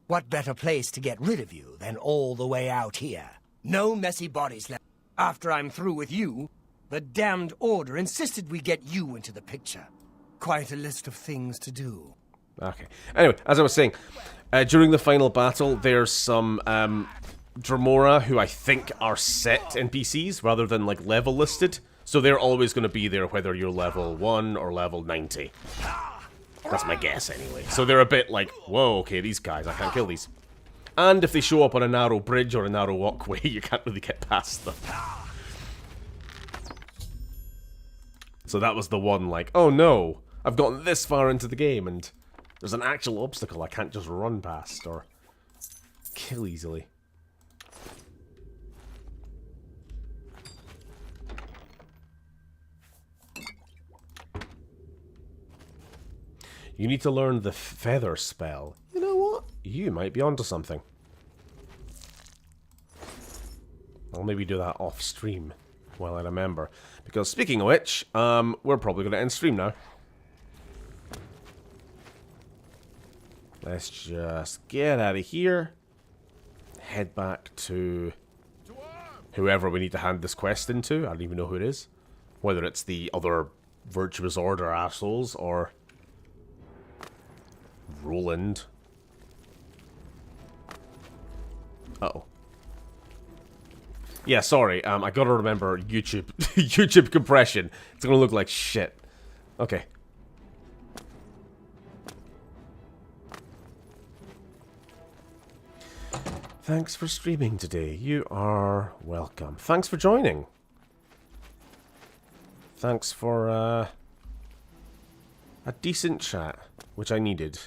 What better place to get rid of you than all the way out here? No messy bodies left. After I'm through with you, the damned Order insisted we get you into the picture. Quite a list of things to do. Okay. Anyway, as I was saying, during the final battle, there's some Dremora who I think are set NPCs rather than like level listed. So they're always going to be there whether you're level 1 or level 90. That's my guess anyway. So they're a bit like, whoa, okay, these guys, I can't kill these. And if they show up on a narrow bridge or a narrow walkway, you can't really get past them. So that was the one like, oh no, I've gotten this far into the game and there's an actual obstacle I can't just run past or kill easily. You need to learn the feather spell. You know what? You might be onto something. I'll maybe do that off stream while I remember. Because speaking of which, we're probably going to end stream now. Let's just get out of here. Head back to whoever we need to hand this quest into. I don't even know who it is. Whether it's the other Virtuous Order assholes or Roland. Uh-oh. Yeah, sorry. I gotta remember YouTube. YouTube compression. It's gonna look like shit. Okay. Thanks for streaming today. You are welcome. Thanks for joining. Thanks for a decent chat, which I needed.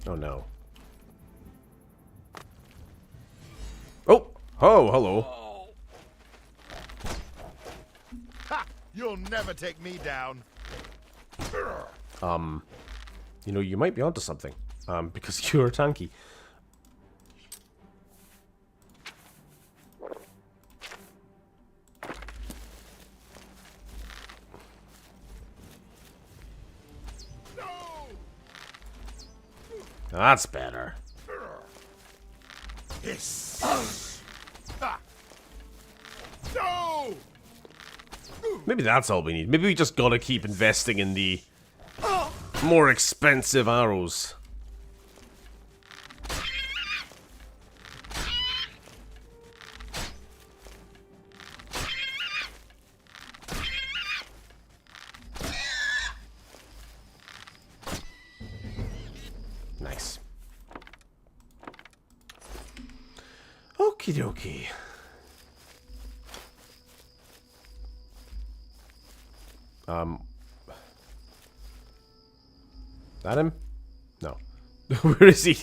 Oh no. Oh! Oh, hello. Ha! You'll never take me down. You know, you might be onto something. Because you're tanky. That's better. Hiss. No! Maybe that's all we need. Maybe we just gotta keep investing in the more expensive arrows. Nice. Okie dokie. That him? No. Where is he?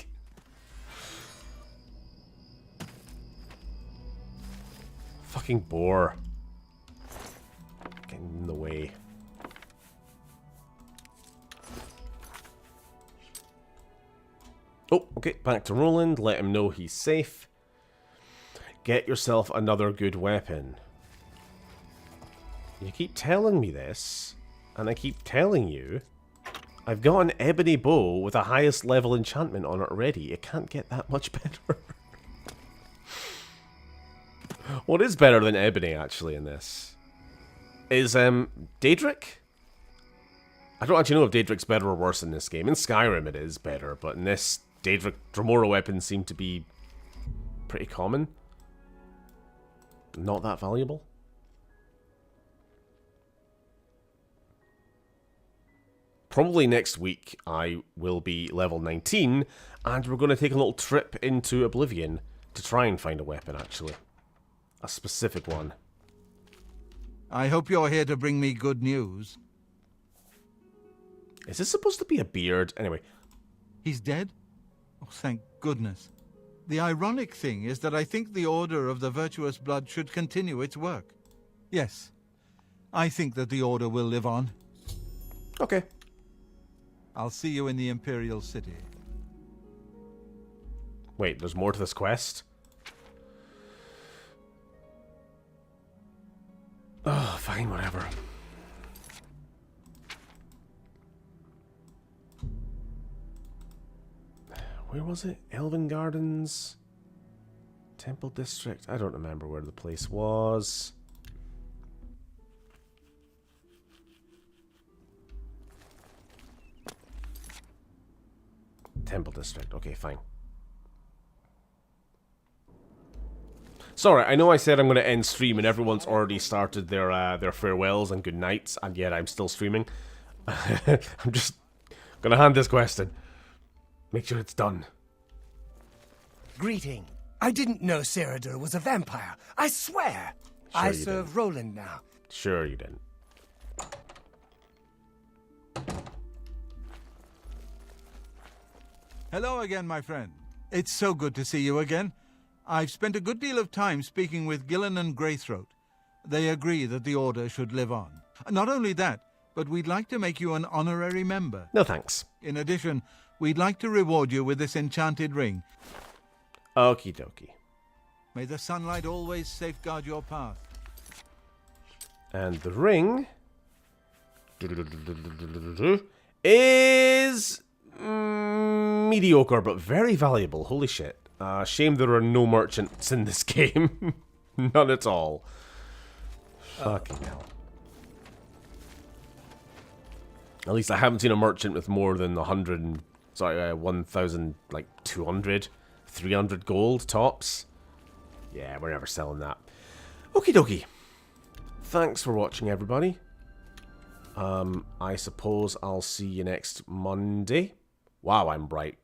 Fucking boar. Getting in the way. Oh, okay. Back to Roland. Let him know he's safe. Get yourself another good weapon. You keep telling me this, and I keep telling you, I've got an ebony bow with a highest level enchantment on it already. It can't get that much better. What is better than ebony, actually, in this? Is, Daedric? I don't actually know if Daedric's better or worse in this game. In Skyrim it is better, but in this, Daedric Dremora weapons seem to be pretty common. Not that valuable. Probably next week I will be level 19, and we're going to take a little trip into Oblivion to try and find a weapon, actually. A specific one. I hope you're here to bring me good news. Is this supposed to be a beard? Anyway. He's dead? Oh, thank goodness. The ironic thing is that I think the Order of the Virtuous Blood should continue its work. Yes, I think that the Order will live on. Okay. I'll see you in the Imperial City. Wait, there's more to this quest? Oh, fine, whatever. Where was it? Elven Gardens? Temple District? I don't remember where the place was. Temple District. Okay, fine. Sorry, I know I said I'm going to end stream and everyone's already started their farewells and good nights, and yet I'm still streaming. I'm just going to hand this quest in. Make sure it's done. Greeting. I didn't know Ceradur was a vampire. I swear. Sure I you serve didn't. Roland now. Sure you didn't. Hello again, my friend. It's so good to see you again. I've spent a good deal of time speaking with Gillen and Greythroat. They agree that the Order should live on. Not only that, but we'd like to make you an honorary member. No thanks. In addition, we'd like to reward you with this enchanted ring. Okie dokie. May the sunlight always safeguard your path. And the ring is mediocre, but very valuable. Holy shit. Shame there are no merchants in this game. None at all. Fucking hell. At least I haven't seen a merchant with more than 1,000, like 200, 300 gold tops. Yeah, we're never selling that. Okie dokie. Thanks for watching, everybody. I suppose I'll see you next Monday. Wow, I'm bright.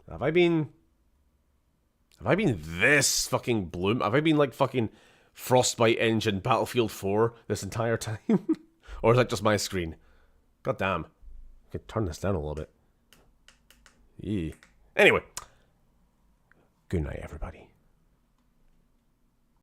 Have I been this fucking bloom? Have I been like fucking Frostbite Engine Battlefield 4 this entire time? Or is that just my screen? God damn. I could turn this down a little bit. Yeah. Anyway. Good night, everybody.